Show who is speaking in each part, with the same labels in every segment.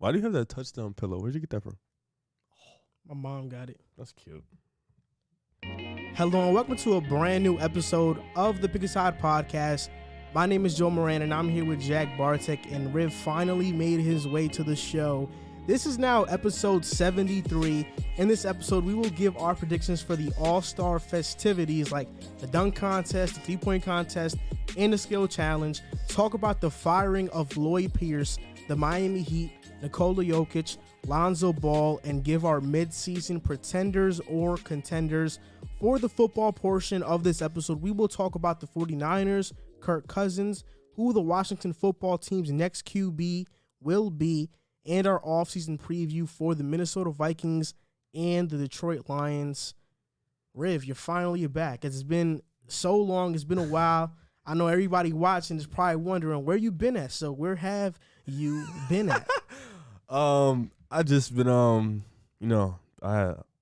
Speaker 1: Why do you have that touchdown pillow? Where'd you get that from?
Speaker 2: My mom got it.
Speaker 1: That's cute.
Speaker 2: Hello and welcome to a brand new episode of the Pick a Side podcast. My name is Joe Moran and I'm here with Jack Barteck, and Riv finally made his way to the show. This is now episode 73. In this episode, we will give our predictions for the All-Star festivities like the dunk contest, the three-point contest, and the skill challenge. Talk about the firing of Lloyd Pierce, the Miami Heat, Nikola Jokic, Lonzo Ball, and give our mid-season pretenders or contenders. For the football portion of this episode, we will talk about the 49ers, Kirk Cousins, who the Washington football team's next QB will be, and our offseason preview for the Minnesota Vikings and the Detroit Lions. Riv, you're finally back. It's been so long. It's been a while. I know everybody watching is probably wondering where you been at. So where have you been at?
Speaker 1: I just been I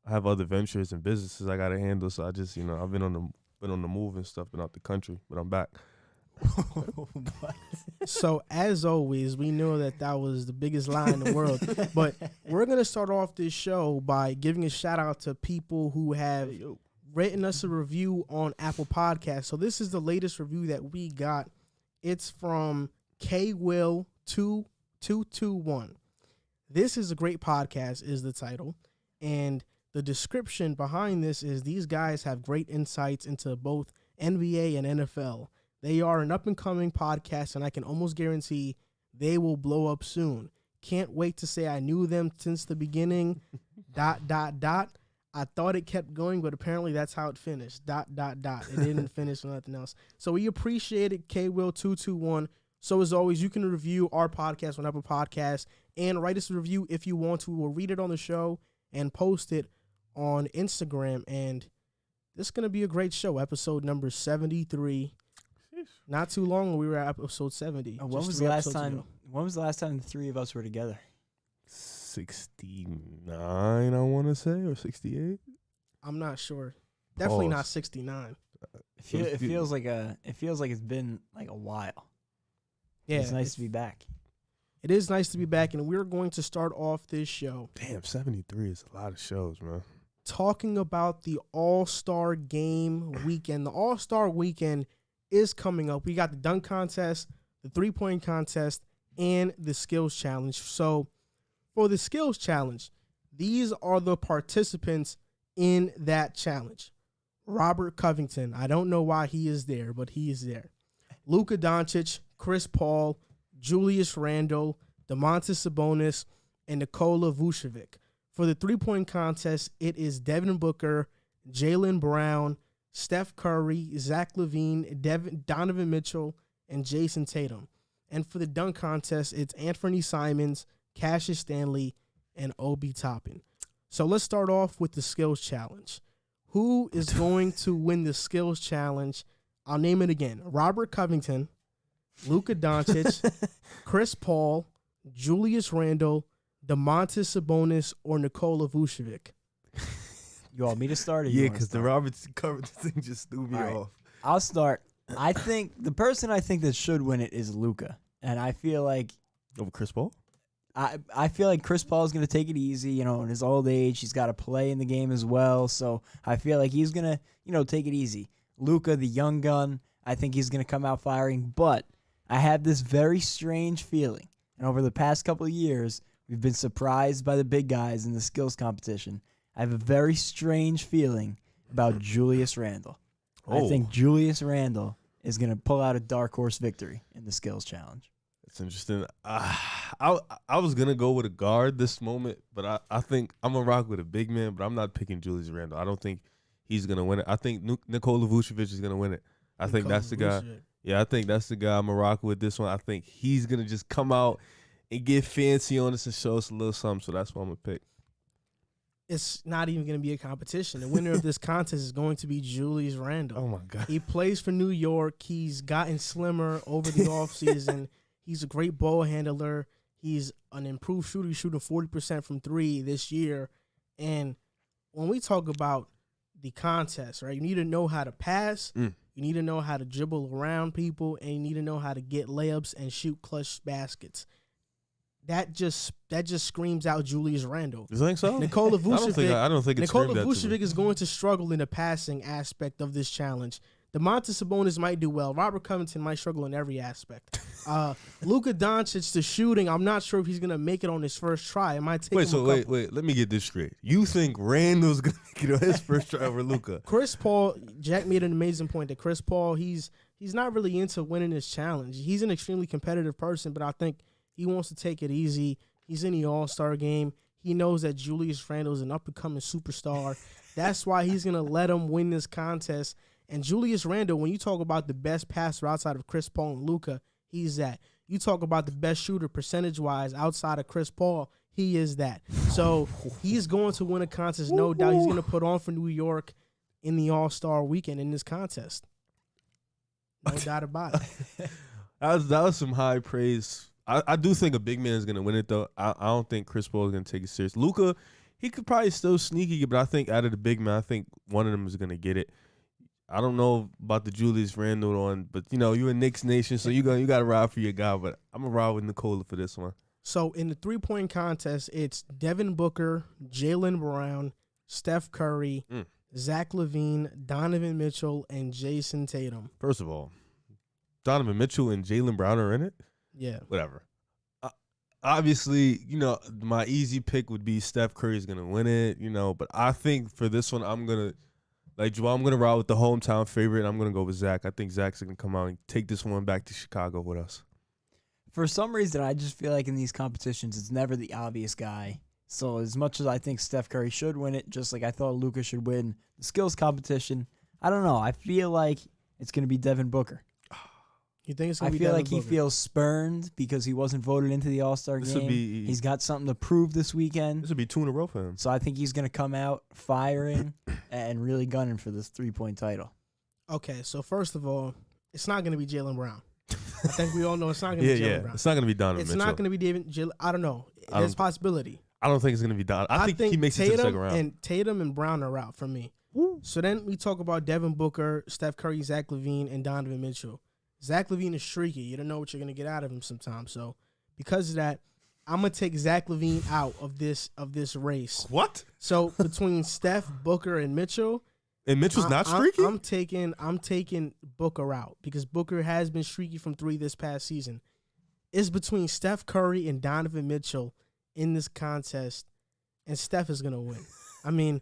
Speaker 1: have other ventures and businesses I gotta handle. So I just I've been on the move and stuff, been out the country, but I'm back.
Speaker 2: So as always, we know that was the biggest lie in the world, but we're going to start off this show by giving a shout out to people who have written us a review on Apple Podcasts. So this is the latest review that we got. It's from KWill2221. This is a great podcast is the title, and the description behind this is these guys have great insights into both NBA and NFL. They are an up-and-coming podcast, and I can almost guarantee they will blow up soon. Can't wait to say I knew them since the beginning, ... I thought it kept going, but apparently that's how it finished, ... It didn't finish with nothing else. So we appreciate it, KWill221. So as always, you can review our podcast on Apple Podcasts and write us a review if you want to. We'll read it on the show and post it on Instagram. And this is going to be a great show, episode number 73. Not too long when we were at episode 70.
Speaker 3: When was the last time the three of us were together?
Speaker 1: 69, I want to say, or 68.
Speaker 2: I'm not sure. Definitely not 69.
Speaker 3: It feels like it's been like a while.
Speaker 2: Yeah,
Speaker 3: it's nice to be back.
Speaker 2: It is nice to be back, and we're going to start off this show.
Speaker 1: Damn, 73 is a lot of shows, man.
Speaker 2: Talking about the All-Star Game weekend. The All-Star weekend is coming up. We got the dunk contest, the three-point contest, and the skills challenge. So for the skills challenge, these are the participants in that challenge. Robert Covington. I don't know why he is there, but he is there. Luka Doncic, Chris Paul, Julius Randle, Domantas Sabonis, and Nikola Vucevic. For the three-point contest, it is Devin Booker, Jaylen Brown, Steph Curry, Zach LaVine, Donovan Mitchell, and Jason Tatum. And for the dunk contest, it's Anthony Simons, Cassius Stanley, and Obi Toppin. So let's start off with the skills challenge. Who is going to win the skills challenge? I'll name it again. Robert Covington, Luka Doncic, Chris Paul, Julius Randle, Domantas Sabonis, or Nikola Vucevic.
Speaker 3: You want me to start?
Speaker 1: Yeah, because the Roberts covered thing just threw me off.
Speaker 3: I'll start. I think the person that should win it is Luka, and I feel like
Speaker 1: over Chris Paul.
Speaker 3: I feel like Chris Paul is going to take it easy. In his old age, he's got to play in the game as well. So I feel like he's going to take it easy. Luka, the young gun, I think he's going to come out firing. But I have this very strange feeling, and over the past couple of years, we've been surprised by the big guys in the skills competition. I have a very strange feeling about Julius Randle. I think Julius Randle is going to pull out a dark horse victory in the skills challenge.
Speaker 1: That's interesting. I was going to go with a guard this moment, but I think I'm going to rock with a big man, but I'm not picking Julius Randle. I don't think he's going to win it. I think Nikola Vucevic is going to win it. I think that's the guy. Yeah, I think that's the guy I'm going to rock with this one. I think he's going to just come out and get fancy on us and show us a little something, so that's what I'm going to pick.
Speaker 2: It's not even going to be a competition. The winner of this contest is going to be Julius Randle.
Speaker 1: Oh, my God.
Speaker 2: He plays for New York. He's gotten slimmer over the offseason. He's a great ball handler. He's an improved shooter. He's shooting 40% from three this year. And when we talk about the contest, right, you need to know how to pass. You need to know how to dribble around people. And you need to know how to get layups and shoot clutch baskets. that just screams out Julius Randle.
Speaker 1: You think so?
Speaker 2: Nikola Vucevic.
Speaker 1: I don't think it's
Speaker 2: Nikola
Speaker 1: screamed that to me.
Speaker 2: Vucevic is going to struggle in the passing aspect of this challenge. Domantas Sabonis might do well. Robert Covington might struggle in every aspect. Luka Doncic, the shooting, I'm not sure if he's going to make it on his first try. It might take him a couple.
Speaker 1: Wait. Let me get this straight. You think Randall's going to make it on his first try over Luka?
Speaker 2: Chris Paul, Jack made an amazing point that Chris Paul, he's not really into winning this challenge. He's an extremely competitive person, but I think he wants to take it easy. He's in the All-Star game. He knows that Julius Randle is an up-and-coming superstar. That's why he's going to let him win this contest. And Julius Randle, when you talk about the best passer outside of Chris Paul and Luka, he's that. You talk about the best shooter percentage-wise outside of Chris Paul, he is that. So he's going to win a contest, no doubt. He's going to put on for New York in the All-Star weekend in this contest. No doubt about it.
Speaker 1: That was some high praise. I do think a big man is going to win it, though. I don't think Chris Paul is going to take it serious. Luka, he could probably still sneaky, but I think out of the big man, I think one of them is going to get it. I don't know about the Julius Randle one, but, you're a Knicks nation, so you got to ride for your guy. But I'm going to ride with Nikola for this one.
Speaker 2: So in the three-point contest, it's Devin Booker, Jaylen Brown, Steph Curry, Zach LaVine, Donovan Mitchell, and Jason Tatum.
Speaker 1: First of all, Donovan Mitchell and Jaylen Brown are in it?
Speaker 2: Yeah.
Speaker 1: Whatever. Obviously, my easy pick would be Steph Curry is going to win it, but I think for this one, I'm going to, like Joel, I'm going to ride with the hometown favorite. I'm going to go with Zach. I think Zach's going to come out and take this one back to Chicago with us.
Speaker 3: For some reason, I just feel like in these competitions, it's never the obvious guy. So as much as I think Steph Curry should win it, just like I thought Luka should win the skills competition, I don't know. I feel like it's going to be Devin Booker.
Speaker 2: You think it's going to be
Speaker 3: Devin
Speaker 2: Devin
Speaker 3: Booker? I feel like he feels spurned because he wasn't voted into the All-Star game. He's got something to prove this weekend.
Speaker 1: This would be 2 in a row for him.
Speaker 3: So I think he's going to come out firing and really gunning for this three-point title.
Speaker 2: Okay, so first of all, it's not going to be Jaylen Brown. I think we all know it's not going to be Jaylen Brown.
Speaker 1: It's not going to be Donovan
Speaker 2: It's
Speaker 1: Mitchell.
Speaker 2: not going to be David. I don't know. There's a possibility.
Speaker 1: I don't think it's going to be Donovan. I think he makes
Speaker 2: Tatum
Speaker 1: it to the second round.
Speaker 2: And Tatum and Brown are out for me. Woo. So then we talk about Devin Booker, Steph Curry, Zach LaVine, and Donovan Mitchell. Zach LaVine is streaky. You don't know what you're going to get out of him sometimes. So because of that, I'm going to take Zach LaVine out of this race.
Speaker 1: What?
Speaker 2: So between Steph, Booker, and Mitchell.
Speaker 1: And Mitchell's not streaky?
Speaker 2: I'm taking Booker out because Booker has been streaky from 3 this past season. It's between Steph Curry and Donovan Mitchell in this contest, and Steph is going to win. I mean,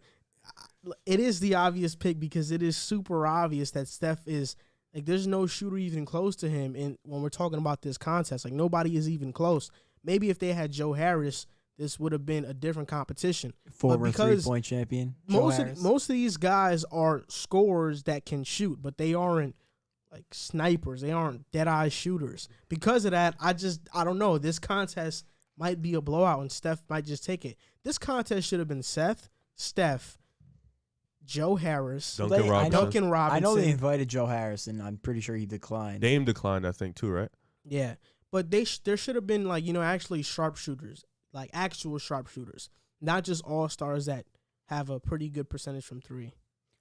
Speaker 2: it is the obvious pick because it is super obvious that Steph is – like, there's no shooter even close to him when we're talking about this contest. Like, nobody is even close. Maybe if they had Joe Harris, this would have been a different competition.
Speaker 3: Former three-point champion.
Speaker 2: Most of these guys are scorers that can shoot, but they aren't, like, snipers. They aren't dead-eye shooters. Because of that, I don't know. This contest might be a blowout, and Steph might just take it. This contest should have been Steph, Joe Harris, Duncan Robinson.
Speaker 3: I know they invited Joe Harris, and I'm pretty sure he declined.
Speaker 1: Dame declined, I think, too, right?
Speaker 2: Yeah, but there should have been, like, actually sharpshooters, like actual sharpshooters, not just all-stars that have a pretty good percentage from 3.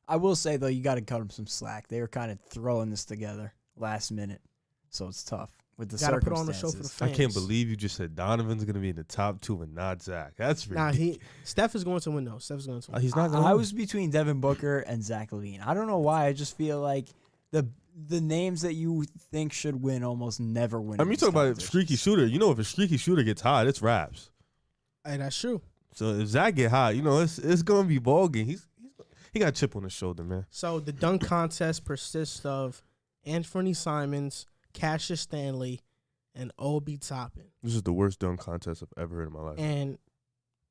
Speaker 3: I will say, though, you got to cut them some slack. They were kind of throwing this together last minute, so it's tough with the circumstances.
Speaker 2: Put on the show for the fans.
Speaker 1: I can't believe you just said Donovan's going to be in the top 2 and not Zach. That's ridiculous.
Speaker 2: Steph is going to win, though. Steph's going to win.
Speaker 1: He's not.
Speaker 3: I was between Devin Booker and Zach LaVine. I don't know why. I just feel like the names that you think should win almost never win.
Speaker 1: I mean, you talk about a streaky shooter. If a streaky shooter gets hot, it's raps.
Speaker 2: Hey, that's true.
Speaker 1: So if Zach get hot, it's going to be ball game. He got a chip on his shoulder, man.
Speaker 2: So the dunk contest persists of Anthony Simons, Cassius Stanley, and Obi Toppin.
Speaker 1: This is the worst dunk contest I've ever heard in my life.
Speaker 2: And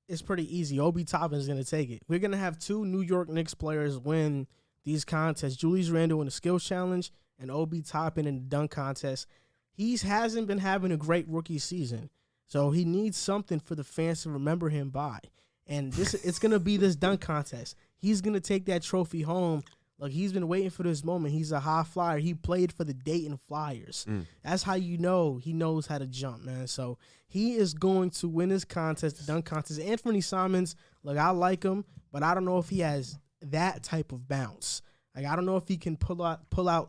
Speaker 2: it's pretty easy. Obi Toppin is going to take it. We're going to have 2 New York Knicks players win these contests. Julius Randle in the skills challenge and Obi Toppin in the dunk contest. He hasn't been having a great rookie season. So he needs something for the fans to remember him by. And it's going to be this dunk contest. He's going to take that trophy home. Like, he's been waiting for this moment. He's a high flyer. He played for the Dayton Flyers. That's how you know he knows how to jump, man. So he is going to win this contest, the dunk contest. Anthony Simons, look, I like him, but I don't know if he has that type of bounce. Like, I don't know if he can pull out.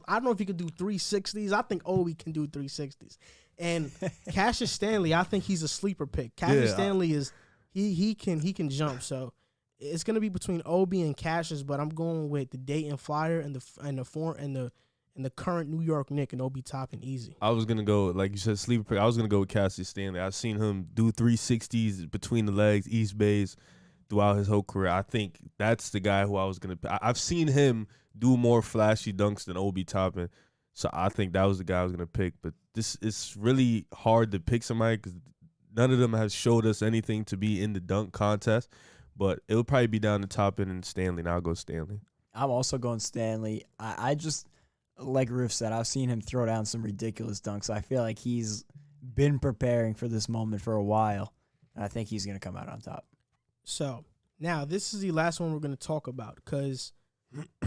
Speaker 2: I don't know if he can do 360s. I think Obi can do 360s. And Cassius Stanley, I think he's a sleeper pick. Cassius Stanley is he can jump. So it's gonna be between Obi and Cassius, but I'm going with the Dayton Flyer and the current New York Knicks and Obi Toppin easy.
Speaker 1: I was gonna go, like you said, sleeper pick. I was gonna go with Cassius Stanley. I've seen him do 360s between the legs, East Bays, throughout his whole career. I think that's the guy who I was gonna pick. I've seen him do more flashy dunks than Obi Toppin, so I think that was the guy I was gonna pick. But this is really hard to pick somebody because none of them has showed us anything to be in the dunk contest. But it'll probably be down to Toppin and Stanley, and I'll go Stanley.
Speaker 3: I'm also going Stanley. I just, like Riff said, I've seen him throw down some ridiculous dunks. I feel like he's been preparing for this moment for a while, and I think he's going to come out on top.
Speaker 2: So, now, this is the last one we're going to talk about because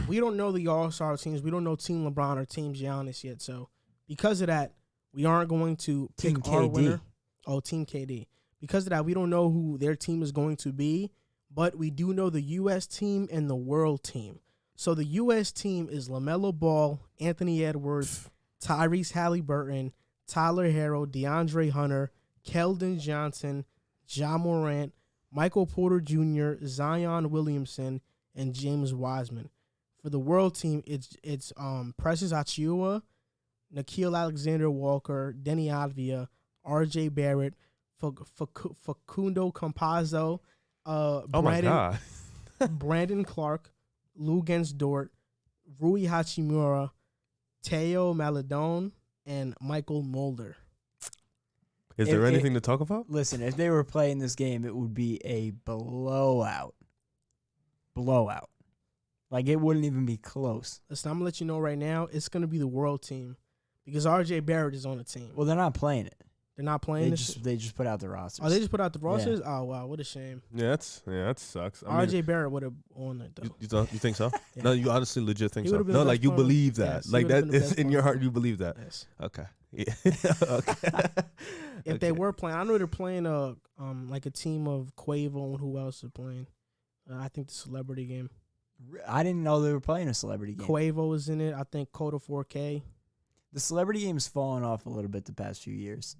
Speaker 2: we don't know the All-Star teams. We don't know Team LeBron or Team Giannis yet. So, because of that, we aren't going to pick
Speaker 3: Team
Speaker 2: our
Speaker 3: KD.
Speaker 2: winner. Oh, Team KD. Because of that, we don't know who their team is going to be, but we do know the U.S. team and the world team. So the U.S. team is LaMelo Ball, Anthony Edwards, Tyrese Halliburton, Tyler Herro, DeAndre Hunter, Keldon Johnson, Ja Morant, Michael Porter Jr., Zion Williamson, and James Wiseman. For the world team, it's Precious Achiuwa, Nickeil Alexander-Walker, Denny Avdia, R.J. Barrett, Facundo Campazzo, Brandon Clark, Lugens Dort, Rui Hachimura, Teo Maladone, and Michael Mulder.
Speaker 1: Is there anything to talk about?
Speaker 3: Listen, if they were playing this game, it would be a blowout. Blowout. Like, it wouldn't even be close.
Speaker 2: Listen, I'm going to let you know right now, it's going to be the world team because R.J. Barrett is on the team.
Speaker 3: Well, they're not playing it.
Speaker 2: They're not playing this?
Speaker 3: They just put out the rosters.
Speaker 2: Oh, they just put out the rosters?
Speaker 3: Yeah.
Speaker 2: Oh, wow, what a shame.
Speaker 1: Yeah, that sucks.
Speaker 2: R.J. Barrett would have won it, though.
Speaker 1: You think so?
Speaker 2: Yeah.
Speaker 1: No, you honestly legit think
Speaker 2: He
Speaker 1: so?
Speaker 2: would've been
Speaker 1: No,
Speaker 2: the
Speaker 1: like
Speaker 2: best
Speaker 1: you
Speaker 2: player.
Speaker 1: believe that.
Speaker 2: Yes, he
Speaker 1: Like
Speaker 2: would've
Speaker 1: that
Speaker 2: been the
Speaker 1: is
Speaker 2: best
Speaker 1: in your
Speaker 2: player.
Speaker 1: heart, you believe that.
Speaker 2: Yes.
Speaker 1: Okay. Yeah. Okay.
Speaker 2: If they were playing, I know they're playing like a team of Quavo and who else is playing. I think the celebrity game.
Speaker 3: I didn't know they were playing a celebrity game.
Speaker 2: Quavo is in it. I think Coda 4K.
Speaker 3: The celebrity game's fallen off a little bit the past few years.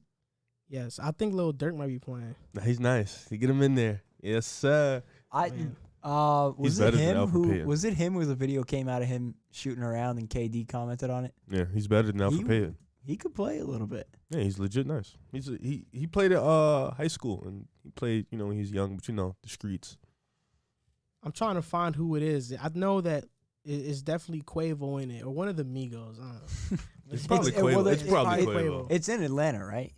Speaker 2: Yes, I think Lil Durk might be playing.
Speaker 1: Nah, he's nice. You get him in there. Yes, sir.
Speaker 2: Man.
Speaker 3: Was
Speaker 1: better
Speaker 3: it
Speaker 1: than
Speaker 3: him
Speaker 1: Alfred
Speaker 3: who
Speaker 1: Payton.
Speaker 3: was it him where the video came out of him shooting around and KD commented on it?
Speaker 1: Yeah, he's better than Alfred Payton.
Speaker 3: He could play a little bit.
Speaker 1: Yeah, he's legit nice. He played at high school and he played, when he was young, but the streets.
Speaker 2: I'm trying to find who it is. I know that it's definitely Quavo in it or one of the Migos. I don't know.
Speaker 1: It's probably Quavo. It's probably Quavo.
Speaker 3: It's in Atlanta, right?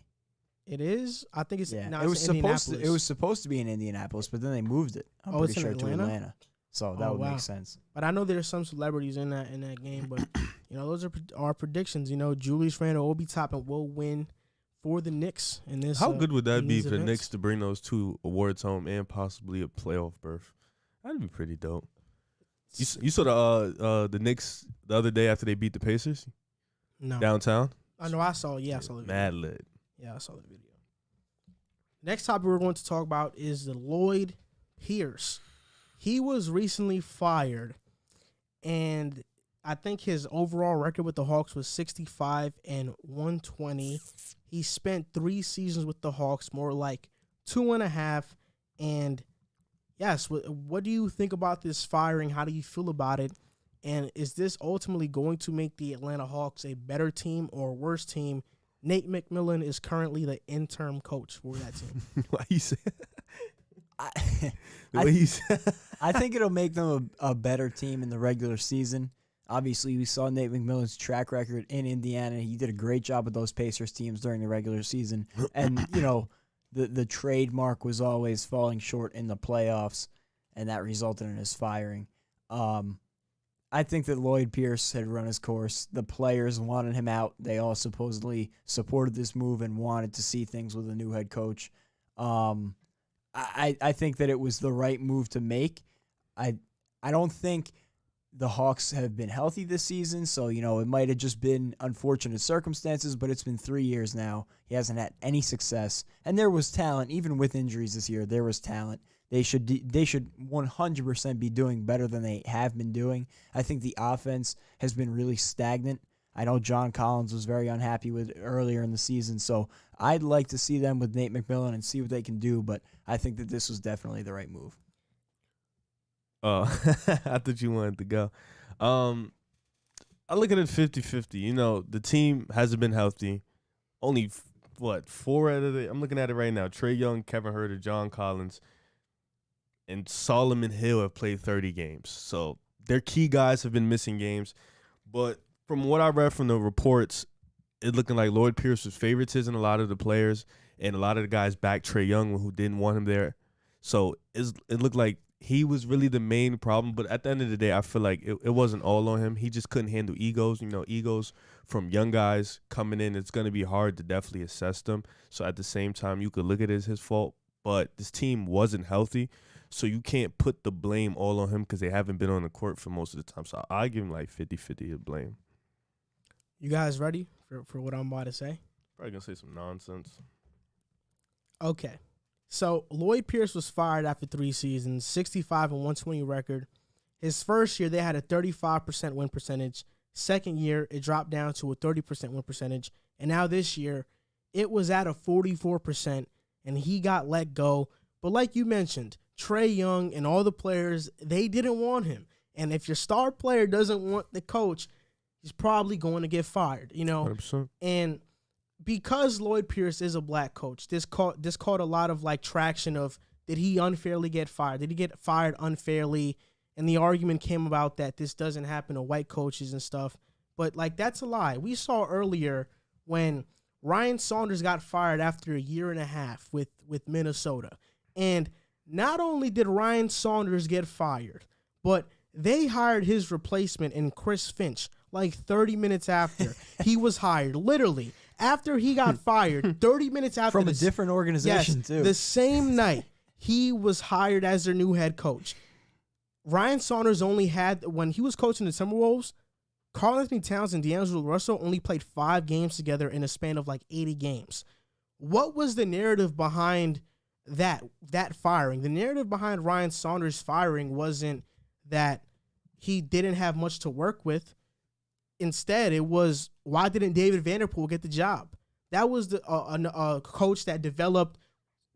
Speaker 2: It is. I think it's.
Speaker 3: Yeah.
Speaker 2: No,
Speaker 3: It was
Speaker 2: it's in
Speaker 3: supposed to.
Speaker 2: Indianapolis.
Speaker 3: It was supposed to be in Indianapolis, but then they moved it. I'm
Speaker 2: Oh,
Speaker 3: pretty
Speaker 2: it's in
Speaker 3: sure
Speaker 2: Atlanta?
Speaker 3: to Atlanta. So that
Speaker 2: Oh,
Speaker 3: would
Speaker 2: wow.
Speaker 3: make sense.
Speaker 2: But I know there's some celebrities in that game. But those are our predictions. Julius Randle, Obi Toppin will win for the Knicks in this.
Speaker 1: How good would that
Speaker 2: in
Speaker 1: be
Speaker 2: these
Speaker 1: for the
Speaker 2: events.
Speaker 1: Knicks to bring those two awards home and possibly a playoff berth? That'd be pretty dope. You saw the Knicks the other day after they beat the Pacers
Speaker 2: No,
Speaker 1: downtown?
Speaker 2: I know. I saw. Yeah, I saw the video.
Speaker 1: Mad lit.
Speaker 2: Yeah, I saw the video. Next topic we're going to talk about is the Lloyd Pierce. He was recently fired, and I think his overall record with the Hawks was 65-120. He spent 3 seasons with the Hawks, more like 2.5. And yes, what do you think about this firing? How do you feel about it? And is this ultimately going to make the Atlanta Hawks a better team or worse team? Nate McMillan is currently the interim coach for that team.
Speaker 1: Why you say
Speaker 3: I think it'll make them a better team in the regular season. Obviously, we saw Nate McMillan's track record in Indiana. He did a great job with those Pacers teams during the regular season. And, the trademark was always falling short in the playoffs, and that resulted in his firing. I think that Lloyd Pierce had run his course. The players wanted him out. They all supposedly supported this move and wanted to see things with a new head coach. I think that it was the right move to make. I don't think the Hawks have been healthy this season, so, it might have just been unfortunate circumstances, but it's been 3 years now. He hasn't had any success, and there was talent. Even with injuries this year, there was talent. They should 100% be doing better than they have been doing. I think the offense has been really stagnant. I know John Collins was very unhappy with it earlier in the season, so I'd like to see them with Nate McMillan and see what they can do, but I think that this was definitely the right move.
Speaker 1: Oh, I thought you wanted to go. I look at it 50-50. You know, the team hasn't been healthy. Only, 4 out of I'm looking at it right now. Trae Young, Kevin Huerter, John Collins, and Solomon Hill have played 30 games. So their key guys have been missing games. But from what I read from the reports, it's looking like Lloyd Pierce was favoritism a lot of the players, and a lot of the guys backed Trae Young who didn't want him there. So it looked like he was really the main problem. But at the end of the day, I feel like it wasn't all on him. He just couldn't handle egos. You know, egos from young guys coming in, it's going to be hard to definitely assess them. So at the same time, you could look at it as his fault. But this team wasn't healthy. So you can't put the blame all on him because they haven't been on the court for most of the time. So I give him like 50-50 to blame.
Speaker 2: You guys ready for what I'm about to say?
Speaker 1: Probably going to say some nonsense.
Speaker 2: Okay. So Lloyd Pierce was fired after 3 seasons, 65 and 120 record. His first year, they had a 35% win percentage. Second year, it dropped down to a 30% win percentage. And now this year, it was at a 44%, and he got let go. But like you mentioned, Trae Young and all the players, they didn't want him. And if your star player doesn't want the coach, he's probably going to get fired, you know.
Speaker 1: 100%.
Speaker 2: And because Lloyd Pierce is a black coach, this caught a lot of like traction of, did he unfairly get fired? Did he get fired unfairly? And the argument came about that this doesn't happen to white coaches and stuff. But like, that's a lie. We saw earlier when Ryan Saunders got fired after a year and a half with Minnesota. And not only did Ryan Saunders get fired, but they hired his replacement in Chris Finch like 30 minutes after he was hired. Literally, after he got fired, 30 minutes after.
Speaker 3: From a different organization, too.
Speaker 2: The same night, he was hired as their new head coach. Ryan Saunders only had, when he was coaching the Timberwolves, Karl-Anthony Towns and D'Angelo Russell only played 5 games together in a span of like 80 games. What was the narrative behind that firing? The narrative behind Ryan Saunders' firing wasn't that he didn't have much to work with. Instead, it was, why didn't David Vanderpool get the job? That was a coach that developed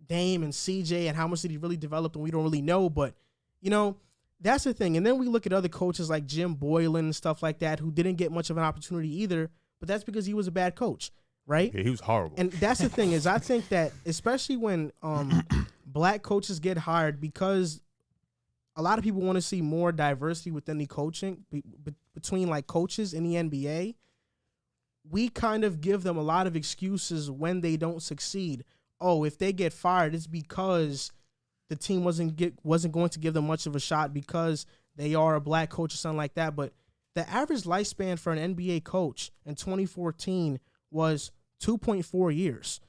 Speaker 2: Dame and CJ, and how much did he really develop, and we don't really know. But, you know, that's the thing. And then we look at other coaches like Jim Boylan and stuff like that who didn't get much of an opportunity either, but that's because he was a bad coach, right?
Speaker 1: Yeah, he was horrible.
Speaker 2: And that's the thing is, I think that especially when black coaches get hired, because a lot of people want to see more diversity within the coaching between like coaches in the NBA, we kind of give them a lot of excuses when they don't succeed. Oh, if they get fired, it's because the team wasn't going to give them much of a shot because they are a black coach or something like that. But the average lifespan for an NBA coach in 2014 was 2.4 years.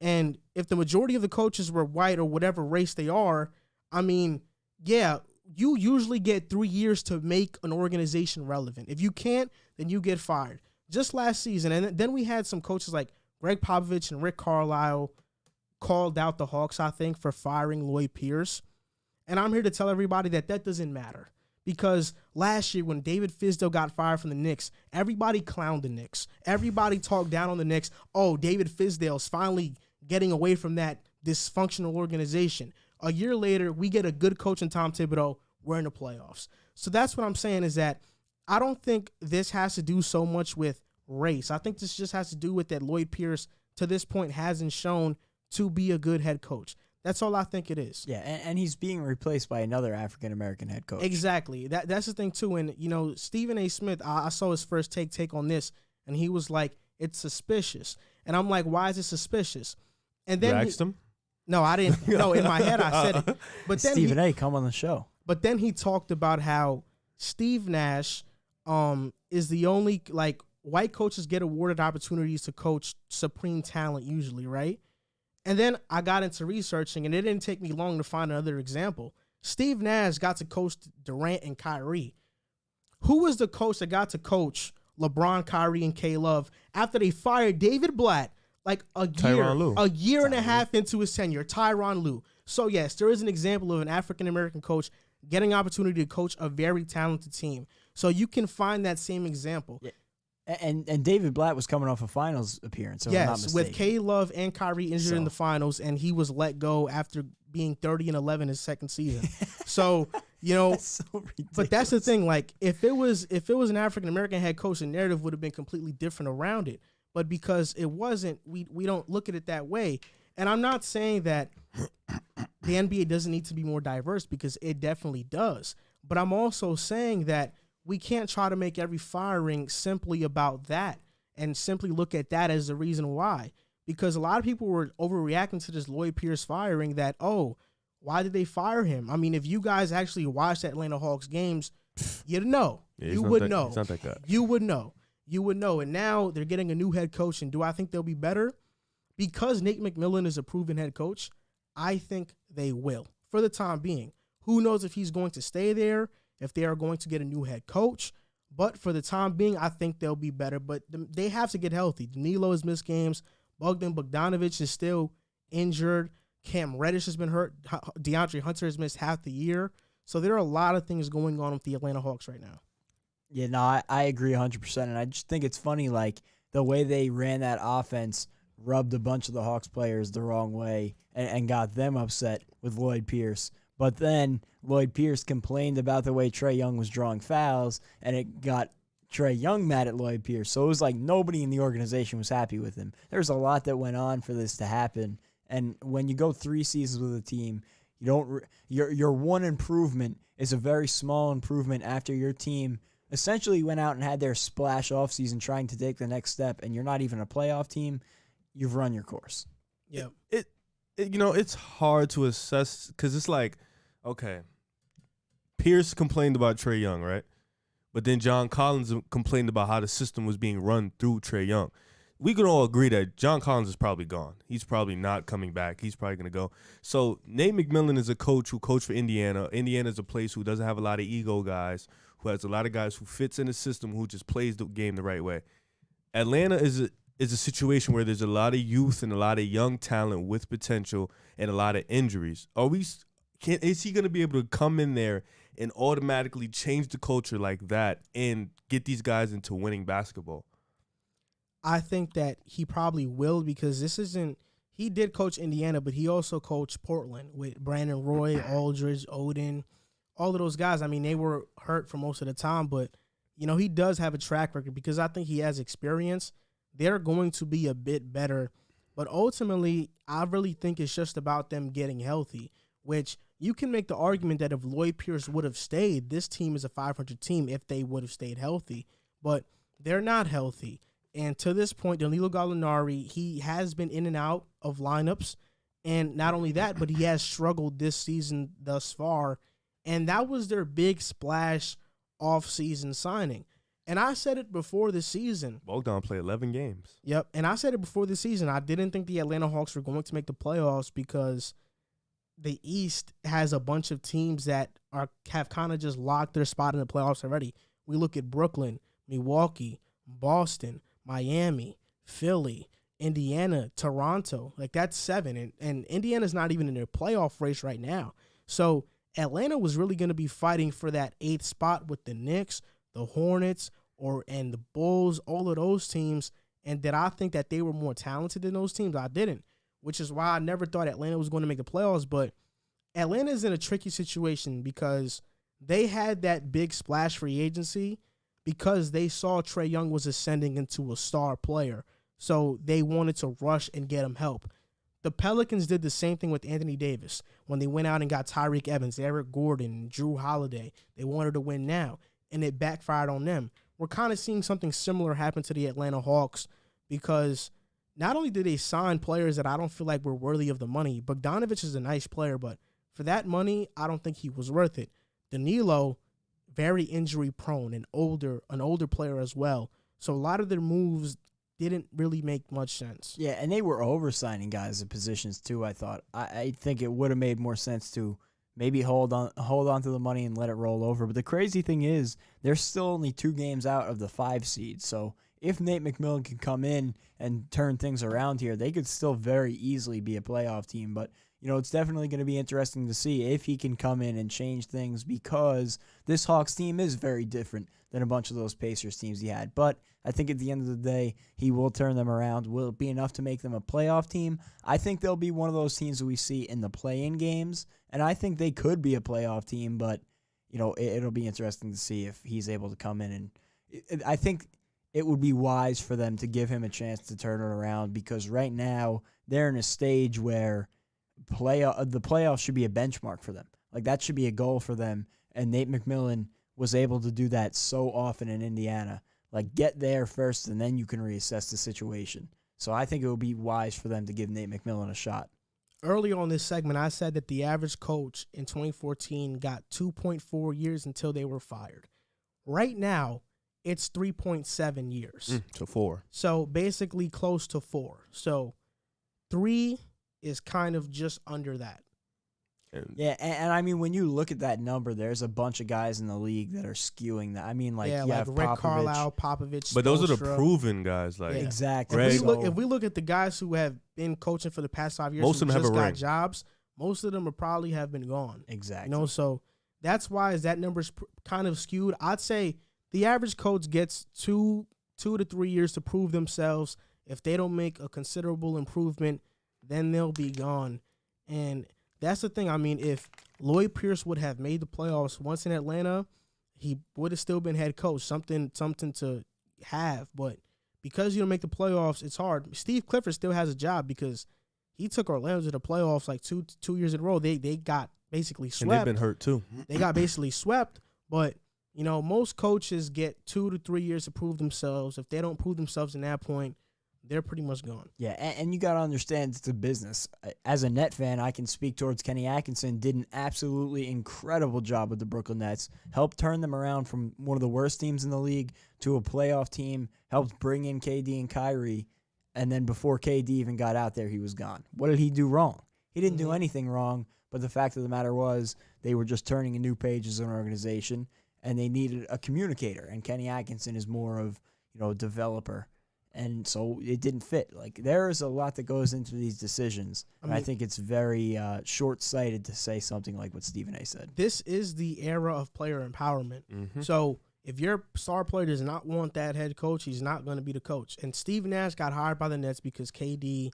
Speaker 2: And if the majority of the coaches were white or whatever race they are, I mean, yeah, you usually get 3 years to make an organization relevant. If you can't, then you get fired. Just last season, and then we had some coaches like Greg Popovich and Rick Carlisle called out the Hawks, I think, for firing Lloyd Pierce. And I'm here to tell everybody that doesn't matter. Because last year when David Fizdale got fired from the Knicks, everybody clowned the Knicks. Everybody talked down on the Knicks. Oh, David Fizdale's finally getting away from that dysfunctional organization. A year later, we get a good coach in Tom Thibodeau. We're in the playoffs. So that's what I'm saying is that I don't think this has to do so much with race. I think this just has to do with that Lloyd Pierce, to this point, hasn't shown to be a good head coach. That's all I think it is.
Speaker 3: Yeah, and he's being replaced by another African-American head coach.
Speaker 2: Exactly. That's the thing, too. And, you know, Stephen A. Smith, I saw his first take on this, and he was like, it's suspicious. And I'm like, why is it suspicious? And then
Speaker 1: you asked him?
Speaker 2: No, I didn't. No, in my head I said it. But then
Speaker 3: Stephen A., come on the show.
Speaker 2: But then he talked about how Steve Nash is the only, like, white coaches get awarded opportunities to coach supreme talent usually, right? And then I got into researching, and it didn't take me long to find another example. Steve Nash got to coach Durant and Kyrie. Who was the coach that got to coach LeBron, Kyrie, and K-Love after they fired David Blatt like a year and a half into his tenure? Tyronn Lue. So, yes, there is an example of an African-American coach getting opportunity to coach a very talented team. So you can find that same example.
Speaker 3: Yeah. And David Blatt was coming off a finals appearance, if I'm not
Speaker 2: Yes,
Speaker 3: mistaken.
Speaker 2: with K-Love and Kyrie injured in the finals, and he was let go after being 30-11 his second season. So,
Speaker 3: That's so ridiculous.
Speaker 2: but that's the thing. Like, if it was an African American head coach, the narrative would have been completely different around it. But because it wasn't, we don't look at it that way. And I'm not saying that the NBA doesn't need to be more diverse, because it definitely does. But I'm also saying that we can't try to make every firing simply about that and simply look at that as the reason why. Because a lot of people were overreacting to this Lloyd Pierce firing that, oh, why did they fire him? I mean, if you guys actually watched Atlanta Hawks games, you'd know.
Speaker 1: Yeah,
Speaker 2: you would know.
Speaker 1: He's not that guy.
Speaker 2: You would know. You would know. And now they're getting a new head coach. And do I think they'll be better? Because Nate McMillan is a proven head coach, I think they will for the time being. Who knows if he's going to stay there, if they are going to get a new head coach. But for the time being, I think they'll be better. But they have to get healthy. Danilo has missed games. Bogdanovich is still injured. Cam Reddish has been hurt. DeAndre Hunter has missed half the year. So there are a lot of things going on with the Atlanta Hawks right now.
Speaker 3: Yeah, no, I agree 100%. And I just think it's funny, like, the way they ran that offense rubbed a bunch of the Hawks players the wrong way and got them upset with Lloyd Pierce. But then Lloyd Pierce complained about the way Trae Young was drawing fouls, and it got Trae Young mad at Lloyd Pierce. So it was like nobody in the organization was happy with him. There's a lot that went on for this to happen. And when you go 3 seasons with a team, you don't your one improvement is a very small improvement after your team essentially went out and had their splash offseason trying to take the next step, and you're not even a playoff team. You've run your course.
Speaker 2: Yeah.
Speaker 1: It's hard to assess because it's like, okay, Pierce complained about Trae Young, right? But then John Collins complained about how the system was being run through Trae Young. We can all agree that John Collins is probably gone. He's probably not coming back. He's probably going to go. So Nate McMillan is a coach who coached for Indiana. Indiana is a place who doesn't have a lot of ego guys, who has a lot of guys who fits in the system, who just plays the game the right way. Atlanta is a situation where there's a lot of youth and a lot of young talent with potential and a lot of injuries. Is he going to be able to come in there and automatically change the culture like that and get these guys into winning basketball?
Speaker 2: I think that he probably will, because he did coach Indiana, but he also coached Portland with Brandon Roy, Aldridge, Odin, all of those guys. I mean, they were hurt for most of the time, but, he does have a track record because I think he has experience. They're going to be a bit better, but ultimately, I really think it's just about them getting healthy, which you can make the argument that if Lloyd Pierce would have stayed, this team is a 500 team if they would have stayed healthy, but they're not healthy. And to this point, Danilo Gallinari, he has been in and out of lineups. And not only that, but he has struggled this season thus far. And that was their big splash off-season signing. And I said it before the season.
Speaker 1: Bogdan played 11 games.
Speaker 2: Yep. And I said it before the season. I didn't think the Atlanta Hawks were going to make the playoffs because the East has a bunch of teams that have kind of just locked their spot in the playoffs already. We look at Brooklyn, Milwaukee, Boston, Miami, Philly, Indiana, Toronto. Like, that's 7. And Indiana's not even in their playoff race right now. So Atlanta was really going to be fighting for that 8th spot with the Knicks, the Hornets, and the Bulls, all of those teams. And did I think that they were more talented than those teams? I didn't, which is why I never thought Atlanta was going to make the playoffs. But Atlanta's in a tricky situation because they had that big splash free agency because they saw Trae Young was ascending into a star player. So they wanted to rush and get him help. The Pelicans did the same thing with Anthony Davis when they went out and got Tyreek Evans, Eric Gordon, Drew Holiday. They wanted to win now, and it backfired on them. We're kind of seeing something similar happen to the Atlanta Hawks because not only did they sign players that I don't feel like were worthy of the money, Bogdanovich is a nice player, but for that money, I don't think he was worth it. Danilo, very injury prone, an older player as well. So a lot of their moves didn't really make much sense.
Speaker 3: Yeah, and they were oversigning guys at positions too, I thought. I think it would have made more sense to maybe hold on to the money and let it roll over. But the crazy thing is, they're still only 2 games out of the 5 seed. So if Nate McMillan can come in and turn things around here, they could still very easily be a playoff team. But it's definitely going to be interesting to see if he can come in and change things, because this Hawks team is very different than a bunch of those Pacers teams he had. But I think at the end of the day, he will turn them around. Will it be enough to make them a playoff team? I think they'll be one of those teams that we see in the play-in games, and I think they could be a playoff team, but it'll be interesting to see if he's able to come in. And I think it would be wise for them to give him a chance to turn it around, because right now they're in a stage where the playoffs should be a benchmark for them. Like, that should be a goal for them, and Nate McMillan was able to do that so often in Indiana. Like, get there first, and then you can reassess the situation. So I think it would be wise for them to give Nate McMillan a shot.
Speaker 2: Earlier on this segment, I said that the average coach in 2014 got 2.4 years until they were fired. Right now, it's 3.7 years.
Speaker 1: So 4.
Speaker 2: So basically close to 4. So 3 is kind of just under that.
Speaker 3: Yeah, and I mean, when you look at that number, there's a bunch of guys in the league that are skewing that. I mean, like, you have
Speaker 2: Rick
Speaker 3: Popovich.
Speaker 2: Carlisle, Popovich,
Speaker 1: But those are the
Speaker 2: Spoelstra.
Speaker 1: proven guys. Like,
Speaker 3: Exactly.
Speaker 2: If we look at the guys who have been coaching for the past 5 years,
Speaker 1: Most
Speaker 2: who
Speaker 1: of them have
Speaker 2: just
Speaker 1: a
Speaker 2: got
Speaker 1: ring.
Speaker 2: jobs, most of them are probably have been gone.
Speaker 3: Exactly.
Speaker 2: So that's why that number's kind of skewed. I'd say the average coach gets 2 to 3 years to prove themselves. If they don't make a considerable improvement, then they'll be gone. And that's the thing. I mean, if Lloyd Pierce would have made the playoffs once in Atlanta, he would have still been head coach, something to have. But because you don't make the playoffs, it's hard. Steve Clifford still has a job because he took Orlando to the playoffs like two years in a row. They got basically swept.
Speaker 1: And they've been hurt too.
Speaker 2: They got basically swept. But, most coaches get 2 to 3 years to prove themselves. If they don't prove themselves in that point, they're pretty much gone.
Speaker 3: Yeah, and you got to understand it's a business. As a Net fan, I can speak towards Kenny Atkinson. Did an absolutely incredible job with the Brooklyn Nets. Helped turn them around from one of the worst teams in the league to a playoff team. Helped bring in KD and Kyrie. And then before KD even got out there, he was gone. What did he do wrong? He didn't do anything wrong, but the fact of the matter was they were just turning a new page as an organization, and they needed a communicator. And Kenny Atkinson is more of, a developer. And so it didn't fit. Like, there is a lot that goes into these decisions. I think it's very short-sighted to say something like what Stephen A. said.
Speaker 2: This is the era of player empowerment.
Speaker 1: Mm-hmm.
Speaker 2: So if your star player does not want that head coach, he's not going to be the coach. And Steve Nash got hired by the Nets because KD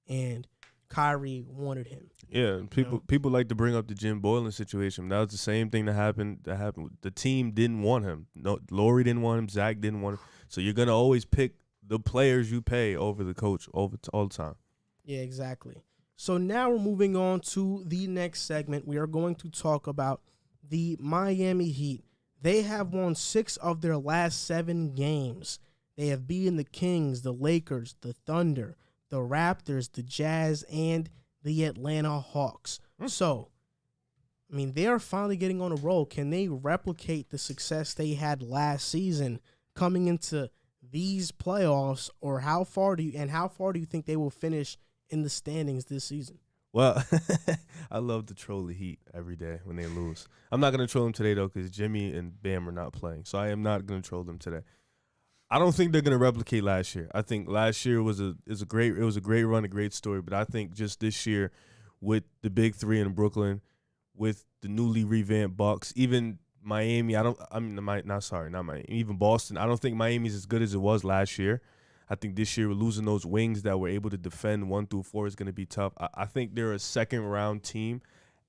Speaker 2: and Kyrie wanted him.
Speaker 1: Yeah, people like to bring up the Jim Boylan situation. That was the same thing that happened. The team didn't want him. No, Laurie didn't want him. Zach didn't want him. So you're gonna always pick the players you pay over the coach all the time.
Speaker 2: Yeah, exactly. So now we're moving on to the next segment. We are going to talk about the Miami Heat. They have won 6 of their last 7 games. They have beaten the Kings, the Lakers, the Thunder, the Raptors, the Jazz, and the Atlanta Hawks. So, I mean, they are finally getting on a roll. Can they replicate the success they had last season coming into these playoffs, or how far do you think they will finish in the standings this season?
Speaker 1: Well, I love to troll the Heat every day when they lose. I'm not going to troll them today, though, because Jimmy and Bam are not playing. So I am not going to troll them today. I don't think they're going to replicate last year. I think last year was a great run, a great story. But I think just this year with the big three in Brooklyn, with the newly revamped Bucks, even Miami, not Miami, even Boston, I don't think Miami's as good as it was last year. I think this year, losing those wings that were able to defend 1 through 4 is going to be tough. I think they're a second-round team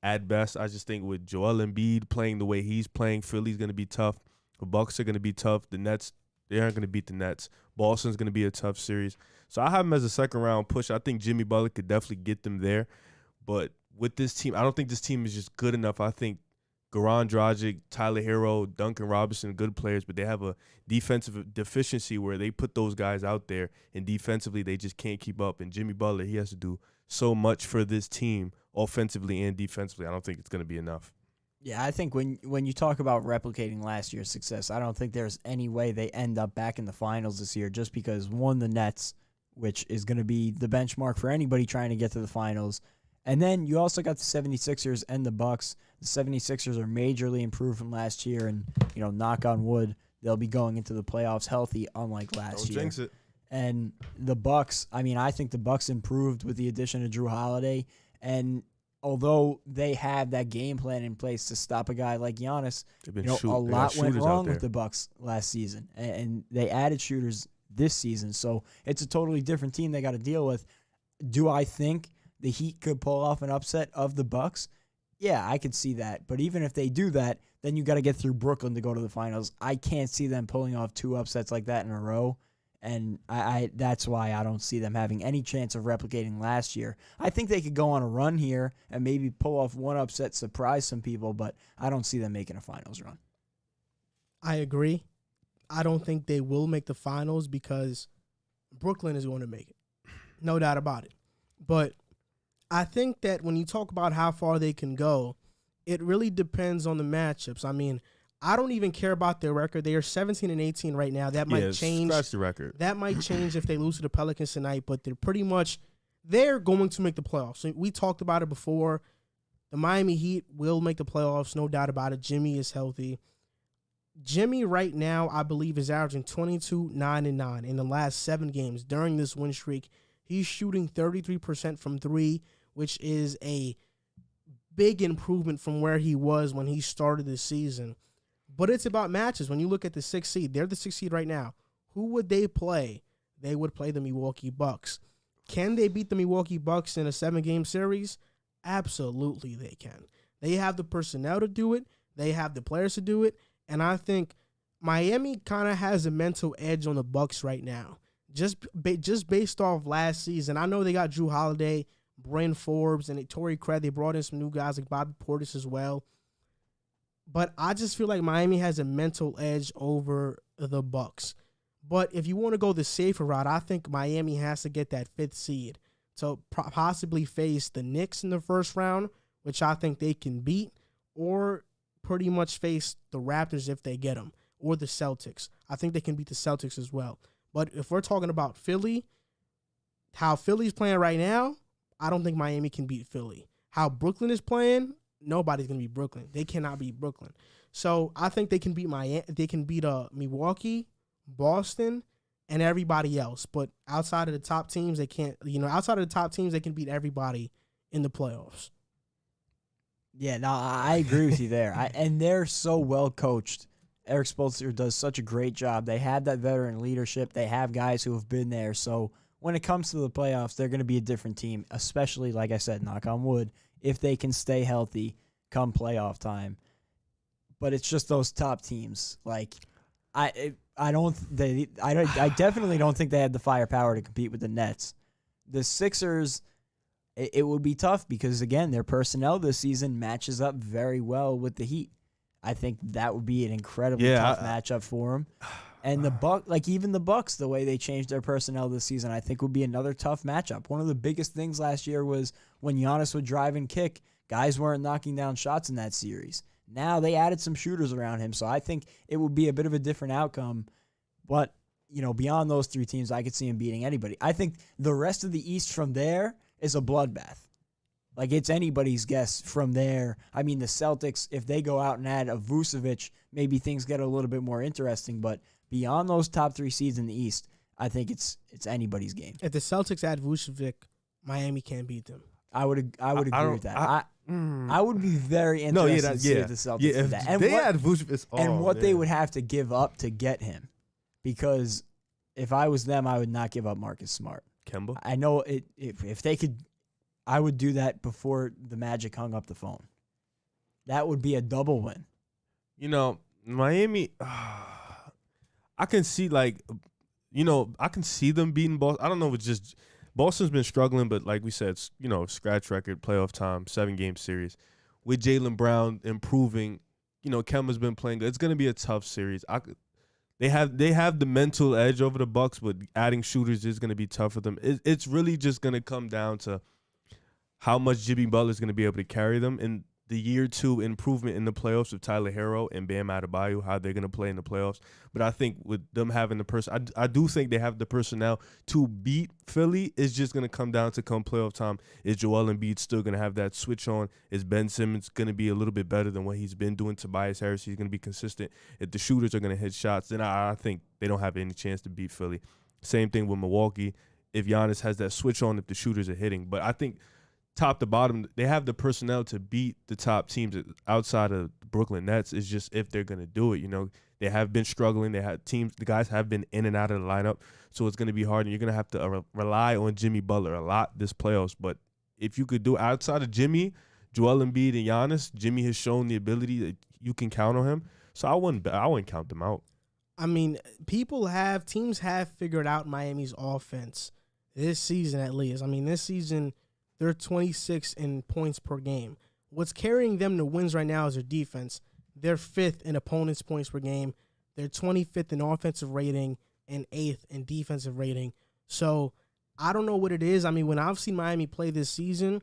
Speaker 1: at best. I just think with Joel Embiid playing the way he's playing, Philly's going to be tough. The Bucks are going to be tough. The Nets, they aren't going to beat the Nets. Boston's going to be a tough series. So I have them as a second-round push. I think Jimmy Butler could definitely get them there. But with this team, I don't think this team is just good enough. I think Goran Dragic, Tyler Hero, Duncan Robinson, good players, but they have a defensive deficiency where they put those guys out there, and defensively they just can't keep up. And Jimmy Butler, he has to do so much for this team offensively and defensively. I don't think it's going to be enough.
Speaker 3: Yeah, I think when you talk about replicating last year's success, I don't think there's any way they end up back in the finals this year just because, one, the Nets, which is going to be the benchmark for anybody trying to get to the finals. And then you also got the 76ers and the Bucks. The 76ers are majorly improved from last year, and, knock on wood, they'll be going into the playoffs healthy, unlike last year.
Speaker 1: Don't jinx it.
Speaker 3: And the Bucks, I think the Bucks improved with the addition of Drew Holiday. And although they have that game plan in place to stop a guy like Giannis, a lot went wrong with the Bucks last season, and they added shooters this season. So it's a totally different team they got to deal with. Do I think the Heat could pull off an upset of the Bucks? Yeah, I could see that. But even if they do that, then you got to get through Brooklyn to go to the finals. I can't see them pulling off 2 upsets like that in a row. And I that's why I don't see them having any chance of replicating last year. I think they could go on a run here and maybe pull off 1 upset, surprise some people, but I don't see them making a finals run.
Speaker 2: I agree. I don't think they will make the finals because Brooklyn is going to make it. No doubt about it. But I think that when you talk about how far they can go, it really depends on the matchups. I mean, I don't even care about their record. They are 17-18 right now. That might change.
Speaker 1: Scratch the record.
Speaker 2: That might change if they lose to the Pelicans tonight, but they're going to make the playoffs. So we talked about it before. The Miami Heat will make the playoffs, no doubt about it. Jimmy is healthy. Jimmy right now, I believe, is averaging 22-9-9 in the last 7 games during this win streak. He's shooting 33% from 3, which is a big improvement from where he was when he started the season. But it's about matches. When you look at the 6th seed, they're the 6th seed right now. Who would they play? They would play the Milwaukee Bucks. Can they beat the Milwaukee Bucks in a 7-game series? Absolutely they can. They have the personnel to do it. They have the players to do it. And I think Miami kind of has a mental edge on the Bucks right now. Just based off last season. I know they got Drew Holiday, Bryn Forbes, and Torrey Craig. They brought in some new guys like Bobby Portis as well. But I just feel like Miami has a mental edge over the Bucks. But if you want to go the safer route, I think Miami has to get that 5th seed to possibly face the Knicks in the first round, which I think they can beat, or pretty much face the Raptors if they get them, or the Celtics. I think they can beat the Celtics as well. But if we're talking about Philly, how Philly's playing right now, I don't think Miami can beat Philly. How Brooklyn is playing, nobody's going to beat Brooklyn. They cannot beat Brooklyn. So I think they can beat Milwaukee, Boston, and everybody else. But outside of the top teams, they can't, outside of the top teams, they can beat everybody in the playoffs.
Speaker 3: Yeah, no, I agree with you there. And they're so well coached. Eric Spoelstra does such a great job. They have that veteran leadership. They have guys who have been there. So when it comes to the playoffs, they're going to be a different team, especially, like I said, knock on wood, if they can stay healthy come playoff time. But it's just those top teams. Like, I definitely don't think they have the firepower to compete with the Nets. The Sixers, it would be tough because, again, their personnel this season matches up very well with the Heat. I think that would be an incredibly tough matchup for them. And even the Bucks, the way they changed their personnel this season, I think would be another tough matchup. One of the biggest things last year was when Giannis would drive and kick, guys weren't knocking down shots in that series. Now they added some shooters around him, so I think it would be a bit of a different outcome. But, beyond those 3 teams, I could see him beating anybody. I think the rest of the East from there is a bloodbath. Like, it's anybody's guess from there. I mean, the Celtics, if they go out and add a Vucevic, maybe things get a little bit more interesting. But beyond those top 3 seeds in the East, I think it's anybody's game.
Speaker 2: If the Celtics add Vucevic, Miami can't beat them.
Speaker 3: I would agree with that. I would be very interested to see if the Celtics did that. And
Speaker 1: they add Vucevic,
Speaker 3: they would have to give up to get him. Because if I was them, I would not give up Marcus Smart.
Speaker 1: Kemba?
Speaker 3: I know if they could, I would do that before the Magic hung up the phone. That would be a double win.
Speaker 1: Miami, I can see I can see them beating Boston. I don't know if it's just Boston's been struggling, but like we said, scratch record, playoff time, 7-game series. With Jaylen Brown improving, Kemba's been playing good. It's going to be a tough series. They have the mental edge over the Bucks, but adding shooters is going to be tough for them. It's really just going to come down to how much Jimmy Butler is going to be able to carry them. And the year 2 improvement in the playoffs with Tyler Herro and Bam Adebayo, how they're going to play in the playoffs. But I think with them having the I do think they have the personnel to beat Philly. It's just going to come down to come playoff time. Is Joel Embiid still going to have that switch on? Is Ben Simmons going to be a little bit better than what he's been doing? Tobias Harris, he's going to be consistent. If the shooters are going to hit shots, then I think they don't have any chance to beat Philly. Same thing with Milwaukee. If Giannis has that switch on, if the shooters are hitting. But I think top to bottom, they have the personnel to beat the top teams outside of the Brooklyn Nets. It's just if they're going to do it. They have been struggling. The guys have been in and out of the lineup, so it's going to be hard, and you're going to have to rely on Jimmy Butler a lot this playoffs. But if you could do outside of Jimmy, Joel Embiid and Giannis, Jimmy has shown the ability that you can count on him. So I wouldn't count them out.
Speaker 2: I mean, teams have figured out Miami's offense this season at least. I mean, this season they're 26 in points per game. What's carrying them to wins right now is their defense. They're 5th in opponents' points per game. They're 25th in offensive rating and 8th in defensive rating. So I don't know what it is. I mean, when I've seen Miami play this season,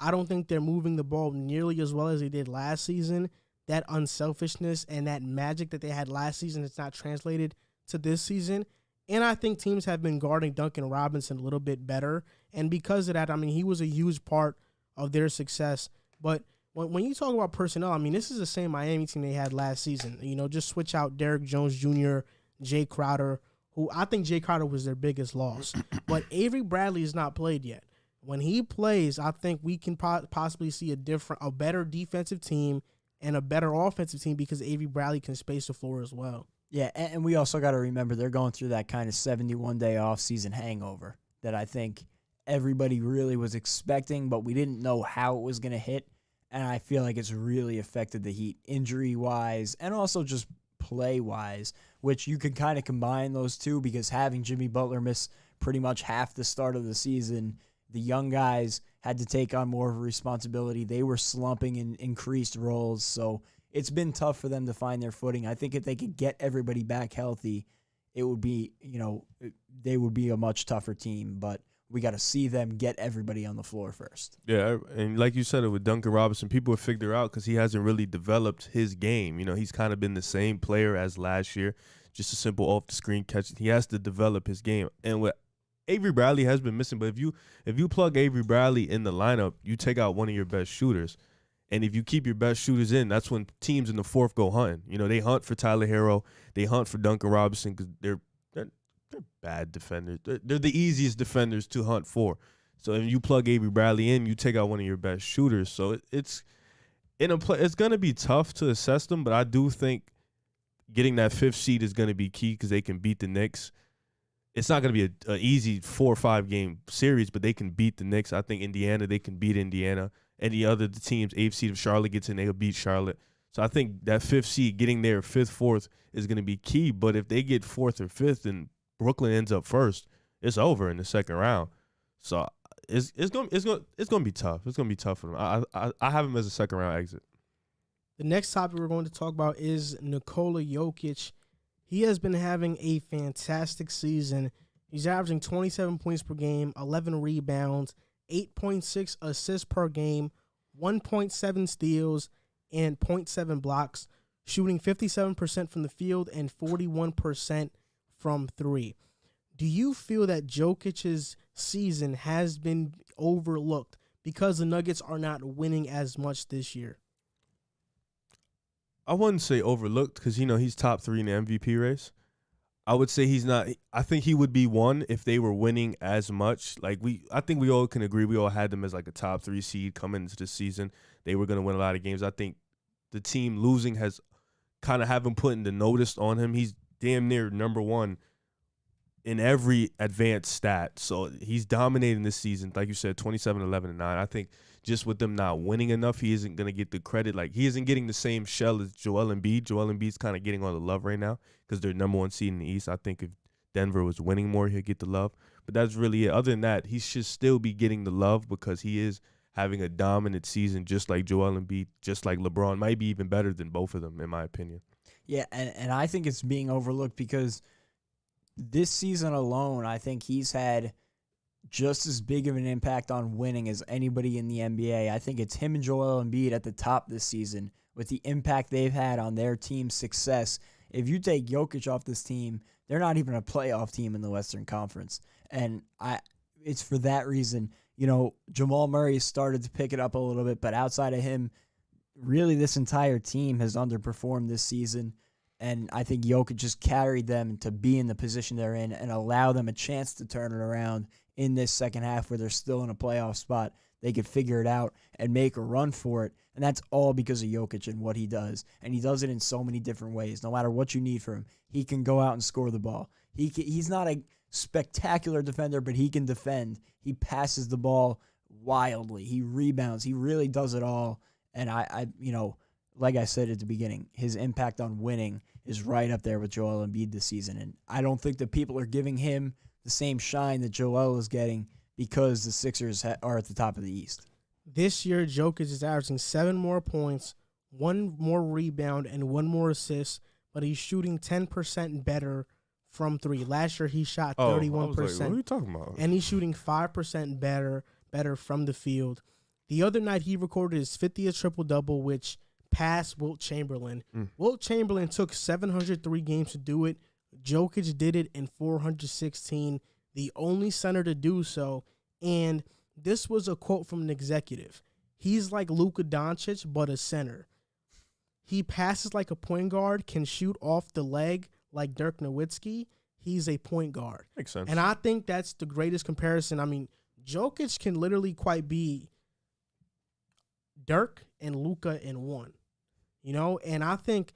Speaker 2: I don't think they're moving the ball nearly as well as they did last season. That unselfishness and that magic that they had last season is not translated to this season. And I think teams have been guarding Duncan Robinson a little bit better. And because of that, I mean, he was a huge part of their success. But when you talk about personnel, I mean, this is the same Miami team they had last season. Just switch out Derrick Jones Jr., Jay Crowder, who I think Jay Crowder was their biggest loss. But Avery Bradley has not played yet. When he plays, I think we can possibly see a better defensive team and a better offensive team because Avery Bradley can space the floor as well.
Speaker 3: Yeah, and we also got to remember they're going through that kind of 71-day off-season hangover that I think everybody really was expecting, but we didn't know how it was going to hit. And I feel like it's really affected the Heat injury-wise and also just play-wise, which you can kind of combine those two because having Jimmy Butler miss pretty much half the start of the season, the young guys had to take on more of a responsibility. They were slumping in increased roles, so it's been tough for them to find their footing. I think if they could get everybody back healthy, it would be, they would be a much tougher team, but we got to see them get everybody on the floor first.
Speaker 1: Yeah, and like you said, with Duncan Robinson, people have figured out because he hasn't really developed his game. He's kind of been the same player as last year, just a simple off-the-screen catch. He has to develop his game. And what Avery Bradley has been missing, but if you plug Avery Bradley in the lineup, you take out one of your best shooters. And if you keep your best shooters in, that's when teams in the fourth go hunting. They hunt for Tyler Hero. They hunt for Duncan Robinson because they're bad defenders. They're the easiest defenders to hunt for. So if you plug Avery Bradley in, you take out one of your best shooters. So it's going to be tough to assess them, but I do think getting that 5th seed is going to be key because they can beat the Knicks. It's not going to be an easy 4 or 5 game series, but they can beat the Knicks. I think they can beat Indiana. Any other teams, 8th seed, if Charlotte gets in, they'll beat Charlotte. So I think that 5th seed, getting there 5th, 4th is going to be key. But if they get 4th or 5th and Brooklyn ends up first, it's over in the second round. So it's going to be tough. It's going to be tough for them. I have them as a second round exit.
Speaker 2: The next topic we're going to talk about is Nikola Jokic. He has been having a fantastic season. He's averaging 27 points per game, 11 rebounds, 8.6 assists per game, 1.7 steals, and 0.7 blocks, shooting 57% from the field and 41% from 3. Do you feel that Jokic's season has been overlooked because the Nuggets are not winning as much this year?
Speaker 1: I wouldn't say overlooked because, he's top 3 in the MVP race. I would say he's not. I think he would be 1 if they were winning as much. I think we all can agree. We all had them as like a top 3 seed coming into the season. They were going to win a lot of games. I think the team losing has kind of haven't put the notice on him. He's damn near number 1 in every advanced stat. So he's dominating this season. Like you said, 27, 11, and 9. I think just with them not winning enough, he isn't going to get the credit. He isn't getting the same shell as Joel Embiid. Joel Embiid's kind of getting all the love right now because they're number 1 seed in the East. I think if Denver was winning more, he'd get the love. But that's really it. Other than that, he should still be getting the love because he is having a dominant season just like Joel Embiid, just like LeBron. Might be even better than both of them, in my opinion.
Speaker 3: Yeah, and I think it's being overlooked because this season alone, I think he's had just as big of an impact on winning as anybody in the NBA. I think it's him and Joel Embiid at the top this season with the impact they've had on their team's success. If you take Jokic off this team, they're not even a playoff team in the Western Conference. And it's for that reason, Jamal Murray started to pick it up a little bit, but outside of him, really this entire team has underperformed this season. And I think Jokic just carried them to be in the position they're in and allow them a chance to turn it around in this second half where they're still in a playoff spot. they could figure it out and make a run for it. And that's all because of Jokic and what he does. And he does it in so many different ways. No matter what you need from him, he can go out and score the ball. He's not a spectacular defender, but he can defend. He passes the ball wildly. He rebounds. He really does it all. And I like I said at the beginning, his impact on winning is right up there with Joel Embiid this season. And I don't think that people are giving him the same shine that Joel is getting because the Sixers are at the top of the East.
Speaker 2: This year, Jokic is averaging 7 more points, 1 more rebound, and 1 more assist, but he's shooting 10% better from 3. Last year, he shot 31%.
Speaker 1: Like, what are you talking about?
Speaker 2: And he's shooting 5% better from the field. The other night, he recorded his 50th triple-double, which passed Wilt Chamberlain. Wilt Chamberlain took 703 games to do it. Jokic did it in 416, the only center to do so. And this was a quote from an executive. He's like Luka Doncic, but a center. He passes like a point guard, can shoot off the leg like Dirk Nowitzki. He's a point guard.
Speaker 1: Makes sense.
Speaker 2: And I think that's the greatest comparison. I mean, Jokic can literally quite be Dirk and Luka in one. And I think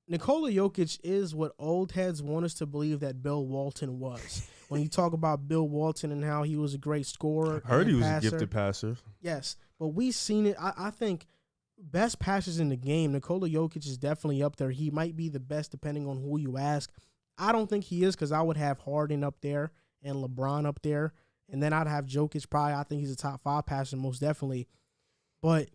Speaker 2: Nikola Jokic is what old heads want us to believe that Bill Walton was. When you talk about Bill Walton and how he was a great scorer.
Speaker 1: I heard he was
Speaker 2: passer.
Speaker 1: a gifted passer.
Speaker 2: Yes, but we've seen it. I think best passers in the game, Nikola Jokic is definitely up there. He might be the best depending on who you ask. I don't think he is because I would have Harden up there and LeBron up there. And then I'd have Jokic probably. I think he's a top 5 passer most definitely. But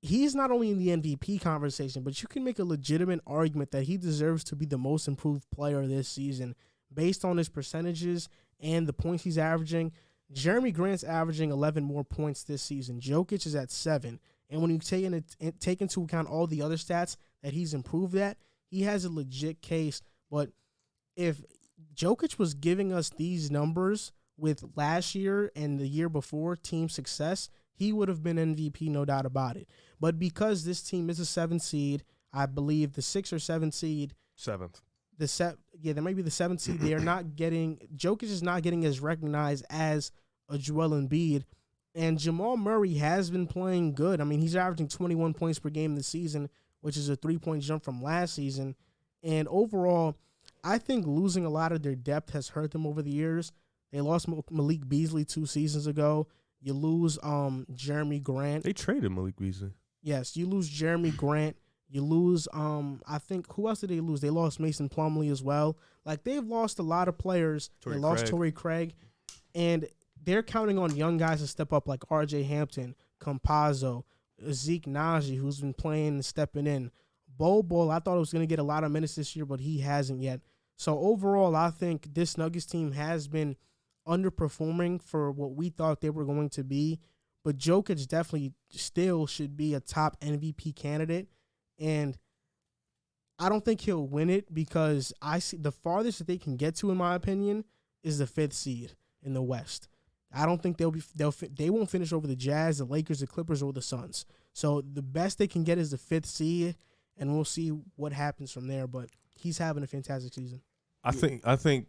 Speaker 2: he's not only in the MVP conversation, but you can make a legitimate argument that he deserves to be the most improved player this season based on his percentages and the points he's averaging. Jeremy Grant's averaging 11 more points this season. Jokic is at 7. And when you take into account all the other stats that he's improved at, he has a legit case. But if Jokic was giving us these numbers with last year and the year before team success, he would have been MVP, no doubt about it. But because this team is a 7 seed, I believe the 6 or 7 seed.
Speaker 1: 7th.
Speaker 2: There might be the 7th seed. They are not getting Jokic is not getting as recognized as a Joel Embiid, and Jamal Murray has been playing good. I mean, he's averaging 21 points per game this season, which is a 3-point jump from last season. And overall, I think losing a lot of their depth has hurt them over the years. They lost Malik Beasley 2 seasons ago. You lose Jeremy Grant.
Speaker 1: They traded Malik Beasley.
Speaker 2: Yes, you lose Jeremy Grant. You lose, I think, who else did they lose? They lost Mason Plumlee as well. Like, they've lost a lot of players. They lost Torrey Craig. And they're counting on young guys to step up like R.J. Hampton, Campazzo, Zeke Naji, who's been playing and stepping in. Bol, I thought it was going to get a lot of minutes this year, but he hasn't yet. So, overall, I think this Nuggets team has been underperforming for what we thought they were going to be. But Jokic definitely still should be a top MVP candidate. And I don't think he'll win it because I see the farthest that they can get to, in my opinion, is the 5th seed in the West. I don't think they won't finish over the Jazz, the Lakers, the Clippers, or the Suns. So the best they can get is the 5th seed, and we'll see what happens from there. But he's having a fantastic season.
Speaker 1: I think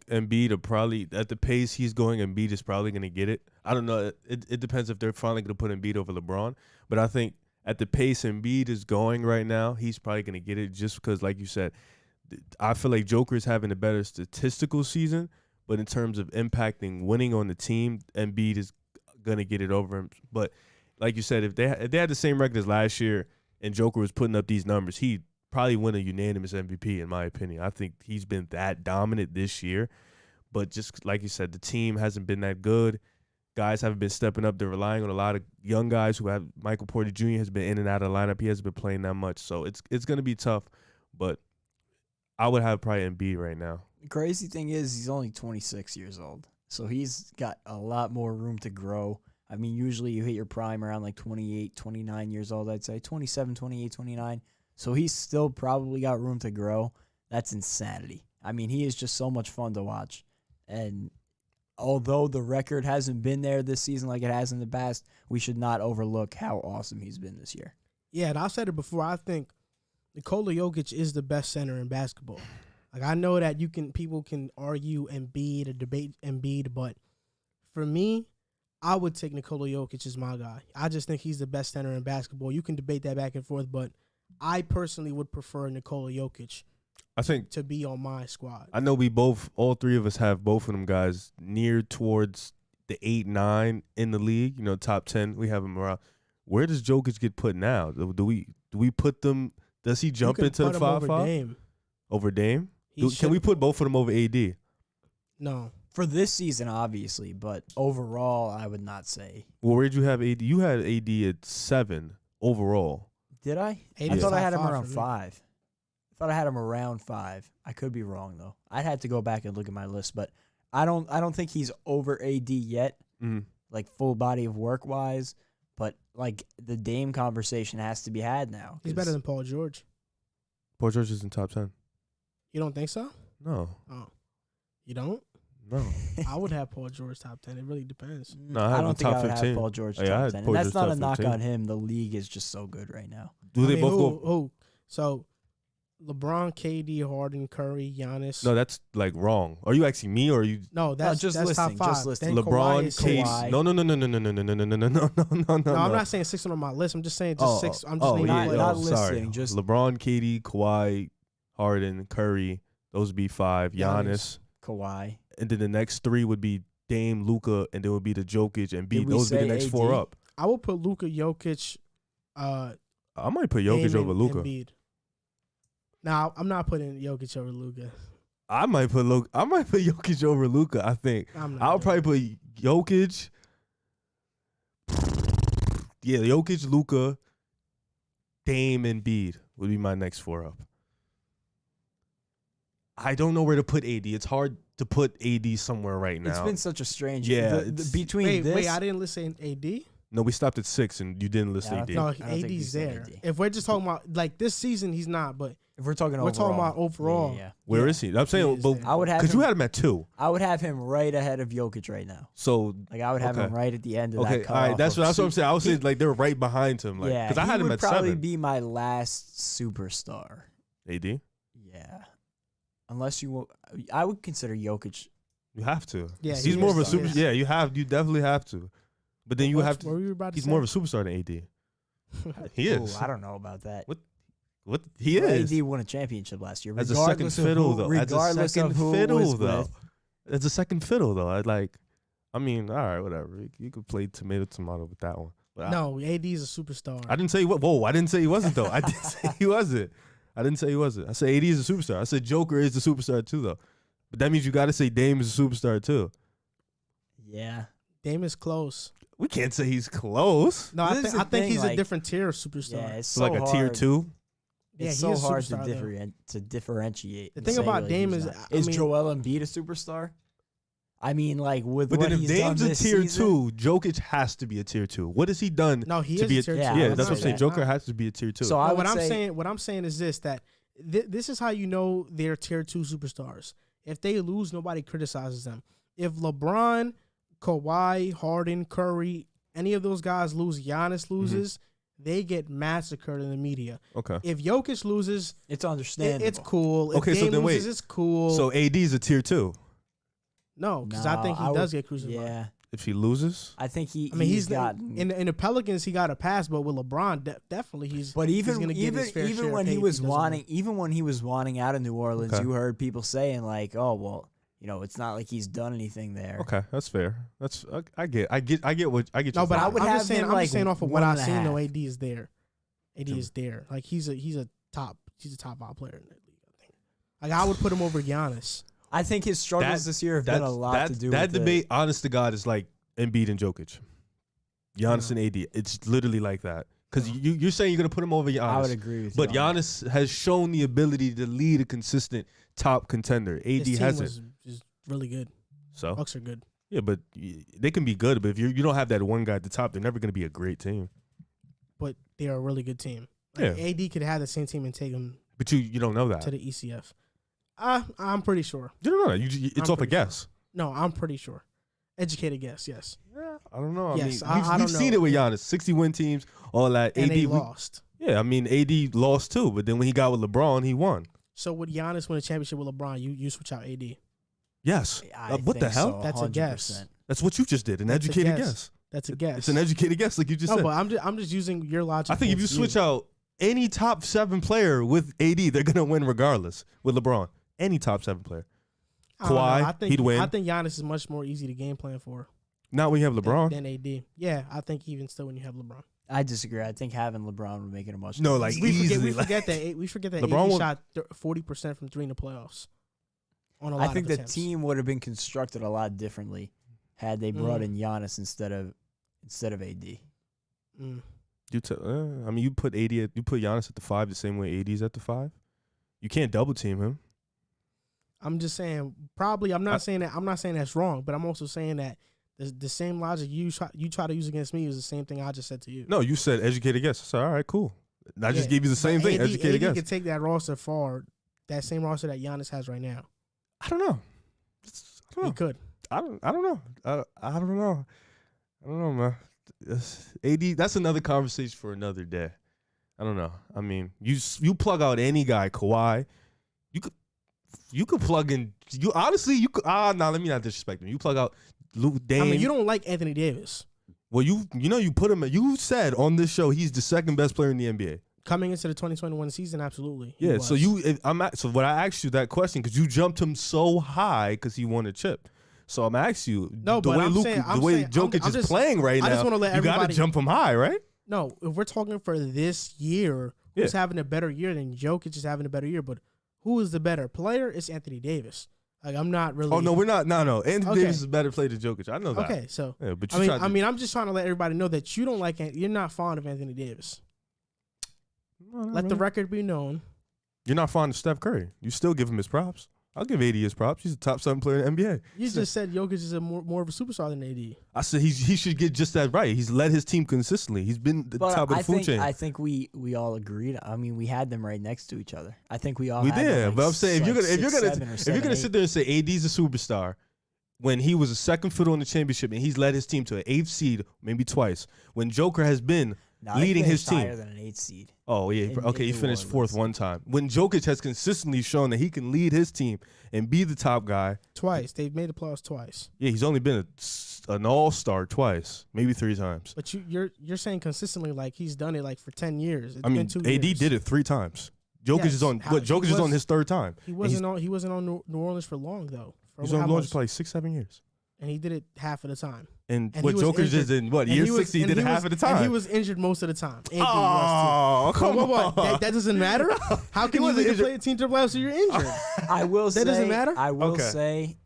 Speaker 1: Embiid will probably, at the pace he's going, Embiid is probably going to get it. I don't know. It depends if they're finally going to put Embiid over LeBron. But I think at the pace Embiid is going right now, he's probably going to get it just because, like you said, I feel like Joker is having a better statistical season. But in terms of impacting winning on the team, Embiid is going to get it over him. But like you said, if they had the same record as last year and Joker was putting up these numbers, he'd probably win a unanimous MVP, in my opinion. I think he's been that dominant this year. But just like you said, the team hasn't been that good. Guys haven't been stepping up. They're relying on a lot of young guys who have – Michael Porter Jr. has been in and out of the lineup. He hasn't been playing that much. So it's going to be tough. But I would have probably Embiid right now.
Speaker 3: The crazy thing is he's only 26 years old. So he's got a lot more room to grow. I mean, usually you hit your prime around like 28, 29 years old, I'd say. 27, 28, 29. So he's still probably got room to grow. That's insanity. I mean, he is just so much fun to watch. And although the record hasn't been there this season like it has in the past, we should not overlook how awesome he's been this year.
Speaker 2: Yeah, and I've said it before. I think Nikola Jokic is the best center in basketball. Like, I know that people can argue Embiid or debate Embiid, but for me, I would take Nikola Jokic as my guy. I just think he's the best center in basketball. You can debate that back and forth, but I personally would prefer Nikola Jokic
Speaker 1: I think
Speaker 2: to be on my squad.
Speaker 1: I know all three of us have both of them guys near towards the 8-9 in the league. You know, top 10. We have him around. Where does Jokic get put now? Do we put them? Does he jump into the 5-5
Speaker 2: over Dame?
Speaker 1: Over Dame?
Speaker 2: He
Speaker 1: Can we put both of them over AD?
Speaker 2: No.
Speaker 3: For this season, obviously, but overall, I would not say.
Speaker 1: Well, where'd you have AD? You had AD at 7 overall.
Speaker 3: Did I?
Speaker 2: AD
Speaker 3: I
Speaker 2: is
Speaker 3: thought I
Speaker 2: top
Speaker 3: had him
Speaker 2: 5
Speaker 3: around
Speaker 2: for me.
Speaker 3: 5. I thought I had him around 5. I could be wrong though. I'd have to go back and look at my list, but I don't think he's over AD yet. Like full body of work wise, but like the Dame conversation has to be had now.
Speaker 2: He's better than Paul George.
Speaker 1: Paul George is in top 10.
Speaker 2: You don't think so?
Speaker 1: No.
Speaker 2: Oh. You don't?
Speaker 1: No.
Speaker 2: I would have Paul George top 10. It really depends.
Speaker 1: No, I had him
Speaker 3: don't think
Speaker 1: top
Speaker 3: I would
Speaker 1: 15.
Speaker 3: have Paul George
Speaker 1: Yeah, I
Speaker 3: top
Speaker 1: had
Speaker 3: 10.
Speaker 1: Paul
Speaker 3: And that's
Speaker 1: George
Speaker 3: not a
Speaker 1: top
Speaker 3: knock
Speaker 1: 15.
Speaker 3: on him. The league is just so good right now.
Speaker 1: Do they
Speaker 2: I mean,
Speaker 1: both go?
Speaker 2: who? So, LeBron, KD, Harden, Curry, Giannis.
Speaker 1: No, that's like wrong. Are you asking me or are you?
Speaker 2: No, that's
Speaker 3: just
Speaker 2: that's
Speaker 3: listing,
Speaker 2: top 5.
Speaker 3: just listing.
Speaker 2: Then
Speaker 1: LeBron,
Speaker 2: Kawhi is
Speaker 1: KD.
Speaker 2: six.
Speaker 3: Kawhi.
Speaker 1: No.
Speaker 2: No, I'm not saying 6 on my list. I'm just saying just 6. I'm just naming
Speaker 3: yeah.
Speaker 2: players.
Speaker 3: Not
Speaker 1: sorry.
Speaker 3: listing, just-
Speaker 1: LeBron, KD, Kawhi, Harden, Curry. Those would be 5. Giannis.
Speaker 3: Kawhi.
Speaker 1: And then the next 3 would be Dame, Luka, and then would be the Jokic and
Speaker 3: Did
Speaker 1: B.
Speaker 3: we
Speaker 1: Those would be
Speaker 3: say
Speaker 1: the next
Speaker 3: AD?
Speaker 1: 4 up.
Speaker 2: I would put Luka, Jokic,
Speaker 1: I might put Jokic
Speaker 2: Dame,
Speaker 1: over
Speaker 2: and
Speaker 1: Luka.
Speaker 2: Embiid. Now, I'm not putting Jokic over Luka.
Speaker 1: I might put Jokic over Luka. I think
Speaker 2: I'm not
Speaker 1: I'll
Speaker 2: doing
Speaker 1: probably put Jokic. Yeah, Jokic, Luka, Dame, and Embiid would be my next 4 up. I don't know where to put AD. It's hard to put AD somewhere right now.
Speaker 3: It's been such a strange.
Speaker 1: Yeah,
Speaker 3: Between
Speaker 2: Wait,
Speaker 3: this.
Speaker 2: I didn't listen AD.
Speaker 1: No, we stopped at 6, and you didn't list
Speaker 3: Yeah, I
Speaker 1: AD.
Speaker 2: No,
Speaker 3: don't think you
Speaker 2: AD's
Speaker 3: said
Speaker 2: there.
Speaker 3: AD.
Speaker 2: If we're just talking about like this season, he's not. But
Speaker 3: If we're talking
Speaker 2: We're
Speaker 3: overall.
Speaker 2: talking about overall.
Speaker 3: Yeah.
Speaker 1: Where
Speaker 2: Yeah.
Speaker 1: is he? I'm saying,
Speaker 2: He is
Speaker 1: but
Speaker 2: there.
Speaker 3: I would have
Speaker 1: because
Speaker 3: him,
Speaker 1: you had him at 2.
Speaker 3: I would have him right ahead of Jokic right now.
Speaker 1: So
Speaker 3: Like I would have him
Speaker 1: Okay.
Speaker 3: right at the end of
Speaker 1: okay,
Speaker 3: that
Speaker 1: all right,
Speaker 3: cutoff
Speaker 1: that's
Speaker 3: of
Speaker 1: what I'm saying. I was
Speaker 3: he-
Speaker 1: saying like they were right behind him, like
Speaker 3: yeah,
Speaker 1: because I had
Speaker 3: he
Speaker 1: him
Speaker 3: would
Speaker 1: at
Speaker 3: probably
Speaker 1: 7.
Speaker 3: be my last superstar.
Speaker 1: AD,
Speaker 3: Yeah, unless you, I would consider Jokic.
Speaker 1: you have to.
Speaker 2: Yeah,
Speaker 1: he's
Speaker 2: he
Speaker 1: more of a
Speaker 2: is,
Speaker 1: super.
Speaker 2: yes.
Speaker 1: Yeah, you definitely have to. But then you have
Speaker 2: What
Speaker 1: to.
Speaker 2: were you about to
Speaker 1: He's
Speaker 2: say?
Speaker 1: more of a superstar than AD. He is.
Speaker 3: Ooh, I don't know about that.
Speaker 1: What he
Speaker 3: Well,
Speaker 1: is.
Speaker 3: AD won a championship last year.
Speaker 1: As a second
Speaker 3: regardless of
Speaker 1: fiddle,
Speaker 3: who-
Speaker 1: though. As a
Speaker 3: Regardless
Speaker 1: second
Speaker 3: of who
Speaker 1: fiddle,
Speaker 3: was
Speaker 1: though.
Speaker 3: with.
Speaker 1: As a second fiddle, though. I mean, all right, whatever. You could play tomato with that one. But
Speaker 2: No, AD's a superstar.
Speaker 1: I didn't say what. Whoa, I didn't say he wasn't though. I didn't say he wasn't. I didn't say he wasn't. I said AD is a superstar. I said Joker is the superstar too, though. But that means you got to say Dame is a superstar too.
Speaker 3: Yeah,
Speaker 2: Dame is close.
Speaker 1: We can't say he's close.
Speaker 2: No,
Speaker 3: This is
Speaker 2: I
Speaker 3: the
Speaker 2: think
Speaker 3: thing,
Speaker 2: he's a
Speaker 3: like-
Speaker 2: different tier of superstar.
Speaker 3: yeah. It's
Speaker 1: So
Speaker 3: so
Speaker 1: like a
Speaker 3: hard.
Speaker 1: tier 2.
Speaker 2: Yeah,
Speaker 3: It's
Speaker 2: he
Speaker 3: so
Speaker 2: is a
Speaker 3: hard
Speaker 2: superstar, though.
Speaker 3: to differentiate.
Speaker 2: The
Speaker 3: and
Speaker 2: thing
Speaker 3: say,
Speaker 2: about
Speaker 3: like,
Speaker 2: Dame
Speaker 3: he's
Speaker 2: is,
Speaker 3: not.
Speaker 2: I
Speaker 3: Is
Speaker 2: mean-
Speaker 3: Joel Embiid a superstar? I mean, like with
Speaker 1: But
Speaker 3: what
Speaker 1: then if
Speaker 3: he's done
Speaker 1: Dame's a
Speaker 3: this
Speaker 1: tier
Speaker 3: season,
Speaker 1: 2, Jokic has to be a tier 2. What has he done?
Speaker 2: No, he
Speaker 1: to
Speaker 2: is
Speaker 1: be
Speaker 2: a tier 2.
Speaker 3: yeah, I
Speaker 1: Yeah,
Speaker 3: would
Speaker 1: that's what I'm
Speaker 3: say
Speaker 1: saying.
Speaker 3: that.
Speaker 1: Joker has to be a tier 2.
Speaker 3: So I
Speaker 2: No,
Speaker 3: would
Speaker 2: what I'm
Speaker 3: say,
Speaker 2: saying, what I'm saying is this: that this is how you know they're tier 2 superstars. If they lose, nobody criticizes them. If LeBron, Kawhi, Harden, Curry, any of those guys lose, Giannis loses, they get massacred in the media.
Speaker 1: Okay.
Speaker 2: If Jokic loses,
Speaker 3: it's understandable.
Speaker 2: it's cool. If
Speaker 1: Okay, so
Speaker 2: Dame
Speaker 1: then wait.
Speaker 2: loses, it's cool.
Speaker 1: So AD's a tier 2.
Speaker 2: no, because I think he
Speaker 3: No,
Speaker 2: does get crucified.
Speaker 3: Yeah,
Speaker 1: If he loses,
Speaker 3: I think
Speaker 2: I mean, he's
Speaker 3: gotten.
Speaker 2: in the Pelicans. He got a pass, but with LeBron, definitely he's.
Speaker 3: But
Speaker 2: he's gonna get his fair share
Speaker 3: even
Speaker 2: of
Speaker 3: when
Speaker 2: hate
Speaker 3: he
Speaker 2: if
Speaker 3: was
Speaker 2: doesn't win.
Speaker 3: wanting out of New Orleans,
Speaker 1: Okay.
Speaker 3: you heard people saying like, "Oh well, it's not like he's done anything there."
Speaker 1: okay, that's fair. That's I get what I get.
Speaker 2: No,
Speaker 1: you
Speaker 2: but
Speaker 1: saying.
Speaker 3: I would
Speaker 2: I'm
Speaker 3: have
Speaker 2: just saying.
Speaker 3: him,
Speaker 2: I'm
Speaker 3: like,
Speaker 2: just saying off of what
Speaker 3: 1.5.
Speaker 2: I've seen. Though AD is there. AD
Speaker 1: True.
Speaker 2: is there. Like he's a top 5 player in the league. I think. Like I would put him over Giannis.
Speaker 3: I think his struggles this year have been a lot to do
Speaker 1: that
Speaker 3: with
Speaker 1: debate. Honest to God, is like Embiid and Jokic, Giannis
Speaker 2: Yeah.
Speaker 1: and AD. It's literally like that because you're saying you're gonna put him over Giannis.
Speaker 3: I would agree with you.
Speaker 1: But
Speaker 3: on that.
Speaker 1: Giannis has shown the ability to lead a consistent top contender. AD
Speaker 2: His team
Speaker 1: hasn't.
Speaker 2: was just really good.
Speaker 1: So
Speaker 2: Bucks are good,
Speaker 1: yeah, but they can be good. But if you don't have that one guy at the top, they're never gonna be a great team.
Speaker 2: but they are a really good team. Like,
Speaker 1: Yeah.
Speaker 2: AD could have the same team and take him
Speaker 1: But you don't know that.
Speaker 2: to the ECF. I'm pretty sure.
Speaker 1: You don't know that. It's
Speaker 2: I'm
Speaker 1: off a
Speaker 2: pretty
Speaker 1: guess.
Speaker 2: No, I'm pretty sure. Educated guess, yes.
Speaker 1: Yeah, I don't know.
Speaker 2: Yes,
Speaker 1: I mean,
Speaker 2: I
Speaker 1: we've
Speaker 2: don't
Speaker 1: seen
Speaker 2: know.
Speaker 1: it with Giannis. 60-win teams, all that.
Speaker 2: And
Speaker 1: AD,
Speaker 2: they lost.
Speaker 1: yeah, I mean, AD lost too, but then when he got with LeBron, he won.
Speaker 2: So would Giannis win a championship with LeBron? You switch out AD.
Speaker 1: Yes.
Speaker 3: I
Speaker 1: What the
Speaker 3: think
Speaker 1: hell?
Speaker 3: so,
Speaker 2: That's a guess.
Speaker 3: 100%.
Speaker 1: That's what you just did. An
Speaker 2: That's a
Speaker 1: educated
Speaker 2: guess.
Speaker 1: guess.
Speaker 2: That's a guess.
Speaker 1: It's an educated guess, like you just
Speaker 2: No,
Speaker 1: said.
Speaker 2: but I'm just using your logic.
Speaker 1: I think if you switch out any top 7 player with AD, they're gonna win regardless. With LeBron, any top 7 player, Kawhi, he'd win.
Speaker 2: I think Giannis is much more easy to game plan for.
Speaker 1: Not when you have LeBron.
Speaker 2: Than AD. Yeah, I think even still when you have LeBron.
Speaker 3: I disagree. I think having LeBron would make it a much.
Speaker 1: No, like
Speaker 2: we forget that
Speaker 1: LeBron
Speaker 2: AD shot 40% from 3 in the playoffs. On a lot
Speaker 3: I think
Speaker 2: of
Speaker 3: the
Speaker 2: attempts.
Speaker 3: team would have been constructed a lot differently had they brought in Giannis instead of AD.
Speaker 2: Mm.
Speaker 1: I mean, you put Giannis at the 5 the same way AD's at the 5. You can't double team him.
Speaker 2: I'm just saying. Probably, I'm not saying that's wrong, but I'm also saying that the same logic you try to use against me is the same thing I just said to you.
Speaker 1: No, you said educated guess. I said, all right, cool. I just gave you the same thing. Educated guess.
Speaker 2: AD could take that roster far, that same roster that Giannis has right now.
Speaker 1: I don't know.
Speaker 2: He could.
Speaker 1: I don't know. I don't know. I don't know, man. AD, that's another conversation for another day. I don't know. I mean, you plug out any guy, Kawhi, you could plug in. You honestly, you could. Let me not disrespect him. You plug out Luke Dame.
Speaker 2: I mean, you don't like Anthony Davis.
Speaker 1: Well, you put him. You said on this show he's the second best player in the NBA.
Speaker 2: Coming into the 2021 season, absolutely.
Speaker 1: Yeah. So so when I asked you that question, because you jumped him so high because he won a chip. So I'm asking you,
Speaker 2: no,
Speaker 1: the
Speaker 2: but
Speaker 1: way Jokic is playing right now,
Speaker 2: I just want to let everybody.
Speaker 1: You got to jump him high, right?
Speaker 2: No, if we're talking for this year, who's having a better year than Jokic is having a better year, but who is the better player? It's Anthony Davis. Like, I'm not really.
Speaker 1: Oh no, we're not. No. Anthony Davis is a better player than Jokic. I know that.
Speaker 2: Okay, so
Speaker 1: yeah, but
Speaker 2: I mean, I'm just trying to let everybody know that you don't like. You're not fond of Anthony Davis. Let the record be known.
Speaker 1: You're not fond of Steph Curry. You still give him his props. I'll give AD his props. He's a top 7 player in the NBA.
Speaker 2: You just said Jokic is more of a superstar than AD.
Speaker 1: I said he should get just that right. He's led his team consistently. He's been the top of the food chain.
Speaker 3: I think we all agreed. I mean, we had them right next to each other. I think we all.
Speaker 1: We
Speaker 3: had
Speaker 1: did,
Speaker 3: them like
Speaker 1: but I'm saying if you're gonna
Speaker 3: 7,
Speaker 1: sit there and say AD's a superstar when he was a second fiddle in the championship and he's led his team to an 8th seed maybe twice, when Joker has been leading his team
Speaker 3: higher than an 8th seed.
Speaker 1: Oh yeah, he finished 4th one time. When Jokic has consistently shown that he can lead his team and be the top guy
Speaker 2: twice, they've made the playoffs twice.
Speaker 1: Yeah, he's only been an all-star twice, maybe 3 times.
Speaker 2: But you're saying consistently like he's done it like for 10 years. It's
Speaker 1: I mean,
Speaker 2: been 2
Speaker 1: AD
Speaker 2: years.
Speaker 1: did it 3 times. Jokic is on his 3rd time.
Speaker 2: He wasn't on New Orleans for long though.
Speaker 1: He was on New Orleans for like 6-7 years.
Speaker 2: And he did it half of the time.
Speaker 1: And what Jokic did in year 60, he did it half of the time.
Speaker 2: And he was injured most of the time.
Speaker 1: Come on.
Speaker 2: That doesn't matter? How can you play a team to the playoffs if you're injured?
Speaker 3: I will say.
Speaker 2: That doesn't matter?
Speaker 3: I will say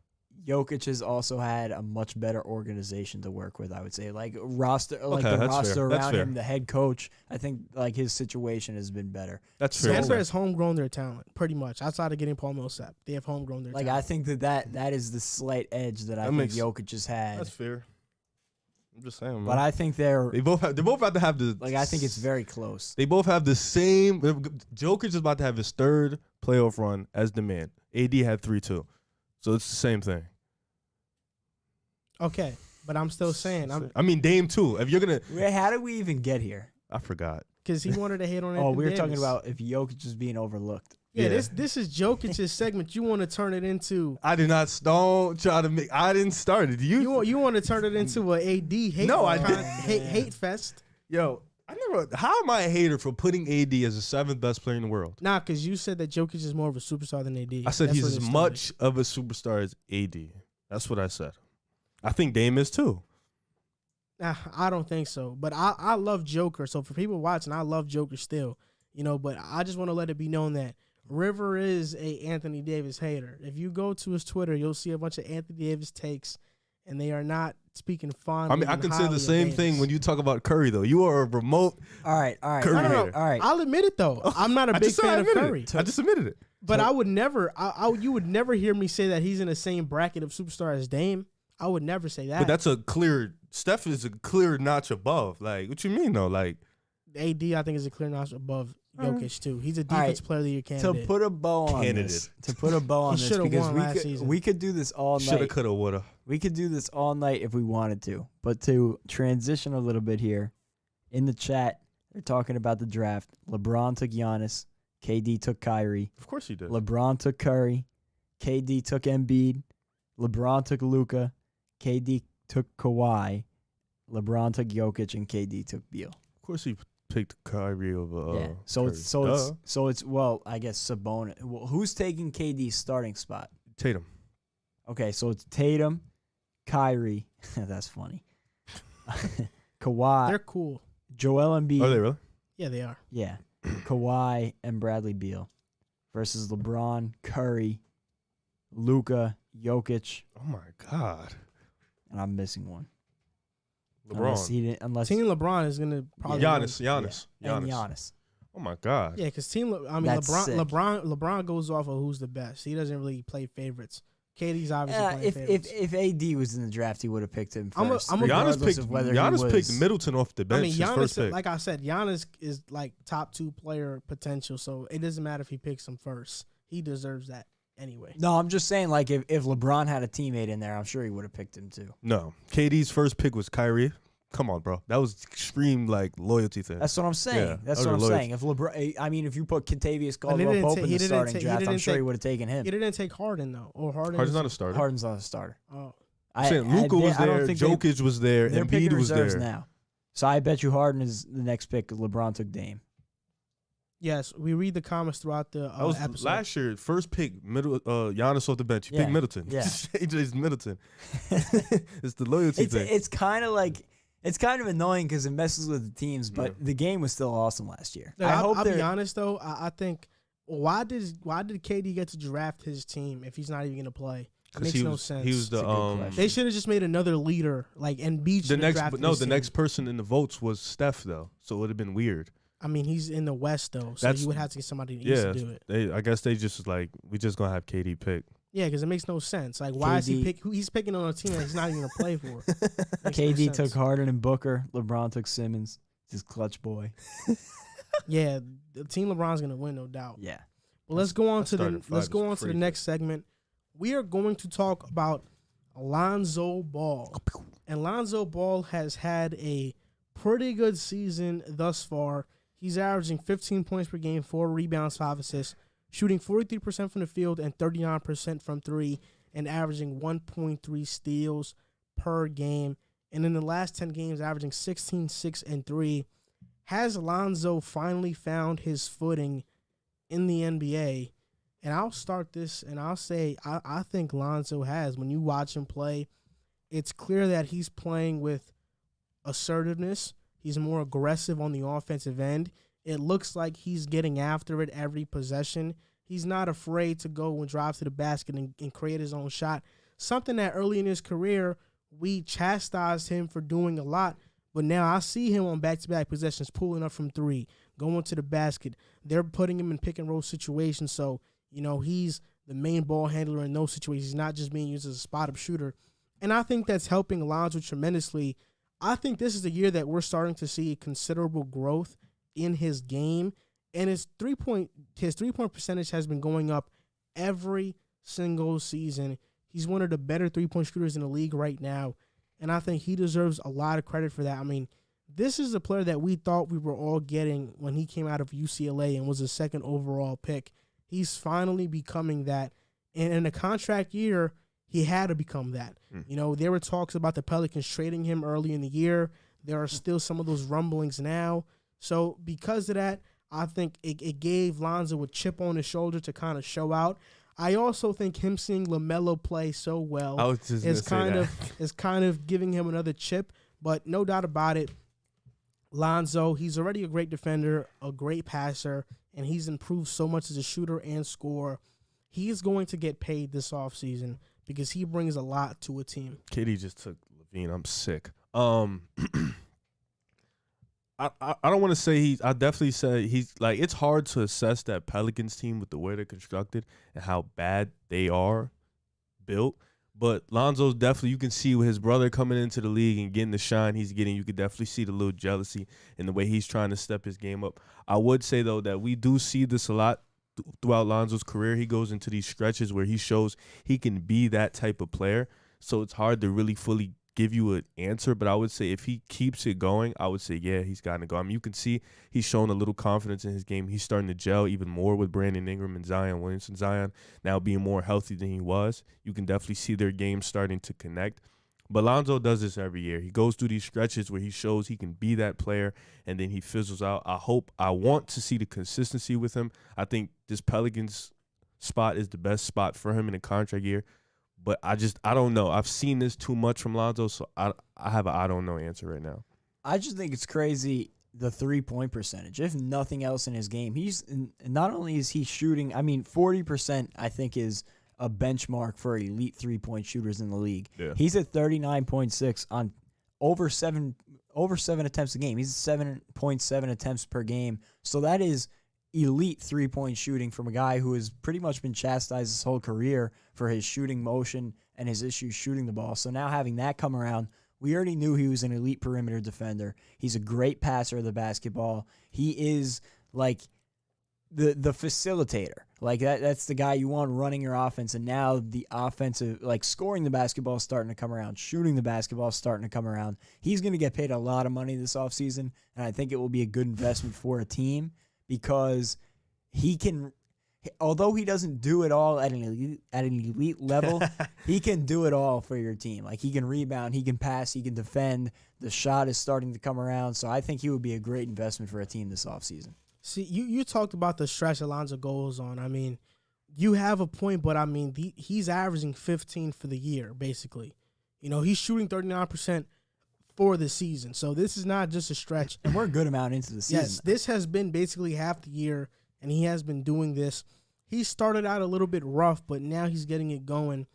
Speaker 3: Jokic has also had a much better organization to work with, I would say. Like roster around him, the head coach, I think like his situation has been better.
Speaker 1: That's fair.
Speaker 2: Denver has homegrown their talent, pretty much. Outside of getting Paul Millsap, they have homegrown their talent.
Speaker 3: I think that is the slight edge that I think Jokic has had.
Speaker 1: That's fair. I'm just saying, man.
Speaker 3: But I think they
Speaker 1: both have to have the
Speaker 3: I think it's very close.
Speaker 1: They both have the same. Jokic is about to have his 3rd playoff run as the man. AD had 3 too, so it's the same thing.
Speaker 2: Okay, but I'm still saying.
Speaker 1: I mean, Dame too. If you're gonna,
Speaker 3: how did we even get here?
Speaker 1: I forgot.
Speaker 2: Because he wanted to hate on Anthony
Speaker 3: we were
Speaker 2: Davis.
Speaker 3: talking about if Jokic is being overlooked.
Speaker 2: Yeah, this is Jokic's segment. You want to turn it into?
Speaker 1: I did not. Don't try to make. I didn't start it. You
Speaker 2: want to turn it into a AD hate?
Speaker 1: No, I
Speaker 2: didn't. Hate fest.
Speaker 1: Yo, I never. How am I a hater for putting AD as the 7th best player in the world?
Speaker 2: Nah, because you said that Jokic is more of a superstar than AD.
Speaker 1: I said he's as much of a superstar as AD. That's what I said. I think Dame is too.
Speaker 2: Nah, I don't think so. But I love Joker. So for people watching, I love Joker still. But I just want to let it be known that River is a Anthony Davis hater. If you go to his Twitter, you'll see a bunch of Anthony Davis takes, and they are not speaking fondly.
Speaker 1: I mean, I can say the same thing when you talk about Curry, though. You are a remote.
Speaker 3: All right.
Speaker 1: Curry hater.
Speaker 3: All right.
Speaker 2: I'll admit it though. I'm not a big fan of Curry.
Speaker 1: I just admitted it.
Speaker 2: But I would never. You would never hear me say that he's in the same bracket of superstar as Dame. I would never say that.
Speaker 1: But that's a clear. Steph is a clear notch above. Like, what you mean though? Like,
Speaker 2: AD, I think, is a clear notch above Jokic too. He's a defense player of the year candidate.
Speaker 3: To put a bow on this, because we could do this all night.
Speaker 1: Shoulda, coulda, woulda.
Speaker 3: We could do this all night if we wanted to. But to transition a little bit here, in the chat, they're talking about the draft. LeBron took Giannis. KD took Kyrie.
Speaker 1: Of course he did.
Speaker 3: LeBron took Curry. KD took Embiid. LeBron took Luka. KD took Kawhi, LeBron took Jokic, and KD took Beal.
Speaker 1: Of course, he picked Kyrie over.
Speaker 3: Yeah. So
Speaker 1: Curry.
Speaker 3: it's well, I guess Sabonis. Well, who's taking KD's starting spot?
Speaker 1: Tatum.
Speaker 3: Okay, so it's Tatum, Kyrie. That's funny. Kawhi,
Speaker 2: They're cool.
Speaker 3: Joel Embiid.
Speaker 1: Are they really?
Speaker 2: Yeah, they are.
Speaker 3: Yeah. Kawhi and Bradley Beal versus LeBron, Curry, Luka, Jokic,
Speaker 1: Oh my God.
Speaker 3: and I'm missing one.
Speaker 1: LeBron.
Speaker 2: Team LeBron is gonna probably
Speaker 1: Giannis.
Speaker 3: and Giannis.
Speaker 1: Oh my God.
Speaker 2: Yeah, because
Speaker 3: That's sick.
Speaker 2: LeBron goes off of who's the best. He doesn't really play favorites. KD's obviously playing favorites.
Speaker 3: If AD was in the draft, he would have picked him first.
Speaker 1: Giannis picked Middleton off the bench. His first pick.
Speaker 2: Like I said, Giannis is like top 2 player potential, so it doesn't matter if he picks him first. He deserves that anyway.
Speaker 3: No, I'm just saying, like, if LeBron had a teammate in there, I'm sure he would have picked him too.
Speaker 1: No. KD's first pick was Kyrie. Come on, bro. That was extreme like loyalty thing.
Speaker 3: That's what I'm saying.
Speaker 1: Yeah,
Speaker 3: That's what I'm saying. If LeBron, I mean, if you put Contavious Caldwell Pope in the starting draft, I'm sure he would have taken him.
Speaker 2: He didn't take Harden though, or
Speaker 1: Harden's not a starter.
Speaker 3: Harden's not a starter.
Speaker 2: Oh,
Speaker 1: I'm saying Luka was there, Jokic was there,
Speaker 3: They're
Speaker 1: Embiid
Speaker 3: picking
Speaker 1: was
Speaker 3: reserves
Speaker 1: there.
Speaker 3: now. So I bet you Harden is the next pick. LeBron took Dame.
Speaker 2: yes. We read the comments throughout the
Speaker 1: That was
Speaker 2: episode.
Speaker 1: last year. First pick, Giannis off the bench. He
Speaker 3: Yeah,
Speaker 1: picked Middleton.
Speaker 3: yeah.
Speaker 1: AJ's Middleton. It's the loyalty thing.
Speaker 3: It's kind of like. It's kind of annoying because it messes with the teams, but the game was still awesome last year.
Speaker 2: No, I'll be honest though. I think why did KD get to draft his team if he's not even gonna play? It makes no sense.
Speaker 1: He was the
Speaker 2: They should have just made another leader, like Embiid.
Speaker 1: The next person in the votes was Steph though, so it would have been weird.
Speaker 2: I mean, he's in the West though, so you would have to get somebody to do it.
Speaker 1: I guess they just was like, we just gonna have KD pick.
Speaker 2: Yeah, because it makes no sense. Like, why is he pick? He's picking on a team that he's not even gonna play for.
Speaker 3: KD took Harden and Booker. LeBron took Simmons. His clutch boy.
Speaker 2: Yeah, the team LeBron's gonna win, no doubt.
Speaker 3: Yeah.
Speaker 2: Well, let's go on to the next segment. We are going to talk about Lonzo Ball, and Lonzo Ball has had a pretty good season thus far. He's averaging 15 points per game, 4 rebounds, 5 assists, shooting 43% from the field and 39% from 3, and averaging 1.3 steals per game. And in the last 10 games, averaging 16, 6, and 3. Has Lonzo finally found his footing in the NBA? And I'll start this, and I'll say I think Lonzo has. When you watch him play, it's clear that he's playing with assertiveness. He's more aggressive on the offensive end. It looks like he's getting after it every possession. He's not afraid to go and drive to the basket and create his own shot. Something that early in his career, we chastised him for doing a lot. But now I see him on back-to-back possessions, pulling up from 3, going to the basket. They're putting him in pick-and-roll situations. So, he's the main ball handler in those situations. He's not just being used as a spot-up shooter. And I think that's helping Lonzo tremendously. I think this is the year that we're starting to see considerable growth in his game, and his three-point percentage has been going up every single season. He's one of the better three-point shooters in the league right now, and I think he deserves a lot of credit for that. I mean, this is a player that we thought we were all getting when he came out of UCLA and was a second overall pick. He's finally becoming that, and in a contract year, he had to become that. There were talks about the Pelicans trading him early in the year. There are still some of those rumblings now. So because of that, I think it gave Lonzo a chip on his shoulder to kind of show out. I also think him seeing LaMelo play so well is kind of giving him another chip. But no doubt about it, Lonzo, he's already a great defender, a great passer, and he's improved so much as a shooter and scorer. He's going to get paid this offseason because he brings a lot to a team.
Speaker 1: KD just took Levine. I'm sick. I don't want to say I definitely say he's like, it's hard to assess that Pelicans team with the way they're constructed and how bad they are built. But Lonzo's definitely, you can see with his brother coming into the league and getting the shine he's getting, you could definitely see the little jealousy in the way he's trying to step his game up. I would say, though, that we do see this a lot throughout Lonzo's career. He goes into these stretches where he shows he can be that type of player. So it's hard to really fully give you an answer, but I would say if he keeps it going, I would say, yeah, he's got to go. I mean, you can see he's shown a little confidence in his game. He's starting to gel even more with Brandon Ingram and Zion Williamson. Zion now being more healthy than he was. You can definitely see their game starting to connect. But Lonzo does this every year. He goes through these stretches where he shows he can be that player, and then he fizzles out. I want to see the consistency with him. I think this Pelicans spot is the best spot for him in a contract year. But I don't know. I've seen this too much from Lonzo, so I have a I don't know answer right now.
Speaker 3: I just think it's crazy, the 3-point percentage. If nothing else in his game, not only is he shooting, 40% I think is a benchmark for elite 3-point shooters in the league.
Speaker 1: Yeah.
Speaker 3: He's at 39.6 on over seven attempts a game. He's at 7.7 attempts per game. So that is elite 3-point shooting from a guy who has pretty much been chastised his whole career for his shooting motion and his issues shooting the ball. So now having that come around, we already knew he was an elite perimeter defender. He's a great passer of the basketball. He is like the facilitator. Like that's the guy you want running your offense. And now the offensive, like scoring the basketball is starting to come around. Shooting the basketball is starting to come around. He's going to get paid a lot of money this offseason, and I think it will be a good investment for a team because he can, although he doesn't do it all at an elite level, he can do it all for your team. Like he can rebound, he can pass, he can defend. The shot is starting to come around. So I think he would be a great investment for a team this offseason.
Speaker 2: See, you talked about the stretch Alonzo goes on. I mean, you have a point, but he's averaging 15 for the year, basically. You know, he's shooting 39% for the season. So this is not just a stretch.
Speaker 3: And we're a good amount into the season.
Speaker 2: Yes, this has been basically half the year, and he has been doing this. He started out a little bit rough, but now he's getting it going.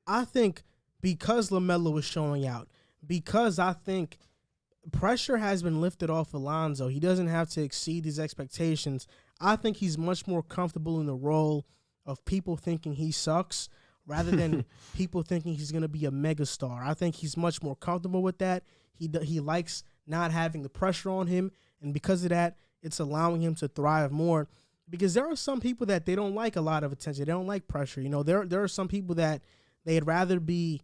Speaker 2: I think because LaMelo is showing out, because I think pressure has been lifted off Alonzo, he doesn't have to exceed his expectations. I think he's much more comfortable in the role of people thinking he sucks rather than people thinking he's going to be a megastar. I think he's much more comfortable with that. He likes not having the pressure on him, and because of that, it's allowing him to thrive more. Because there are some people that they don't like a lot of attention. They don't like pressure. You know, there are some people that they'd rather be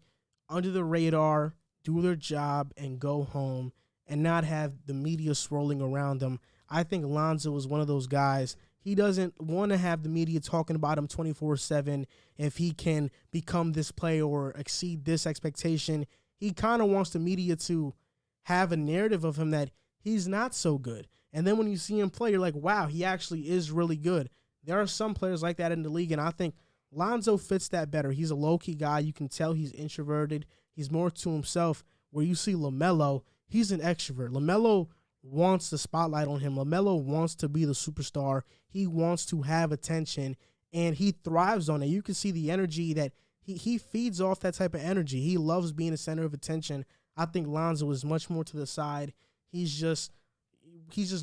Speaker 2: under the radar, do their job, and go home and not have the media swirling around them. I think Lonzo is one of those guys. He doesn't want to have the media talking about him 24/7 if he can become this player or exceed this expectation. He kind of wants the media to have a narrative of him that he's not so good. And then when you see him play, you're like, wow, he actually is really good. There are some players like that in the league, and I think Lonzo fits that better. He's a low-key guy. You can tell he's introverted. He's more to himself. Where you see LaMelo, he's an extrovert. LaMelo wants the spotlight on him. LaMelo wants to be the superstar. He wants to have attention, and he thrives on it. You can see the energy that he feeds off that type of energy. He loves being the center of attention. I think Lonzo is much more to the side. He's just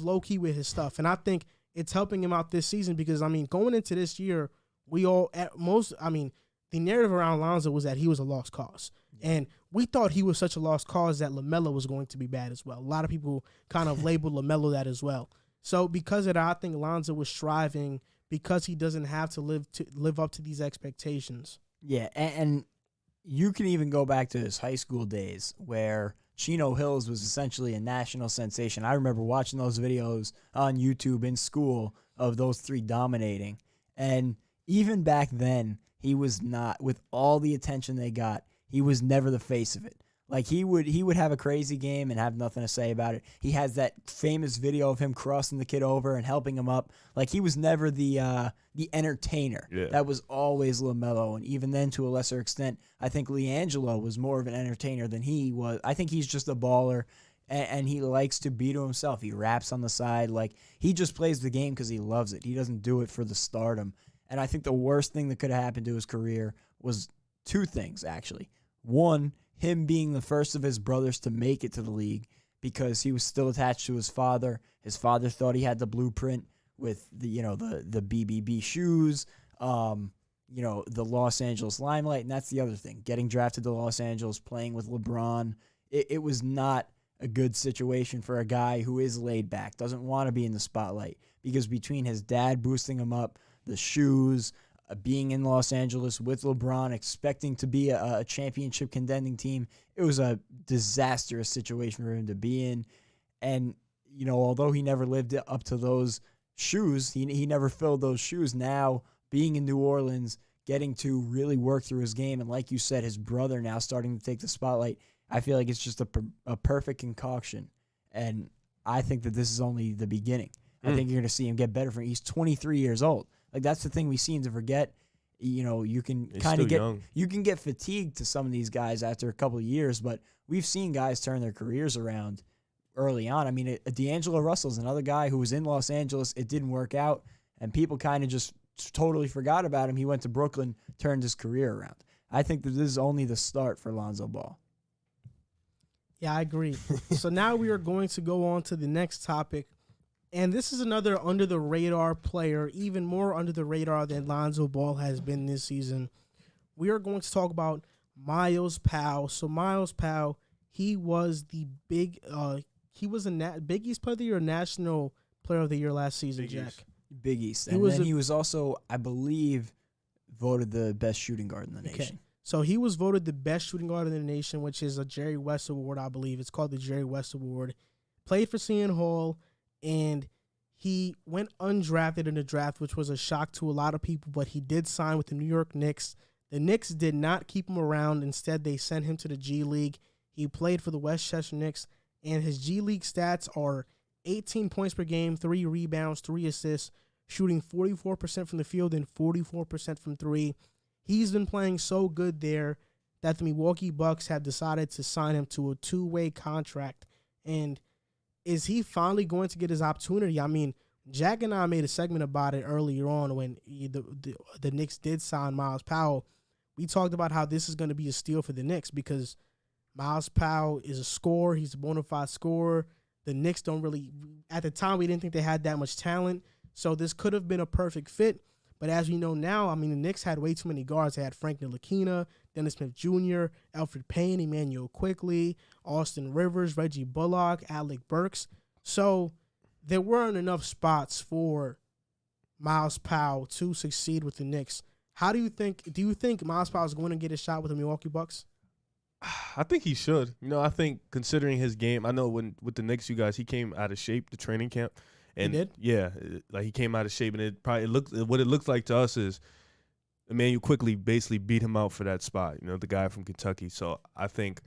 Speaker 2: low-key with his stuff, and I think it's helping him out this season because, going into this year, the narrative around Lonzo was that he was a lost cause. And we thought he was such a lost cause that LaMelo was going to be bad as well. A lot of people kind of labeled LaMelo that as well. So because of that, I think Lonzo was striving because he doesn't have to live up to these expectations.
Speaker 3: Yeah, and you can even go back to his high school days where Chino Hills was essentially a national sensation. I remember watching those videos on YouTube in school of those three dominating. And even back then, he was not, with all the attention they got, he was never the face of it. Like he would have a crazy game and have nothing to say about it. He has that famous video of him crossing the kid over and helping him up. Like he was never the entertainer. Yeah. That was always LaMelo, and even then to a lesser extent, I think LiAngelo was more of an entertainer than he was. I think he's just a baller, and he likes to be to himself. He raps on the side, like he just plays the game because he loves it. He doesn't do it for the stardom. And I think the worst thing that could have happened to his career was two things actually. One, him being the first of his brothers to make it to the league because he was still attached to his father. His father thought he had the blueprint with the BBB shoes, the Los Angeles limelight, and that's the other thing. Getting drafted to Los Angeles, playing with LeBron, it was not a good situation for a guy who is laid back, doesn't want to be in the spotlight, because between his dad boosting him up, the shoes, being in Los Angeles with LeBron, expecting to be a championship contending team, it was a disastrous situation for him to be in. And, although he never lived up to those shoes, he never filled those shoes. Now, being in New Orleans, getting to really work through his game. And like you said, his brother now starting to take the spotlight. I feel like it's just a perfect concoction. And I think that this is only the beginning. I think you're going to see him get better from. He's 23 years old. Like, that's the thing we seem to forget. You know, you can kind of get fatigued to some of these guys after a couple of years, but we've seen guys turn their careers around early on. I mean, D'Angelo Russell's another guy who was in Los Angeles. It didn't work out, and people kind of just totally forgot about him. He went to Brooklyn, turned his career around. I think that this is only the start for Lonzo Ball.
Speaker 2: Yeah, I agree. So now we are going to go on to the next topic. And this is another under-the-radar player, even more under the radar than Lonzo Ball has been this season. We are going to talk about Myles Powell. So Myles Powell, he was the Big East Player of the Year or National Player of the Year last season, Jack.
Speaker 3: Big East. And he was also, I believe, voted the best shooting guard in the nation.
Speaker 2: Okay. So he was voted the best shooting guard in the nation, which is a Jerry West Award, I believe. It's called the Jerry West Award. Played for Seton Hall. And he went undrafted in the draft, which was a shock to a lot of people, but he did sign with the New York Knicks. The Knicks did not keep him around. Instead, they sent him to the G League. He played for the Westchester Knicks, and his G League stats are 18 points per game, 3 rebounds, 3 assists, shooting 44% from the field and 44% from 3. He's been playing so good there that the Milwaukee Bucks have decided to sign him to a 2-way contract. And is he finally going to get his opportunity? I mean, Jack and I made a segment about it earlier on when the Knicks did sign Myles Powell. We talked about how this is going to be a steal for the Knicks because Myles Powell is a scorer. He's a bona fide scorer. The Knicks don't really – at the time, we didn't think they had that much talent. So this could have been a perfect fit. But as we know now, I mean, the Knicks had way too many guards. They had Frank Ntilikina, Dennis Smith Jr., Alfred Payne, Emmanuel Quickley, Austin Rivers, Reggie Bullock, Alec Burks. So there weren't enough spots for Myles Powell to succeed with the Knicks. How do you think Myles Powell is going to get a shot with the Milwaukee Bucks?
Speaker 1: I think he should. You know, I think considering his game, I know with the Knicks, you guys, he came out of shape, the training camp. And
Speaker 2: he did?
Speaker 1: Yeah, like he came out of shape, and what it looked like to us is Emmanuel Quickley basically beat him out for that spot. You know, the guy from Kentucky. So I think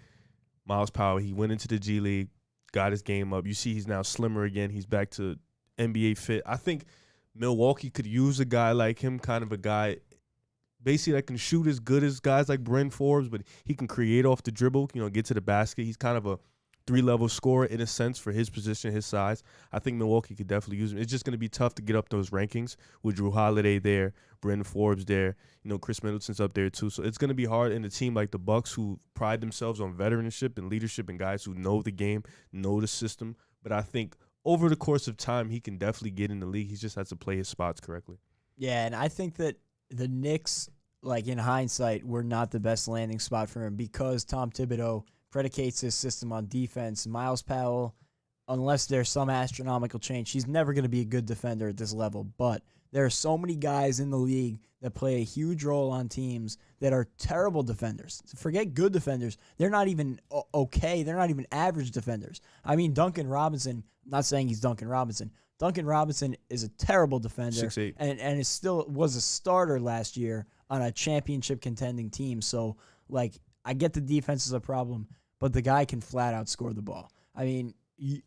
Speaker 1: Myles Powell, he went into the G League, got his game up. You see, he's now slimmer again. He's back to NBA fit. I think Milwaukee could use a guy like him, kind of a guy basically that can shoot as good as guys like Bryn Forbes, but he can create off the dribble. You know, get to the basket. He's kind of a 3-level scorer in a sense for his position, his size. I think Milwaukee could definitely use him. It's just going to be tough to get up those rankings with Drew Holiday there, Brandon Forbes there. You know, Chris Middleton's up there too. So it's going to be hard in a team like the Bucks who pride themselves on veteranship and leadership and guys who know the game, know the system. But I think over the course of time, he can definitely get in the league. He just has to play his spots correctly.
Speaker 3: Yeah, and I think that the Knicks, like in hindsight, were not the best landing spot for him because Tom Thibodeau predicates his system on defense. Myles Powell, unless there's some astronomical change, he's never going to be a good defender at this level. But there are so many guys in the league that play a huge role on teams that are terrible defenders. Forget good defenders. They're not even okay. They're not even average defenders. I mean, Duncan Robinson, I'm not saying he's Duncan Robinson. Duncan Robinson is a terrible defender
Speaker 1: 6'8".
Speaker 3: and is still was a starter last year on a championship contending team. So, like, I get the defense is a problem, but the guy can flat out score the ball. I mean,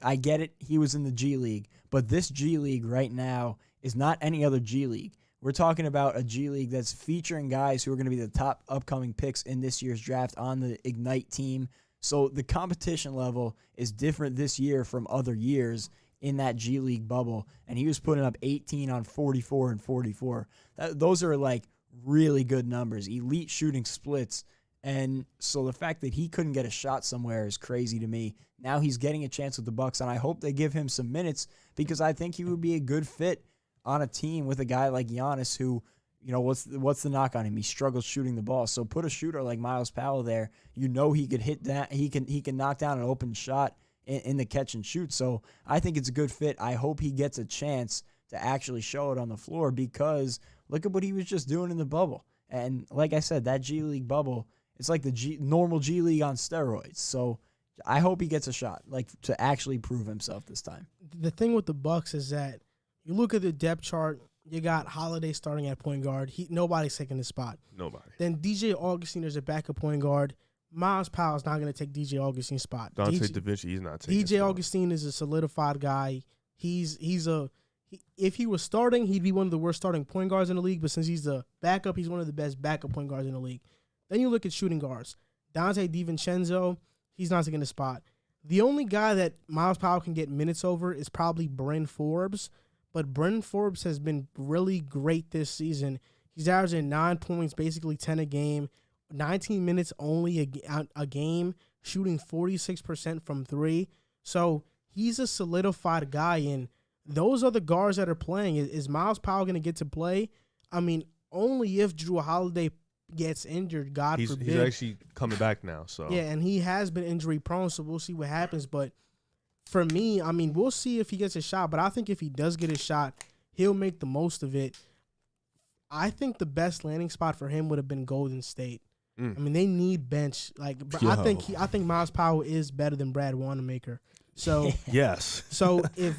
Speaker 3: I get it. He was in the G League, but this G League right now is not any other G League. We're talking about a G League that's featuring guys who are going to be the top upcoming picks in this year's draft on the Ignite team. So the competition level is different this year from other years in that G League bubble, and he was putting up 18 on 44 and 44. Those are like really good numbers, elite shooting splits. And so the fact that he couldn't get a shot somewhere is crazy to me. Now he's getting a chance with the Bucks, and I hope they give him some minutes because I think he would be a good fit on a team with a guy like Giannis who, you know, what's the knock on him? He struggles shooting the ball. So put a shooter like Myles Powell there. You know he could hit that. He can knock down an open shot in the catch and shoot. So I think it's a good fit. I hope he gets a chance to actually show it on the floor because look at what he was just doing in the bubble. And like I said, that G League bubble, it's like the normal G League on steroids. So I hope he gets a shot, like to actually prove himself this time.
Speaker 2: The thing with the Bucks is that you look at the depth chart, You got Holiday starting at point guard. Nobody's taking his spot.
Speaker 1: Nobody.
Speaker 2: Then DJ Augustine is a backup point guard. Myles Powell is not going to take DJ Augustine's spot.
Speaker 1: Dante DaVinci, he's not taking
Speaker 2: DJ Augustine is a solidified guy. If he was starting, he'd be one of the worst starting point guards in the league. But since he's the backup, he's one of the best backup point guards in the league. Then you look at shooting guards. Dante DiVincenzo, he's not taking the spot. The only guy that Myles Powell can get minutes over is probably Bryn Forbes. But Bryn Forbes has been really great this season. He's averaging 9 points, basically 10 a game, 19 minutes only a game, shooting 46% from 3. So he's a solidified guy, and those are the guards that are playing. Is Myles Powell going to get to play? I mean, only if Drew Holiday gets injured, God forbid.
Speaker 1: He's actually coming back now. So
Speaker 2: yeah, and he has been injury prone, so we'll see what happens. But for me, I mean, we'll see if he gets a shot. But I think if he does get a shot, he'll make the most of it. I think the best landing spot for him would have been Golden State. I mean, they need bench. I think Myles Powell is better than Brad Wanamaker. So
Speaker 1: yes.
Speaker 2: So if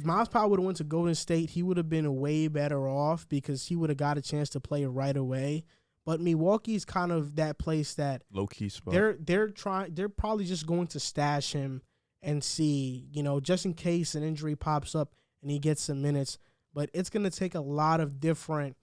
Speaker 2: Myles Powell would have went to Golden State, he would have been way better off because he would have got a chance to play right away. But Milwaukee's kind of that place that
Speaker 1: low key spot.
Speaker 2: They're probably just going to stash him and see, just in case an injury pops up and he gets some minutes. But it's going to take a lot of different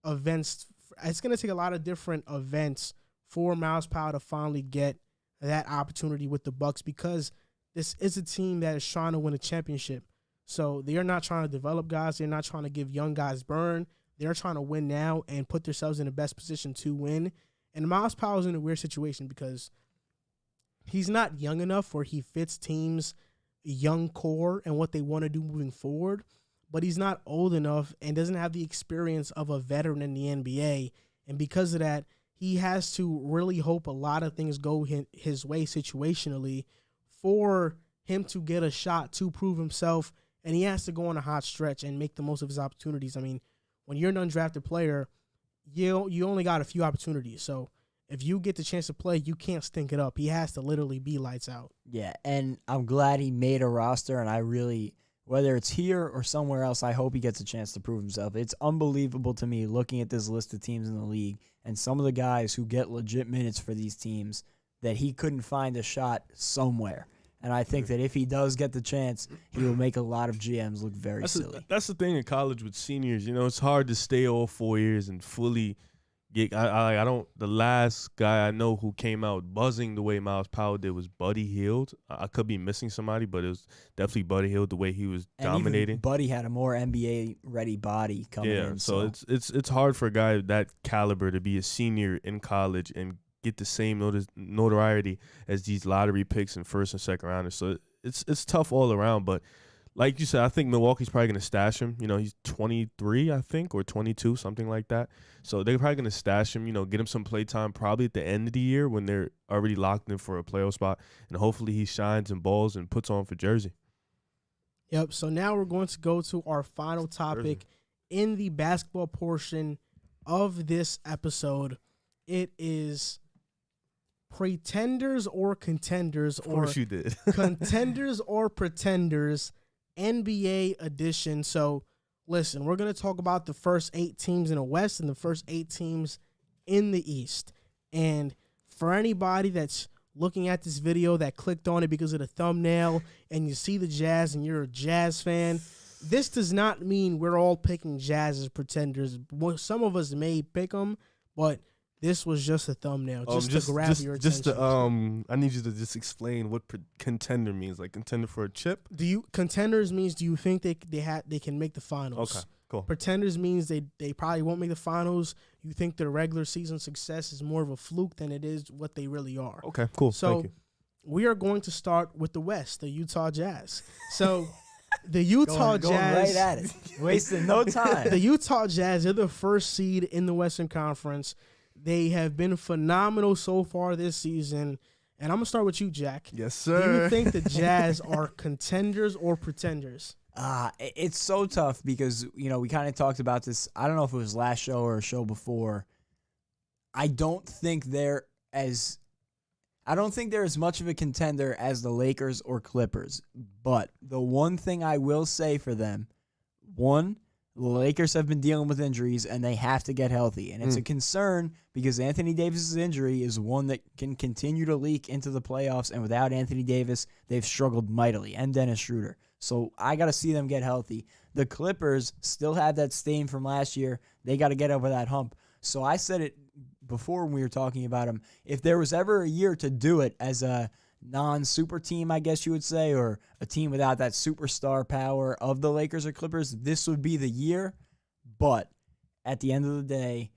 Speaker 2: events. It's going to take a lot of different events for Myles Powell to finally get that opportunity with the Bucks because this is a team that is trying to win a championship. So they are not trying to develop guys. They're not trying to give young guys burn. They're trying to win now and put themselves in the best position to win. And Myles Powell's in a weird situation because he's not young enough where he fits teams' young core and what they want to do moving forward, but he's not old enough and doesn't have the experience of a veteran in the NBA. And because of that, he has to really hope a lot of things go his way situationally for him to get a shot to prove himself. And he has to go on a hot stretch and make the most of his opportunities. I mean, when you're an undrafted player, you only got a few opportunities. So if you get the chance to play, you can't stink it up. He has to literally be lights out.
Speaker 3: Yeah, and I'm glad he made a roster, and I really, whether it's here or somewhere else, I hope he gets a chance to prove himself. It's unbelievable to me looking at this list of teams in the league and some of the guys who get legit minutes for these teams that he couldn't find a shot somewhere. And I think that if he does get the chance, he will make a lot of GMs look very silly.
Speaker 1: That's the thing in college with seniors. It's hard to stay all 4 years and fully get. I don't. The last guy I know who came out buzzing the way Myles Powell did was Buddy Hield. I could be missing somebody, but it was definitely Buddy Hield the way he was dominating.
Speaker 3: Even Buddy had a more NBA ready body coming in.
Speaker 1: Yeah, so it's hard for a guy of that caliber to be a senior in college and get the same notoriety as these lottery picks in first and second rounders. So it's tough all around. But like you said, I think Milwaukee's probably going to stash him. He's 23, I think, or 22, something like that. So they're probably going to stash him, get him some play time probably at the end of the year when they're already locked in for a playoff spot. And hopefully he shines and balls and puts on for Jersey.
Speaker 2: Yep. So now we're going to go to our final topic in the basketball portion of this episode. It is Pretenders or Contenders,
Speaker 1: of course
Speaker 2: or
Speaker 1: you did.
Speaker 2: Contenders or Pretenders, NBA edition. So, listen, we're going to talk about the first 8 teams in the West and the first 8 teams in the East. And for anybody that's looking at this video that clicked on it because of the thumbnail and you see the Jazz and you're a Jazz fan, this does not mean we're all picking Jazz as pretenders. Some of us may pick them, but this was just a thumbnail, just to grab your attention.
Speaker 1: I need you to just explain what contender means. Like contender for a chip.
Speaker 2: Contenders means do you think they can make the finals?
Speaker 1: Okay, cool.
Speaker 2: Pretenders means they probably won't make the finals. You think their regular season success is more of a fluke than it is what they really are.
Speaker 1: Okay, cool.
Speaker 2: So
Speaker 1: thank you.
Speaker 2: We are going to start with the West, the Utah Jazz. So the Utah
Speaker 3: going
Speaker 2: Jazz,
Speaker 3: right at it, wasting no time.
Speaker 2: The Utah Jazz are the first seed in the Western Conference. They have been phenomenal so far this season. And I'm going to start with you, Jack.
Speaker 1: Yes, sir.
Speaker 2: Do you think the Jazz are contenders or pretenders?
Speaker 3: It's so tough because, we kind of talked about this. I don't know if it was last show or a show before. I don't think they're as much of a contender as the Lakers or Clippers. But the one thing I will say for them, one, The Lakers have been dealing with injuries, and they have to get healthy. And it's a concern because Anthony Davis's injury is one that can continue to leak into the playoffs. And without Anthony Davis, they've struggled mightily, and Dennis Schroeder. So I got to see them get healthy. The Clippers still have that stain from last year. They got to get over that hump. So I said it before when we were talking about them. If there was ever a year to do it as a non-super team, I guess you would say, or a team without that superstar power of the Lakers or Clippers, this would be the year. But at the end of the day,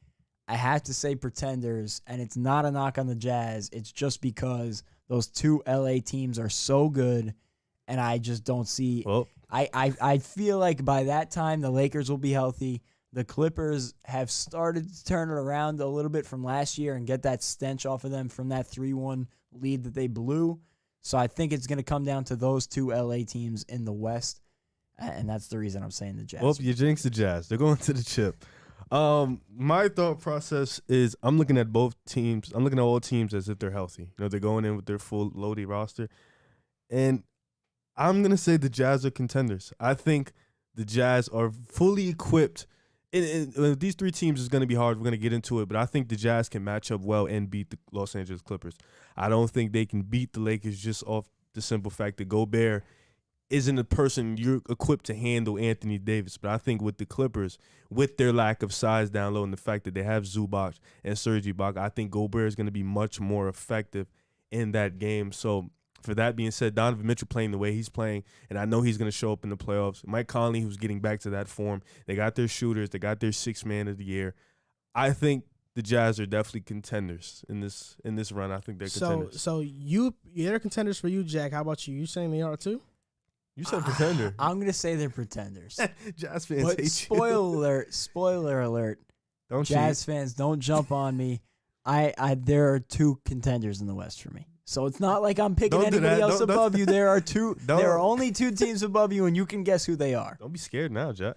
Speaker 3: I have to say Pretenders, and it's not a knock on the Jazz. It's just because those two LA teams are so good, and I just don't see.
Speaker 1: Well,
Speaker 3: I feel like by that time the Lakers will be healthy. The Clippers have started to turn it around a little bit from last year and get that stench off of them from that 3-1 lead that they blew. So I think it's going to come down to those two LA teams in the West, and that's the reason I'm saying the Jazz.
Speaker 1: well, you jinxed the Jazz. They're going to the chip. My thought process is I'm looking at both teams. I'm looking at all teams as if they're healthy. You know, they're going in with their full loaded roster. And I'm going to say the Jazz are contenders. I think the Jazz are fully equipped. And these three teams is going to be hard. We're going to get into it, but I think the Jazz can match up well and beat the Los Angeles Clippers. I don't think they can beat the Lakers just off the simple fact that Gobert isn't a person you're equipped to handle Anthony Davis. But I think with the Clippers, with their lack of size down low and the fact that they have Zubac and Serge Ibaka, I think Gobert is going to be much more effective in that game. So for that being said, Donovan Mitchell playing the way he's playing, and I know he's going to show up in the playoffs. Mike Conley, who's getting back to that form. They got their shooters. They got their sixth man of the year. I think the Jazz are definitely contenders in this run. I think they're contenders.
Speaker 2: So they're contenders for you, Jack. How about you? You saying they are too?
Speaker 1: You said pretender.
Speaker 3: I'm going to say they're pretenders.
Speaker 1: Jazz fans
Speaker 3: But
Speaker 1: hate
Speaker 3: spoiler alert.
Speaker 1: Don't
Speaker 3: Jazz fans, don't jump on me. There are two contenders in the West for me. So it's not like I'm picking anybody else above you. There are two. There are only two teams above you, and you can guess who they are.
Speaker 1: Don't be scared now, Jack.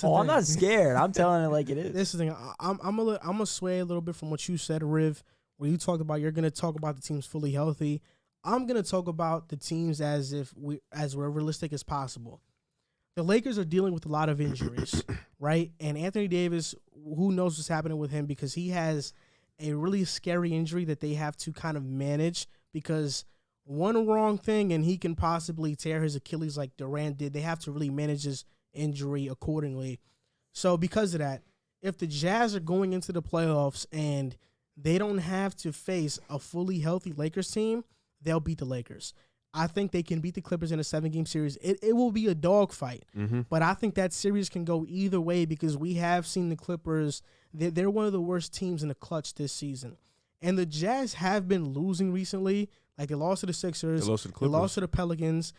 Speaker 3: I'm not scared. I'm telling it like it is.
Speaker 2: This is the thing. I'm gonna sway a little bit from what you said, Riv, where you talked about you're gonna talk about the teams fully healthy. I'm gonna talk about the teams as we're realistic as possible. The Lakers are dealing with a lot of injuries, right? And Anthony Davis, who knows what's happening with him because he has a really scary injury that they have to kind of manage because one wrong thing and he can possibly tear his Achilles like Durant did. They have to really manage his injury accordingly. So because of that, if the Jazz are going into the playoffs and they don't have to face a fully healthy Lakers team, they'll beat the Lakers. I think they can beat the Clippers in a 7-game series. It will be a dogfight, but I think that series can go either way because we have seen the Clippers. They're one of the worst teams in the clutch this season. And the Jazz have been losing recently. Like they lost to the Sixers,
Speaker 1: they lost to the Clippers,
Speaker 2: they lost to the Pelicans,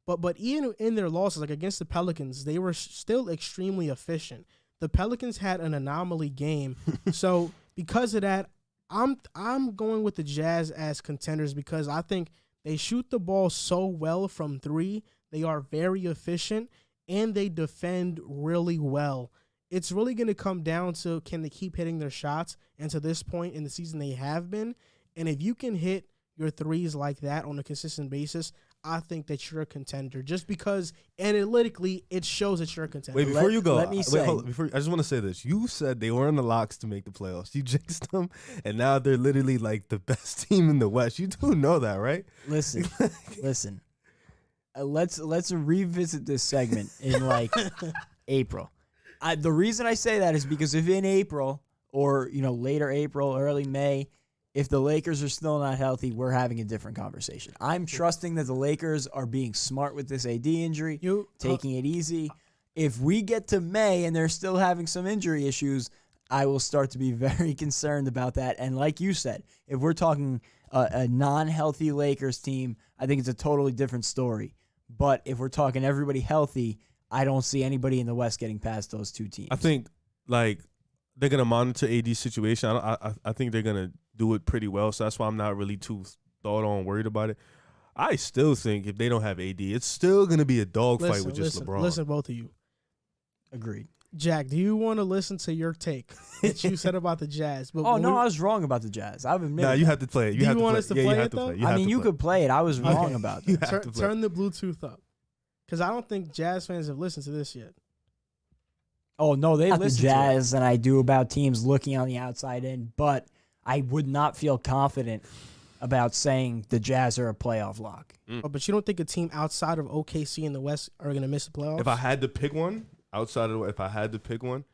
Speaker 2: but even in their losses, like against the Pelicans, they were still extremely efficient. The Pelicans had an anomaly game, so because of that, I'm going with the Jazz as contenders because I think they shoot the ball so well from three. They are very efficient and they defend really well. It's really going to come down to can they keep hitting their shots, and to this point in the season they have been. And if you can hit your threes like that on a consistent basis, I think that you're a contender just because analytically it shows that you're a contender.
Speaker 1: Wait, before you go,
Speaker 2: let me say,
Speaker 1: hold on, I just want to say this. You said they were in the locks to make the playoffs. You jinxed them, and now they're literally like the best team in the West. You do know that, right?
Speaker 3: Listen. Let's revisit this segment in like April. The reason I say that is because if in April or later April, early May, if the Lakers are still not healthy, we're having a different conversation. I'm trusting that the Lakers are being smart with this AD injury, taking it easy. If we get to May and they're still having some injury issues, I will start to be very concerned about that. And like you said, if we're talking a non-healthy Lakers team, I think it's a totally different story. But if we're talking everybody healthy, I don't see anybody in the West getting past those two teams.
Speaker 1: I think they're gonna monitor AD's situation. I think they're gonna do it pretty well. So that's why I'm not really too worried about it. I still think if they don't have AD, it's still gonna be a dogfight with just LeBron.
Speaker 2: Listen, both of you.
Speaker 3: Agreed.
Speaker 2: Jack, do you want to listen to your take that you said about the Jazz?
Speaker 3: But I was wrong about the Jazz. I've admitted.
Speaker 1: Nah, you have to play it.
Speaker 2: Do you want us to play it though?
Speaker 3: I mean, you could play it. I was wrong about that.
Speaker 2: Turn the Bluetooth up, because I don't think Jazz fans have listened to this yet.
Speaker 3: Oh, no, they
Speaker 2: About the
Speaker 3: listen
Speaker 2: Jazz
Speaker 3: than I do about teams looking on the outside in, but I would not feel confident about saying the Jazz are a playoff lock.
Speaker 2: Oh, but you don't think a team outside of OKC in the West are going to miss the playoffs?
Speaker 1: If I had to pick one if I had to pick one,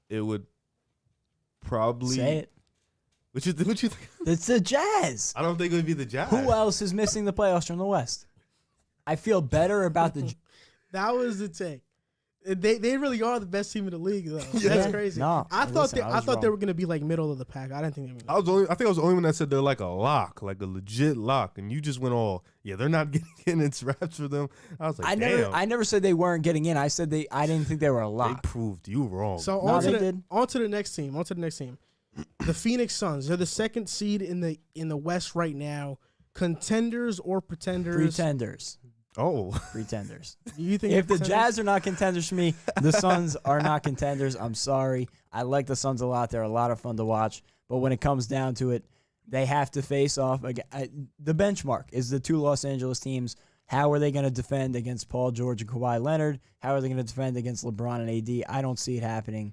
Speaker 1: it would probably
Speaker 3: Say it.
Speaker 1: What you think?
Speaker 3: It's the Jazz.
Speaker 1: I don't think it would be the Jazz.
Speaker 3: Who else is missing the playoffs from the West? I feel better about the.
Speaker 2: That was the take. They really are the best team in the league, though.
Speaker 1: Yeah.
Speaker 2: That's crazy.
Speaker 3: No,
Speaker 2: I thought they
Speaker 3: wrong.
Speaker 2: were going to be like middle of the pack. I didn't think they were.
Speaker 1: I think I was the only one that said they're like a lock, like a legit lock, and you just went all, yeah, they're not getting in. It's wraps for them. I was like,
Speaker 3: I never said they weren't getting in. I said I didn't think they were a
Speaker 1: they
Speaker 3: lock.
Speaker 1: proved you wrong.
Speaker 2: So
Speaker 3: No,
Speaker 2: on
Speaker 3: they
Speaker 2: to
Speaker 3: did.
Speaker 2: the next team. The Phoenix Suns. They're the second seed in the West right now. Contenders or pretenders?
Speaker 3: Pretenders.
Speaker 1: Oh,
Speaker 3: Pretenders.
Speaker 2: Do you think
Speaker 3: If
Speaker 2: they're
Speaker 3: the
Speaker 2: pretenders?
Speaker 3: Jazz are not contenders for me, the Suns are not contenders. I'm sorry. I like the Suns a lot. They're a lot of fun to watch. But when it comes down to it, they have to face off. The benchmark is the two Los Angeles teams. How are they going to defend against Paul George and Kawhi Leonard? How are they going to defend against LeBron and AD? I don't see it happening.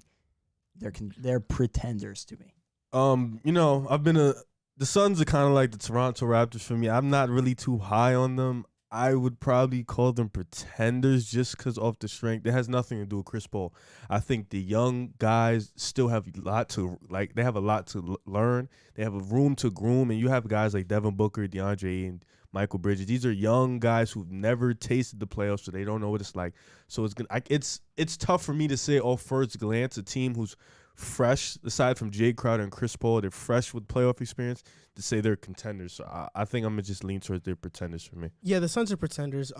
Speaker 3: They're pretenders to me.
Speaker 1: The Suns are kind of like the Toronto Raptors for me. I'm not really too high on them. I would probably call them pretenders just because of the strength. It has nothing to do with Chris Paul. I think the young guys still have a lot to They have a lot to learn. They have a room to groom, and you have guys like Devin Booker, DeAndre, and Michael Bridges. These are young guys who've never tasted the playoffs, so they don't know what it's like. So it's tough for me to say off first glance a team who's fresh, aside from Jay Crowder and Chris Paul, they're fresh with playoff experience, to say they're contenders. So I think I'm gonna just lean towards they're pretenders for me.
Speaker 2: Yeah, the Suns are pretenders.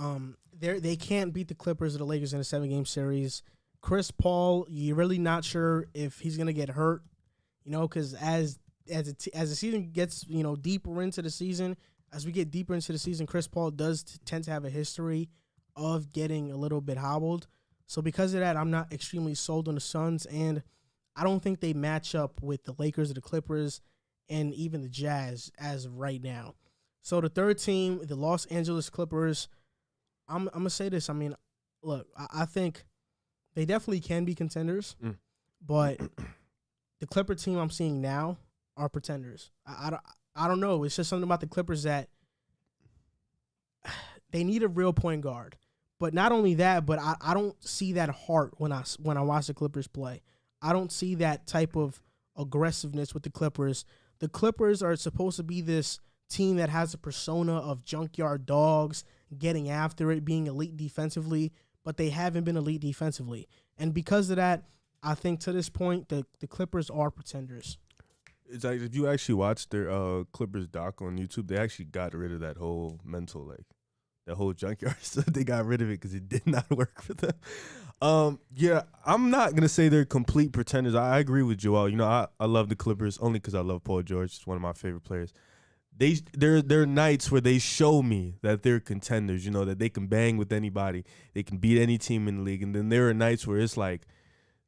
Speaker 2: They can't beat the Clippers or the Lakers in a 7-game series. Chris Paul, you're really not sure if he's gonna get hurt. Because as the season gets deeper into the season, as we get deeper into the season, Chris Paul does tend to have a history of getting a little bit hobbled. So because of that, I'm not extremely sold on the Suns, and I don't think they match up with the Lakers or the Clippers and even the Jazz as of right now. So the third team, the Los Angeles Clippers, I'm going to say this. I mean, look, I think they definitely can be contenders, but the Clipper team I'm seeing now are pretenders. I don't know. It's just something about the Clippers that they need a real point guard. But not only that, but I don't see that heart when I watch the Clippers play. I don't see that type of aggressiveness with the Clippers. The Clippers are supposed to be this team that has a persona of junkyard dogs, getting after it, being elite defensively, but they haven't been elite defensively. And because of that, I think to this point, the Clippers are pretenders.
Speaker 1: It's like if you actually watch their Clippers doc on YouTube, they actually got rid of that whole mental, that whole junkyard stuff. They got rid of it because it did not work for them. Yeah, I'm not going to say they're complete pretenders. I agree with Joel. I love the Clippers only because I love Paul George. It's one of my favorite players. There are nights where they show me that they're contenders, that they can bang with anybody. They can beat any team in the league. And then there are nights where it's like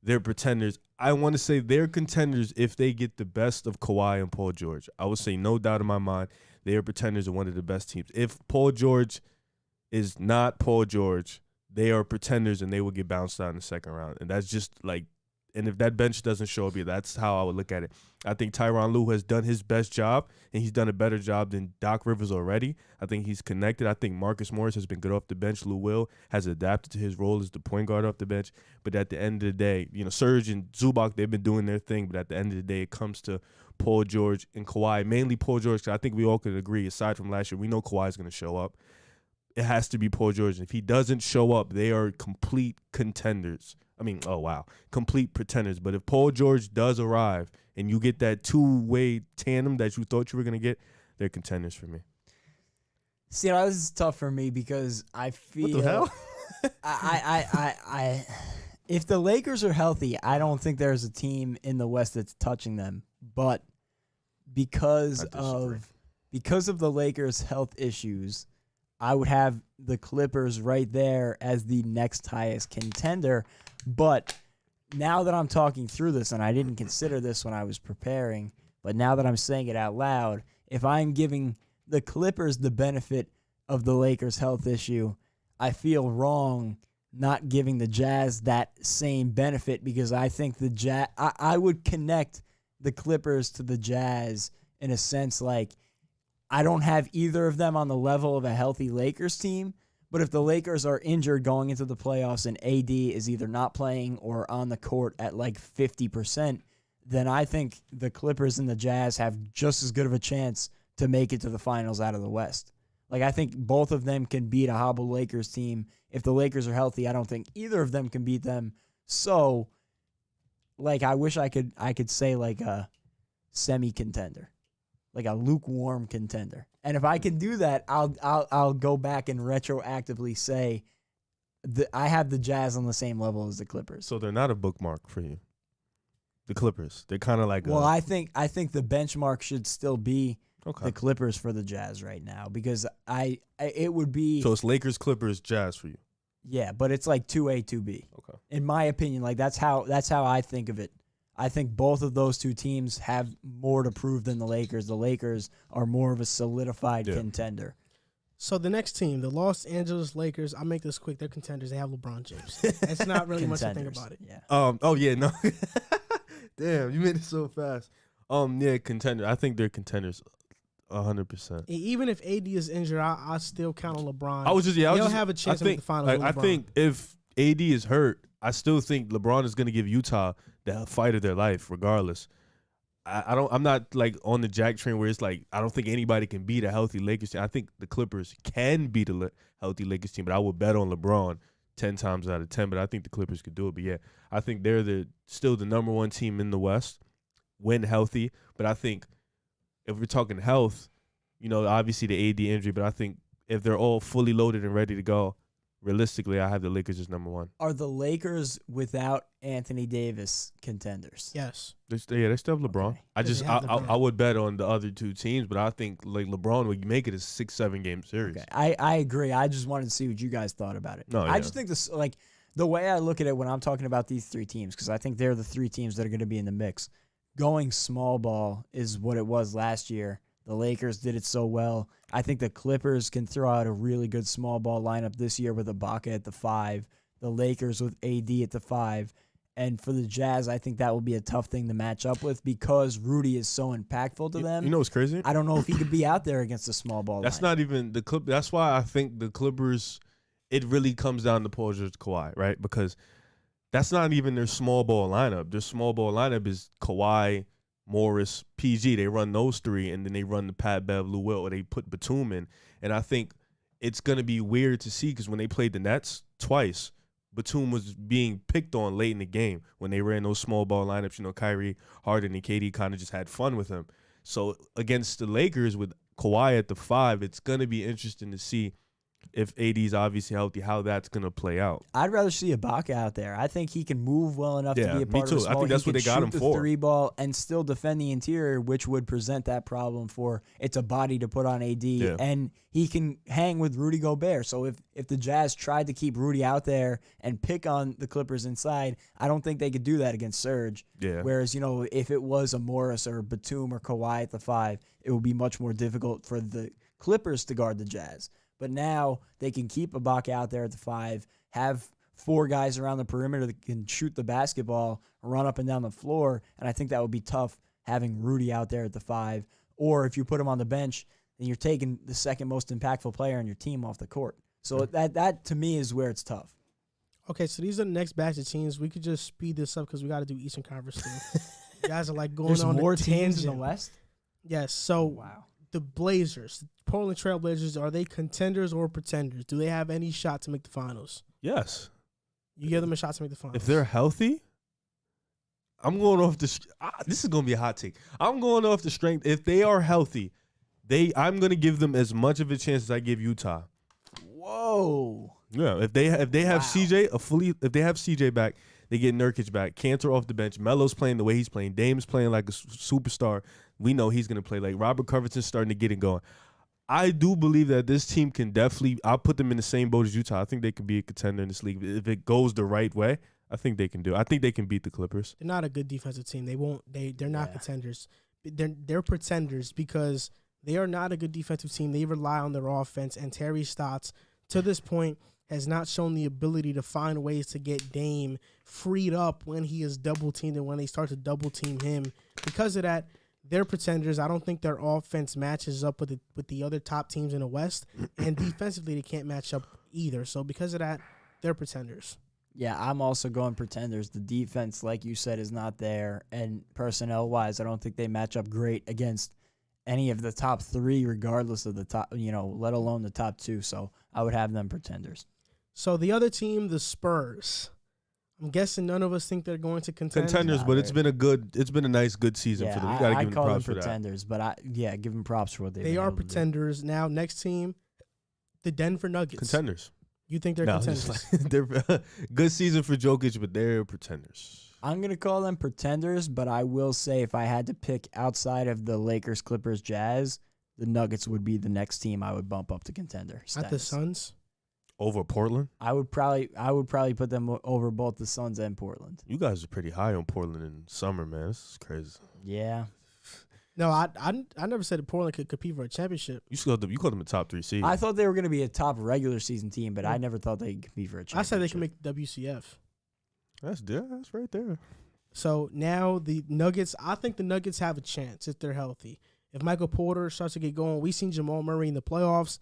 Speaker 1: they're pretenders. I want to say they're contenders if they get the best of Kawhi and Paul George. I would say no doubt in my mind they are pretenders and one of the best teams. If Paul George is not Paul George, they are pretenders and they will get bounced out in the second round. And that's just and if that bench doesn't show up, that's how I would look at it. I think Tyronn Lue has done his best job, and he's done a better job than Doc Rivers already. I think he's connected. I think Marcus Morris has been good off the bench. Lou Will has adapted to his role as the point guard off the bench. But at the end of the day, Serge and Zubac, they've been doing their thing. But at the end of the day, it comes to Paul George and Kawhi, mainly Paul George. 'Cause I think we all could agree, aside from last year, we know Kawhi's going to show up. It has to be Paul George. And if he doesn't show up, they are complete contenders. Complete pretenders. But if Paul George does arrive and you get that two-way tandem that you thought you were going to get, they're contenders for me.
Speaker 3: See, this is tough for me because I feel.
Speaker 1: What the hell?
Speaker 3: I if the Lakers are healthy, I don't think there's a team in the West that's touching them. But because of the Lakers' health issues, I would have the Clippers right there as the next highest contender. But now that I'm talking through this, and I didn't consider this when I was preparing, but now that I'm saying it out loud, if I'm giving the Clippers the benefit of the Lakers' health issue, I feel wrong not giving the Jazz that same benefit because I think the Jazz, I would connect the Clippers to the Jazz in a sense like I don't have either of them on the level of a healthy Lakers team, but if the Lakers are injured going into the playoffs and AD is either not playing or on the court at like 50%, then I think the Clippers and the Jazz have just as good of a chance to make it to the finals out of the West. Like, I think both of them can beat a hobbled Lakers team. If the Lakers are healthy, I don't think either of them can beat them. So, like, I wish I could say, like, a semi-contender. Like a lukewarm contender. And if I can do that, I'll go back and retroactively say I have the Jazz on the same level as the Clippers.
Speaker 1: So they're not a bookmark for you. The Clippers. They're kind of like
Speaker 3: I think the benchmark should still be
Speaker 1: okay.
Speaker 3: the Clippers for the Jazz right now because it would be.
Speaker 1: So it's Lakers, Clippers, Jazz for you.
Speaker 3: Yeah, but it's like 2A, 2B.
Speaker 1: Okay.
Speaker 3: In my opinion, like that's how I think of it. I think both of those two teams have more to prove than the Lakers. The Lakers are more of a solidified contender.
Speaker 2: So the next team, the Los Angeles Lakers, I'll make this quick. They're contenders. They have LeBron James. It's not really much to think about it.
Speaker 3: Yeah.
Speaker 1: Oh yeah, no. Damn, you made it so fast. Yeah, contender. I think they're contenders, 100%.
Speaker 2: Even if AD is injured, I still count on LeBron.
Speaker 3: They'll
Speaker 2: have a chance to make the finals.
Speaker 1: Like, I think if AD is hurt, I still think LeBron is going to give Utah the fight of their life, regardless. I'm not like on the Jack train where it's like I don't think anybody can beat a healthy Lakers team. I think the Clippers can beat a healthy Lakers team, but I would bet on LeBron 10 times out of 10. But I think the Clippers could do it. But yeah, I think they're still the number one team in the West when healthy. But I think if we're talking health, obviously the AD injury, but I think if they're all fully loaded and ready to go, realistically, I have the Lakers as number one.
Speaker 3: Are the Lakers without Anthony Davis contenders?
Speaker 2: Yes.
Speaker 1: They still have LeBron.
Speaker 2: Okay.
Speaker 1: I would bet on the other two teams, but I think like LeBron would make it a 6-7 game series.
Speaker 3: Okay. I agree. I just wanted to see what you guys thought about it.
Speaker 1: No,
Speaker 3: I just think this like the way I look at it when I'm talking about these three teams, because I think they're the three teams that are going to be in the mix. Going small ball is what it was last year. The Lakers did it so well. I think the Clippers can throw out a really good small ball lineup this year with Ibaka at the 5, the Lakers with AD at the 5. And for the Jazz, I think that will be a tough thing to match up with because Rudy is so impactful to them.
Speaker 1: You know what's crazy?
Speaker 3: I don't know if he could be out there against a small ball
Speaker 1: That's
Speaker 3: lineup.
Speaker 1: not even the Clip. That's why I think the Clippers, it really comes down to Paul George, Kawhi, right? Because that's not even their small ball lineup. Their small ball lineup is Kawhi, Morris, PG. They run those three, and then they run the Pat Bev, Lou Will, or they put Batum in. And I think it's going to be weird to see because when they played the Nets twice, Batum was being picked on late in the game when they ran those small ball lineups. Kyrie, Harden, and KD kind of just had fun with him. So against the Lakers with Kawhi at the 5, it's going to be interesting to see if AD's obviously healthy, how that's going to play out.
Speaker 3: I'd rather see Ibaka out there. I think he can move well enough to be a part of the small.
Speaker 1: I think that's what they got him for.
Speaker 3: He can shoot the 3-ball and still defend the interior, which would present that problem for it's a body to put on AD.
Speaker 1: Yeah.
Speaker 3: And he can hang with Rudy Gobert. So if the Jazz tried to keep Rudy out there and pick on the Clippers inside, I don't think they could do that against Serge.
Speaker 1: Yeah.
Speaker 3: Whereas, if it was a Morris or Batum or Kawhi at the 5, it would be much more difficult for the Clippers to guard the Jazz. But now they can keep Ibaka out there at the 5, have 4 guys around the perimeter that can shoot the basketball, run up and down the floor, and I think that would be tough having Rudy out there at the 5. Or if you put him on the bench, then you're taking the second most impactful player on your team off the court. So that to me is where it's tough.
Speaker 2: Okay, so these are the next batch of teams. We could just speed this up because we got to do Eastern Conference too. You guys are like going
Speaker 3: There's
Speaker 2: on
Speaker 3: more
Speaker 2: a
Speaker 3: teams
Speaker 2: tangent.
Speaker 3: in the West?
Speaker 2: Yes, so
Speaker 3: Wow.
Speaker 2: the Blazers, Portland Trail Blazers, are they contenders or pretenders? Do they have any shot to make the finals?
Speaker 1: Yes.
Speaker 2: You give them a shot to make the finals.
Speaker 1: If they're healthy, I'm going off this is going to be a hot take. I'm going off the strength. If they are healthy, I'm going to give them as much of a chance as I give Utah.
Speaker 3: Whoa.
Speaker 1: Yeah, if they have
Speaker 3: Wow.
Speaker 1: CJ if they have CJ back, they get Nurkic back, Cantor off the bench, Melo's playing the way he's playing, Dame's playing like a superstar. We know he's going to play like Robert Covington's starting to get it going. I do believe that this team can definitely. I'll put them in the same boat as Utah. I think they can be a contender in this league if it goes the right way. I think they can do. I think they can beat the Clippers.
Speaker 2: They're not a good defensive team. They're not contenders. They're pretenders because they are not a good defensive team. They rely on their offense, and Terry Stotts, to this point, has not shown the ability to find ways to get Dame freed up when he is double teamed and when they start to double team him. Because of that, they're pretenders. I don't think their offense matches up with the other top teams in the West, and defensively they can't match up either. So because of that, they're pretenders.
Speaker 3: Yeah, I'm also going pretenders. The defense, like you said, is not there, and personnel-wise, I don't think they match up great against any of the top three, regardless of the top, let alone the top two. So I would have them pretenders.
Speaker 2: So the other team, the Spurs. I'm guessing none of us think they're going to contend.
Speaker 1: Contenders, but it's been a nice, good season for them. You got to give them props for that.
Speaker 3: Pretenders, but give them props for what
Speaker 2: they are pretenders. Now, next team, the Denver Nuggets.
Speaker 1: Contenders.
Speaker 2: You think they're contenders?
Speaker 1: They're good season for Jokic, but they're pretenders.
Speaker 3: I'm going to call them pretenders, but I will say if I had to pick outside of the Lakers, Clippers, Jazz, the Nuggets would be the next team I would bump up to contender status.
Speaker 2: Not the Suns?
Speaker 1: Over Portland?
Speaker 3: I would probably put them over both the Suns and Portland.
Speaker 1: You guys are pretty high on Portland in summer, man. This is crazy.
Speaker 3: Yeah.
Speaker 2: No, I never said that Portland could compete for a championship.
Speaker 1: You called them a top 3 seed.
Speaker 3: I thought they were going to be a top regular season team, but I never thought they'd compete for a championship.
Speaker 2: I said they can make the WCF.
Speaker 1: That's right there.
Speaker 2: So now the Nuggets, I think the Nuggets have a chance if they're healthy. If Michael Porter starts to get going, we've seen Jamal Murray in the playoffs.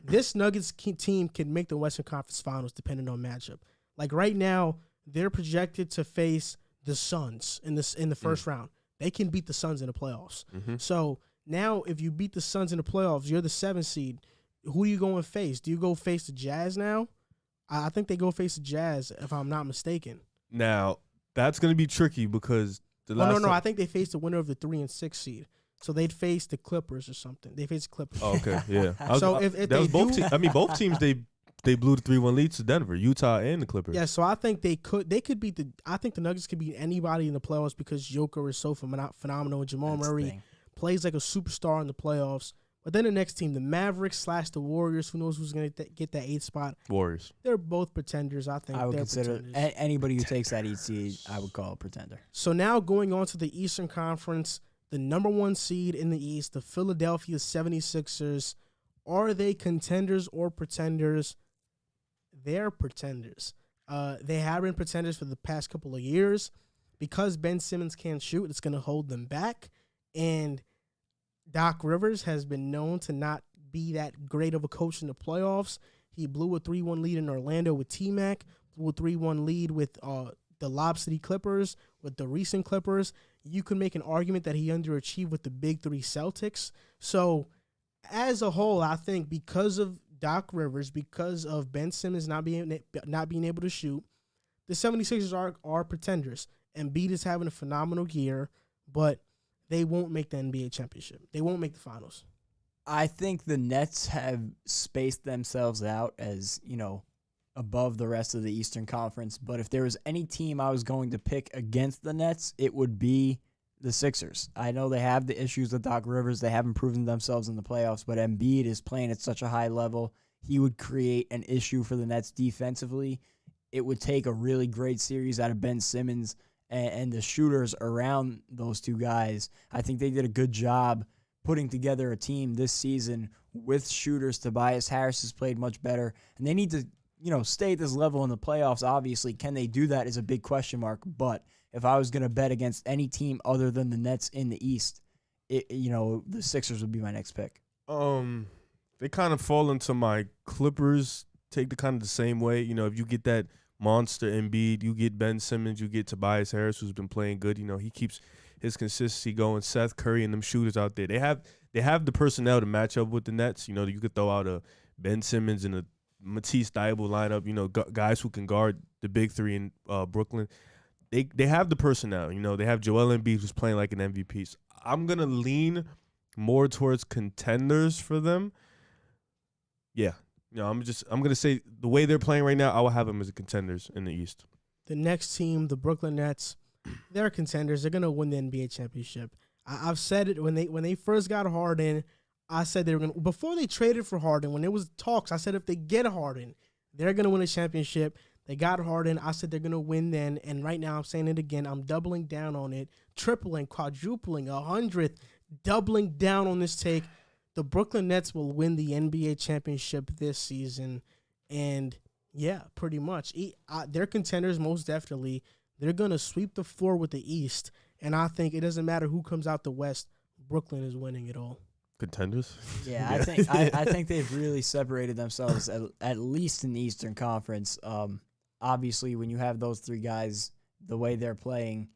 Speaker 2: This Nuggets team can make the Western Conference Finals depending on matchup. Like right now, they're projected to face the Suns in the first round. They can beat the Suns in the playoffs. Mm-hmm. So now if you beat the Suns in the playoffs, you're the 7th seed. Who do you go and face? Do you go face the Jazz now? I think they go face the Jazz, if I'm not mistaken.
Speaker 1: Now, that's going to be tricky because the last
Speaker 2: No. I think they face the winner of the 3 and 6 seed. So they'd face the Clippers or something. They face the Clippers.
Speaker 1: Oh, okay, yeah.
Speaker 2: Both
Speaker 1: teams they blew the 3-1 lead to Denver, Utah, and the Clippers.
Speaker 2: Yeah, so I think they could beat I think the Nuggets could beat anybody in the playoffs because Joker is so phenomenal and Jamal Murray plays like a superstar in the playoffs. But then the next team, the Mavericks / the Warriors, who knows who's going to get that 8th spot?
Speaker 1: Warriors.
Speaker 2: They're both pretenders. I think
Speaker 3: I would
Speaker 2: they're
Speaker 3: consider
Speaker 2: pretenders.
Speaker 3: Anybody who takes that 8th seed, I would call a pretender.
Speaker 2: So now going on to the Eastern Conference, the number 1 seed in the East, the Philadelphia 76ers. Are they contenders or pretenders? They're pretenders. They have been pretenders for the past couple of years. Because Ben Simmons can't shoot, it's going to hold them back. And Doc Rivers has been known to not be that great of a coach in the playoffs. He blew a 3-1 lead in Orlando with T-Mac, blew a 3-1 lead with the Lob City Clippers, with the recent Clippers. You could make an argument that he underachieved with the Big 3 Celtics. So as a whole, I think because of Doc Rivers, because of Ben Simmons not being able to shoot, the 76ers are pretenders. Embiid is having a phenomenal year, but they won't make the NBA championship. They won't make the finals.
Speaker 3: I think the Nets have spaced themselves out as, above the rest of the Eastern Conference. But if there was any team I was going to pick against the Nets, it would be the Sixers. I know they have the issues with Doc Rivers. They haven't proven themselves in the playoffs, but Embiid is playing at such a high level. He would create an issue for the Nets defensively. It would take a really great series out of Ben Simmons and the shooters around those two guys. I think they did a good job putting together a team this season with shooters. Tobias Harris has played much better, and they need to, stay at this level in the playoffs. Obviously, can they do that is a big question mark, but if I was going to bet against any team other than the Nets in the East, the Sixers would be my next pick.
Speaker 1: They kind of fall into my Clippers take the kind of the same way. If you get that monster Embiid, you get Ben Simmons, you get Tobias Harris, who's been playing good. He keeps his consistency going. Seth Curry and them shooters out there. They have the personnel to match up with the Nets. You could throw out a Ben Simmons and a Matisse Thybulle lineup. Guys who can guard the Big 3 in Brooklyn. They have the personnel. They have Joel Embiid who's playing like an MVP. So I'm gonna lean more towards contenders for them. Yeah. I'm gonna say the way they're playing right now, I will have them as contenders in the East.
Speaker 2: The next team, the Brooklyn Nets, they're contenders. They're gonna win the NBA championship. I've said it when they first got Harden. I said they were gonna, before they traded for Harden, when there was talks, I said if they get Harden, they're gonna win a championship. They got Harden. I said they're gonna win then, and right now I'm saying it again. I'm doubling down on it, tripling, quadrupling, 100th, doubling down on this take. The Brooklyn Nets will win the NBA championship this season, and Yeah, pretty much. They're contenders most definitely. They're going to sweep the floor with the East, and I think it doesn't matter who comes out the West. Brooklyn is winning it all.
Speaker 1: Contenders?
Speaker 3: Yeah, I think they've really separated themselves at least in the Eastern Conference. Obviously, when you have those three guys, the way they're playing,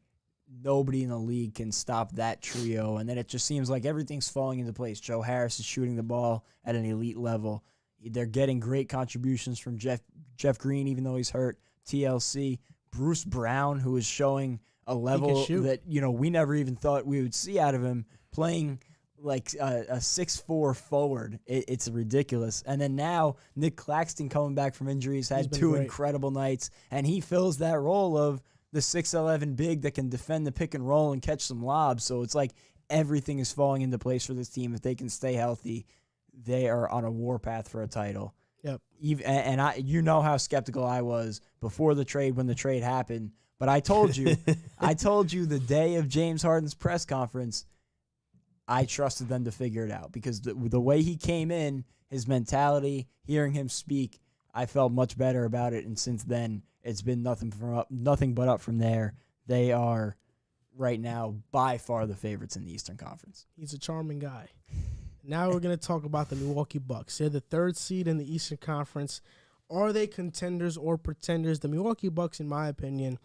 Speaker 3: nobody in the league can stop that trio. And then it just seems like everything's falling into place. Joe Harris is shooting the ball at an elite level. They're getting great contributions from Jeff Green, even though he's hurt. TLC, Bruce Brown, who is showing a level that we never even thought we would see out of him, playing like a 6'4" forward. It's ridiculous. And then now Nick Claxton coming back from injuries, had two incredible nights, and he fills that role of the 6'11" big that can defend the pick and roll and catch some lobs. So it's like everything is falling into place for this team. If they can stay healthy, they are on a warpath for a title.
Speaker 2: Yep.
Speaker 3: And how skeptical I was before the trade when the trade happened. But I told you, the day of James Harden's press conference, I trusted them to figure it out because the way he came in, his mentality, hearing him speak, I felt much better about it. And since then, it's been nothing but up from there. They are right now by far the favorites in the Eastern Conference.
Speaker 2: He's a charming guy. Now we're going to talk about the Milwaukee Bucks. They're the third seed in the Eastern Conference. Are they contenders or pretenders? The Milwaukee Bucks, in my opinion,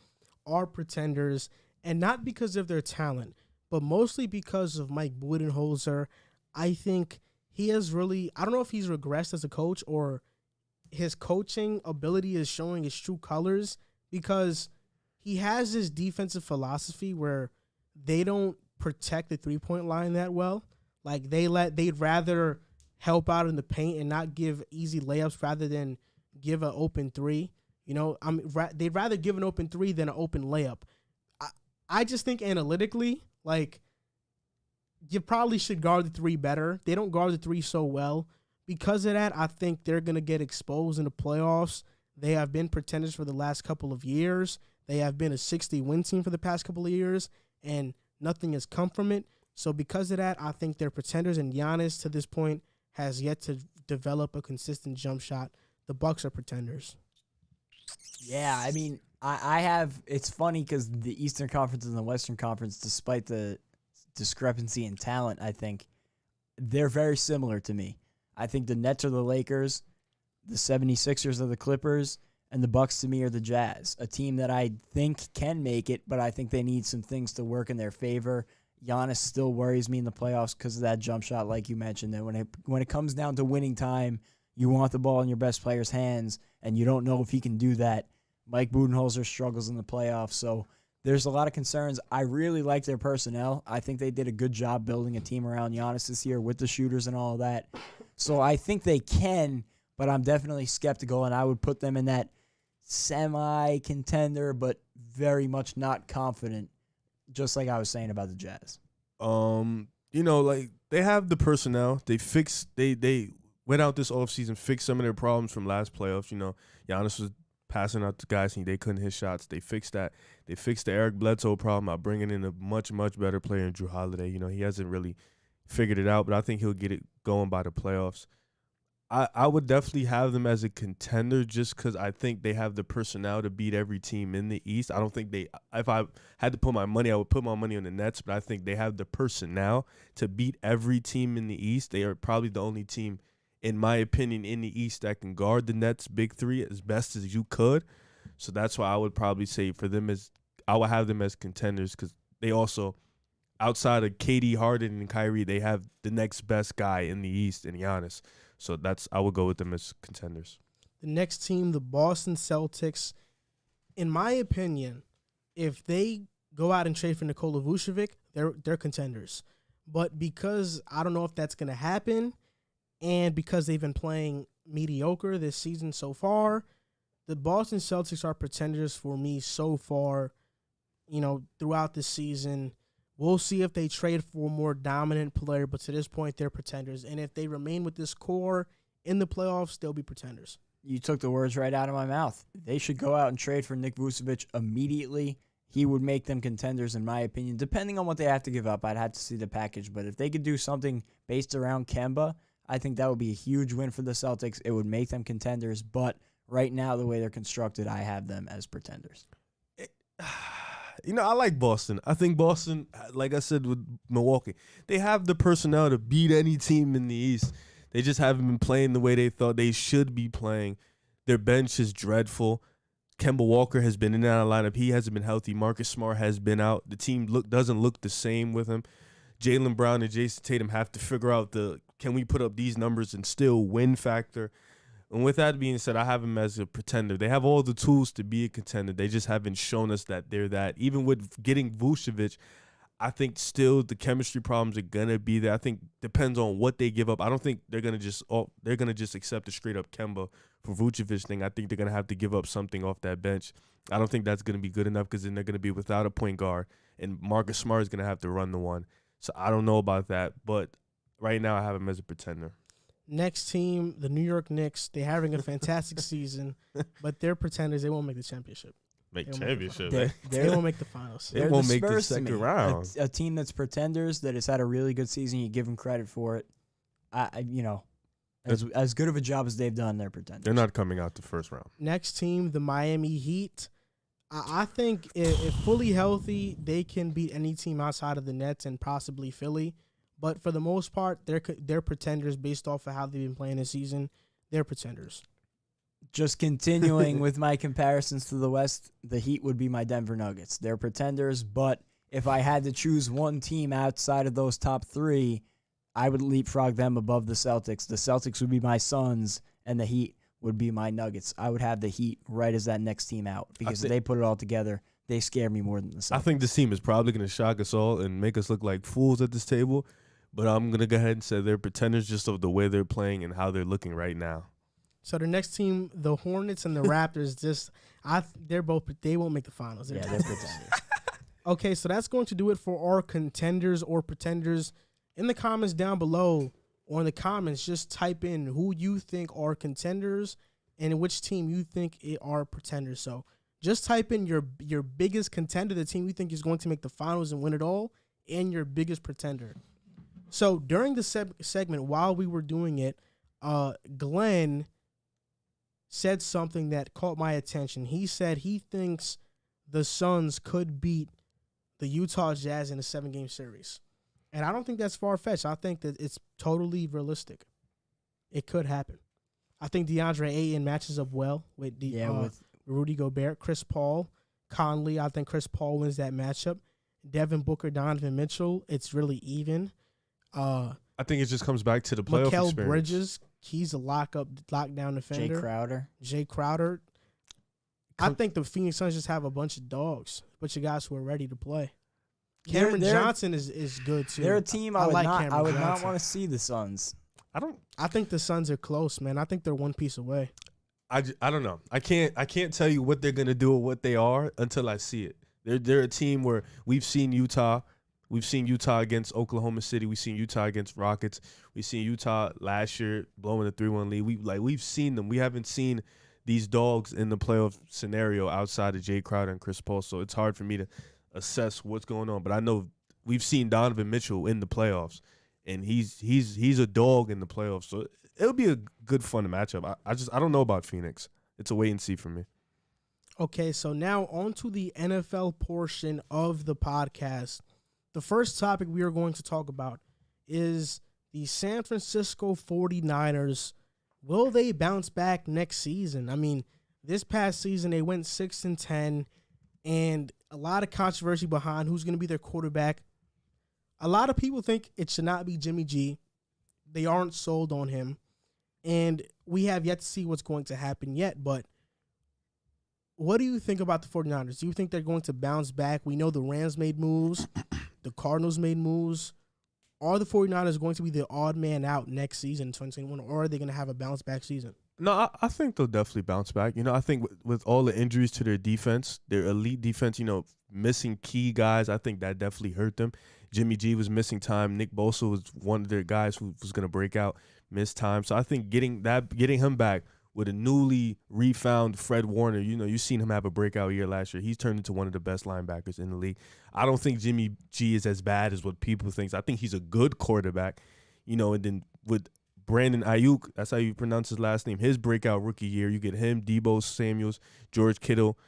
Speaker 2: are pretenders, and not because of their talent, but mostly because of Mike Budenholzer. I think he has really, I don't know if he's regressed as a coach or his coaching ability is showing his true colors, because he has this defensive philosophy where they don't protect the three-point line that well. Like they'd rather help out in the paint and not give easy layups rather than give an open three. They'd rather give an open three than an open layup. I just think analytically, like, you probably should guard the three better. They don't guard the three so well. Because of that, I think they're going to get exposed in the playoffs. They have been pretenders for the last couple of years. They have been a 60-win team for the past couple of years, and nothing has come from it. So because of that, I think they're pretenders, and Giannis, to this point, has yet to develop a consistent jump shot. The Bucks are pretenders.
Speaker 3: Yeah, I mean, I have – it's funny because the Eastern Conference and the Western Conference, despite the discrepancy in talent, I think, they're very similar to me. I think the Nets are the Lakers, the 76ers are the Clippers, and the Bucks to me are the Jazz, a team that I think can make it, but I think they need some things to work in their favor. Giannis still worries me in the playoffs because of that jump shot, like you mentioned. That when it comes down to winning time, you want the ball in your best player's hands, and you don't know if he can do that. Mike Budenholzer struggles in the playoffs, so there's a lot of concerns. I really like their personnel. I think they did a good job building a team around Giannis this year with the shooters and all of that. So I think they can, but I'm definitely skeptical, and I would put them in that semi-contender, but very much not confident, just like I was saying about the Jazz.
Speaker 1: Like, they have the personnel. They went out this offseason, fixed some of their problems from last playoffs. Giannis was passing out to guys and they couldn't hit shots. They fixed that. They fixed the Eric Bledsoe problem by bringing in a much, much better player in Drew Holiday. He hasn't really figured it out, but I think he'll get it going by the playoffs. I would definitely have them as a contender just because I think they have the personnel to beat every team in the East. I don't think if I had to put my money, I would put my money on the Nets, but I think they have the personnel to beat every team in the East. They are probably the only team, in my opinion, in the East that can guard the Nets' big three as best as you could. So that's why I would probably say for them I would have them as contenders because they also, outside of KD, Harden, and Kyrie, they have the next best guy in the East in Giannis. So I would go with them as contenders.
Speaker 2: The next team, the Boston Celtics, in my opinion, if they go out and trade for Nikola Vucevic, they're contenders. But because I don't know if that's going to happen, and because they've been playing mediocre this season so far, the Boston Celtics are pretenders for me so far, throughout the season. We'll see if they trade for a more dominant player, but to this point, they're pretenders. And if they remain with this core in the playoffs, they'll be pretenders.
Speaker 3: You took the words right out of my mouth. They should go out and trade for Nick Vucevic immediately. He would make them contenders, in my opinion. Depending on what they have to give up, I'd have to see the package. But if they could do something based around Kemba, I think that would be a huge win for the Celtics. It would make them contenders. But right now, the way they're constructed, I have them as pretenders.
Speaker 1: I like Boston. I think Boston, like I said with Milwaukee, they have the personnel to beat any team in the East. They just haven't been playing the way they thought they should be playing. Their bench is dreadful. Kemba Walker has been in and out of lineup. He hasn't been healthy. Marcus Smart has been out. The team doesn't look the same with him. Jaylen Brown and Jason Tatum have to figure out can we put up these numbers and still win factor. And with that being said, I have them as a pretender. They have all the tools to be a contender. They just haven't shown us that they're that. Even with getting Vucevic, I think still the chemistry problems are gonna be there. I think depends on what they give up. I don't think they're gonna just accept a straight up Kemba for Vucevic thing. I think they're gonna have to give up something off that bench. I don't think that's gonna be good enough because then they're gonna be without a point guard, and Marcus Smart is gonna have to run the one. So I don't know about that, but right now I have him as a pretender.
Speaker 2: Next team, the New York Knicks. They're having a fantastic season, but they're pretenders. They won't make the championship.
Speaker 1: They won't
Speaker 2: make the finals.
Speaker 1: They won't make the second round.
Speaker 3: A team that's pretenders, that has had a really good season, you give them credit for it. As good of a job as they've done, they're pretenders.
Speaker 1: They're not coming out the first round.
Speaker 2: Next team, the Miami Heat. I think if fully healthy, they can beat any team outside of the Nets and possibly Philly. But for the most part, they're pretenders based off of how they've been playing this season. They're pretenders.
Speaker 3: Just continuing with my comparisons to the West, the Heat would be my Denver Nuggets. They're pretenders, but if I had to choose one team outside of those top three, I would leapfrog them above the Celtics. The Celtics would be my Suns, and the Heat would be my Nuggets. I would have the Heat right as that next team out because if they put it all together, they scare me more than the Celtics.
Speaker 1: I think this team is probably going to shock us all and make us look like fools at this table, but I'm going to go ahead and say they're pretenders just of the way they're playing and how they're looking right now.
Speaker 2: So the next team, the Hornets and the Raptors, they won't make the finals.
Speaker 3: They're pretenders.
Speaker 2: Okay, so that's going to do it for our contenders or pretenders. In the comments down below, or in the comments, just type in who you think are contenders and which team you think are pretenders. So just type in your biggest contender, the team you think is going to make the finals and win it all, and your biggest pretender. So during the segment, while we were doing it, Glenn said something that caught my attention. He said he thinks the Suns could beat the Utah Jazz in a 7-game series. And I don't think that's far-fetched. I think that it's totally realistic. It could happen. I think DeAndre Ayton matches up well with with Rudy Gobert, Chris Paul, Conley. I think Chris Paul wins that matchup. Devin Booker, Donovan Mitchell. It's really even.
Speaker 1: I think it just comes back to the playoff
Speaker 2: Mikal
Speaker 1: experience.
Speaker 2: Bridges, he's a lockdown defender. Jay Crowder. I think the Phoenix Suns just have a bunch of dogs, a bunch of guys who are ready to play. Cameron Johnson is good too.
Speaker 3: They're a team I would
Speaker 2: Johnson.
Speaker 3: not want to see the Suns.
Speaker 2: I think the Suns are close, man. I think they're one piece away.
Speaker 1: I don't know. I can't tell you what they're gonna do or what they are until I see it. They're a team where we've seen Utah. We've seen Utah against Oklahoma City. We've seen Utah against Rockets. We've seen Utah last year blowing a 3-1 lead. We've seen them. We haven't seen these dogs in the playoff scenario outside of Jay Crowder and Chris Paul. So it's hard for me to assess what's going on. But I know we've seen Donovan Mitchell in the playoffs, and he's a dog in the playoffs. So it'll be a good fun matchup. I don't know about Phoenix. It's a wait and see for me.
Speaker 2: Okay, so now on to the NFL portion of the podcast. The first topic we are going to talk about is the San Francisco 49ers. Will they bounce back next season? I mean, this past season they went 6-10, and a lot of controversy behind who's going to be their quarterback. A lot of people think it should not be Jimmy G. They aren't sold on him, and we have yet to see what's going to happen yet, but what do you think about the 49ers? Do you think they're going to bounce back? We know the Rams made moves. The Cardinals made moves. Are the 49ers going to be the odd man out next season in 2021, or are they going to have a bounce-back season?
Speaker 1: No, I think they'll definitely bounce back. I think with all the injuries to their defense, their elite defense, missing key guys, I think that definitely hurt them. Jimmy G was missing time. Nick Bosa was one of their guys who was going to break out, missed time. So I think getting him back with a newly refound Fred Warner, you've seen him have a breakout year last year. He's turned into one of the best linebackers in the league. I don't think Jimmy G is as bad as what people think. I think he's a good quarterback, and then with Brandon Ayuk, that's how you pronounce his last name, his breakout rookie year. You get him, Debo Samuels, George Kittle.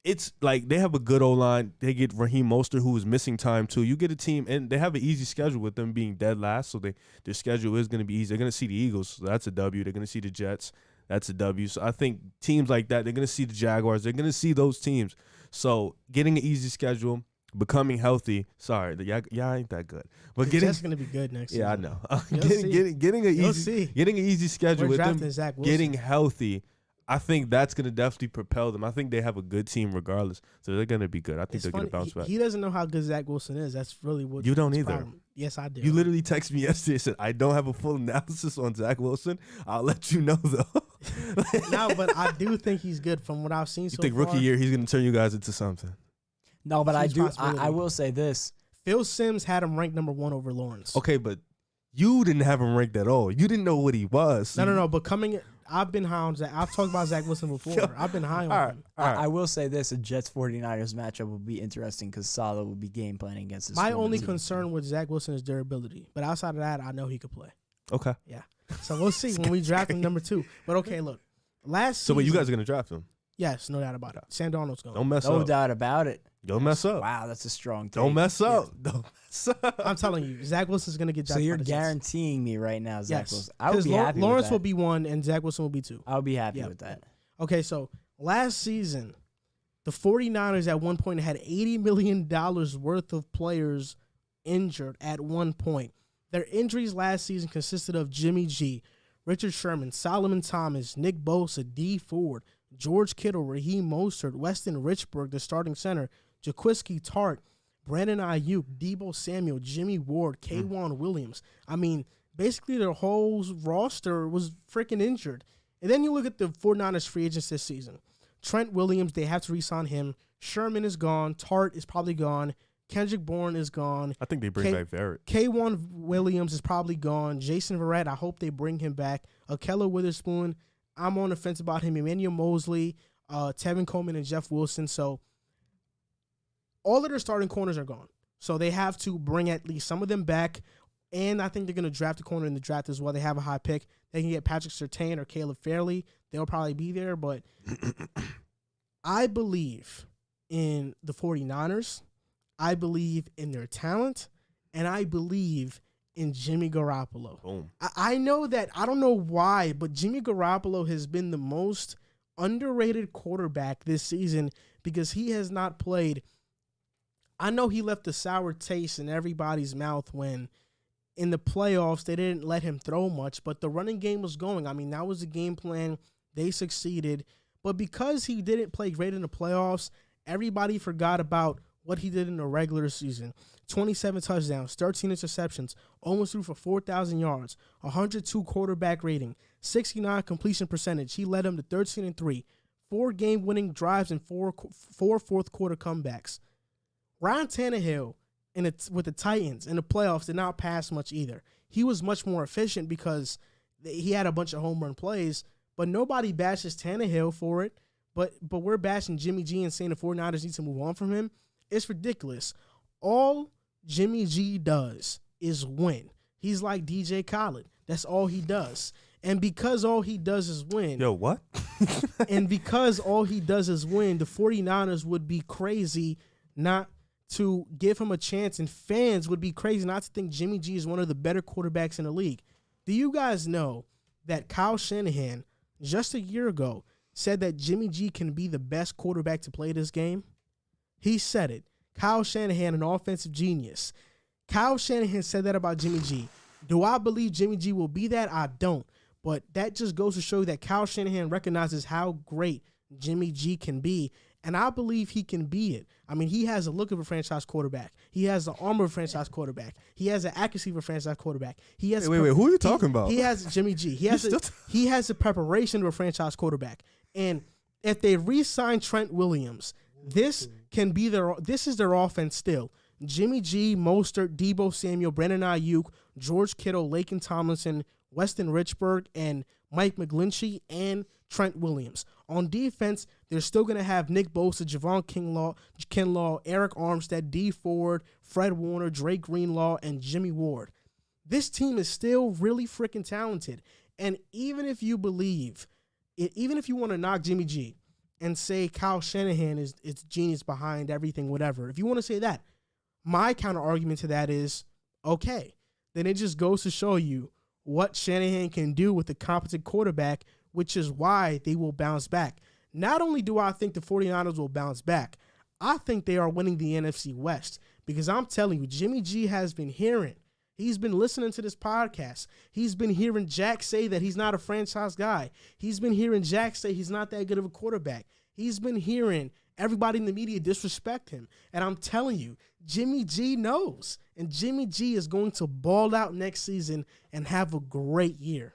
Speaker 1: It's like they have a good O-line. They get Raheem Mostert, who is missing time too. You get a team, and they have an easy schedule with them being dead last, so their schedule is going to be easy. They're going to see the Eagles, so that's a W. They're going to see the Jets. That's a W. So I think teams like that, they're going to see the Jaguars. They're going to see those teams. So getting an easy schedule, becoming healthy. Sorry, y'all ain't that good. But
Speaker 2: Jets going to be good next season.
Speaker 1: Yeah, I know. getting an easy schedule with them, getting healthy, I think that's going to definitely propel them. I think they have a good team regardless. So they're going to be good. I think they're going to bounce back.
Speaker 2: He doesn't know how good Zach Wilson is. That's really what
Speaker 1: you don't either.
Speaker 2: Problem. Yes, I do.
Speaker 1: You literally texted me yesterday and said, I don't have a full analysis on Zach Wilson. I'll let you know, though.
Speaker 2: No, but I do think he's good from what I've seen so far.
Speaker 1: You think rookie year he's going to turn you guys into something?
Speaker 3: No, but I will say this.
Speaker 2: Phil Simms had him ranked number 1 over Lawrence.
Speaker 1: Okay, but you didn't have him ranked at all. You didn't know what he was.
Speaker 2: No. But I've been high on Zach. I've talked about Zach Wilson before. I've been high on him.
Speaker 3: I will say this: a Jets 49ers matchup will be interesting because Saleh will be game planning against this.
Speaker 2: My only concern with Zach Wilson is durability. But outside of that, I know he could play.
Speaker 1: Okay.
Speaker 2: Yeah. So we'll see when we draft him number 2. But okay, look.
Speaker 1: So wait, you guys are gonna draft him?
Speaker 2: Yes, no doubt about it. Sam Darnold's going.
Speaker 1: Don't mess up.
Speaker 3: No doubt about it.
Speaker 1: Don't mess up.
Speaker 3: Wow, that's a strong take.
Speaker 1: Don't mess up. Yeah. Don't mess up.
Speaker 2: I'm telling you, Zach Wilson's going to get drafted.
Speaker 3: So you're guaranteeing me right now, Zach
Speaker 2: yes.
Speaker 3: Wilson. I would be happy
Speaker 2: Lawrence
Speaker 3: with that.
Speaker 2: will be 1 and Zach Wilson will be 2.
Speaker 3: I would be happy with that.
Speaker 2: Okay, so last season, the 49ers at one point had $80 million worth of players injured at one point. Their injuries last season consisted of Jimmy G, Richard Sherman, Solomon Thomas, Nick Bosa, D. Ford, George Kittle, Raheem Mostert, Weston Richburg, the starting center, Jaquiski Tart, Brandon Ayuk, Debo Samuel, Jimmy Ward, K'Wan Williams. I mean, basically their whole roster was freaking injured. And then you look at the 49ers free agents this season. Trent Williams, they have to re-sign him. Sherman is gone. Tart is probably gone. Kendrick Bourne is gone.
Speaker 1: I think they bring back Verrett.
Speaker 2: K'Wan Williams is probably gone. Jason Verrett, I hope they bring him back. Akella Witherspoon, I'm on the fence about him. Emmanuel Mosley, Tevin Coleman, and Jeff Wilson. So all of their starting corners are gone. So they have to bring at least some of them back. And I think they're going to draft a corner in the draft as well. They have a high pick. They can get Patrick Surtain or Caleb Fairley. They'll probably be there. But I believe in the 49ers. I believe in their talent. And I believe in Jimmy Garoppolo.
Speaker 1: Boom.
Speaker 2: I know that, I don't know why, but Jimmy Garoppolo has been the most underrated quarterback this season because he has not played. I know he left a sour taste in everybody's mouth when in the playoffs they didn't let him throw much, but the running game was going. I mean, that was the game plan. They succeeded. But because he didn't play great in the playoffs, everybody forgot about what he did in the regular season. 27 touchdowns, 13 interceptions, almost threw for 4,000 yards, 102 quarterback rating, 69 completion percentage. He led them to 13-3, 4 game-winning drives and four fourth-quarter comebacks. Ryan Tannehill with the Titans in the playoffs did not pass much either. He was much more efficient because he had a bunch of home run plays, but nobody bashes Tannehill for it. But we're bashing Jimmy G and saying the 49ers need to move on from him. It's ridiculous. All Jimmy G does is win. He's like DJ Khaled. That's all he does. And because all he does is win.
Speaker 1: Yo, what?
Speaker 2: And because all he does is win, the 49ers would be crazy not to give him a chance, and fans would be crazy not to think Jimmy G is one of the better quarterbacks in the league. Do you guys know that Kyle Shanahan, just a year ago, said that Jimmy G can be the best quarterback to play this game? He said it. Kyle Shanahan, an offensive genius. Kyle Shanahan said that about Jimmy G. Do I believe Jimmy G will be that? I don't. But that just goes to show you that Kyle Shanahan recognizes how great Jimmy G can be, and I believe he can be it. I mean, he has a look of a franchise quarterback. He has the arm of a franchise quarterback. He has the accuracy of a franchise quarterback. He has
Speaker 1: wait, who are you talking about?
Speaker 2: He has Jimmy G. He has the preparation of a franchise quarterback. And if they re-sign Trent Williams, this is their offense still. Jimmy G, Mostert, Debo Samuel, Brandon Ayuk, George Kittle, Laken Tomlinson, Weston Richburg, and Mike McGlinchey, and Trent Williams. On defense, they're still going to have Nick Bosa, Javon Kinlaw, Eric Armstead, D. Ford, Fred Warner, Drake Greenlaw, and Jimmy Ward. This team is still really freaking talented. And even if you believe, even if you want to knock Jimmy G and say Kyle Shanahan is genius behind everything, whatever, if you want to say that, my counter argument to that is, okay, then it just goes to show you what Shanahan can do with a competent quarterback, which is why they will bounce back. Not only do I think the 49ers will bounce back, I think they are winning the NFC West, because I'm telling you, Jimmy G has been hearing. He's been listening to this podcast. He's been hearing Jack say that he's not a franchise guy. He's been hearing Jack say he's not that good of a quarterback. He's been hearing everybody in the media disrespect him. And I'm telling you, Jimmy G knows. And Jimmy G is going to ball out next season and have a great year.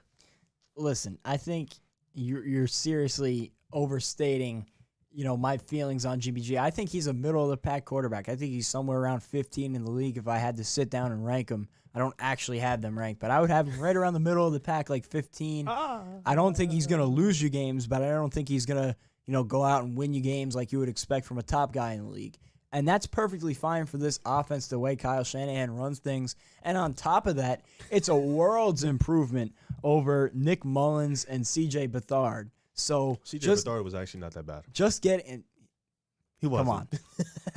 Speaker 3: Listen, I think you're seriously overstating, my feelings on Jimmy G. I think he's a middle-of-the-pack quarterback. I think he's somewhere around 15 in the league if I had to sit down and rank him. I don't actually have them ranked, but I would have him right around the middle of the pack, like 15. I don't think he's going to lose you games, but I don't think he's going to, go out and win you games like you would expect from a top guy in the league. And that's perfectly fine for this offense, the way Kyle Shanahan runs things. And on top of that, it's a world's improvement over Nick Mullins and C.J. Beathard. So
Speaker 1: C.J. Beathard was actually not that bad.
Speaker 3: Just getting
Speaker 1: he wasn't.
Speaker 3: Come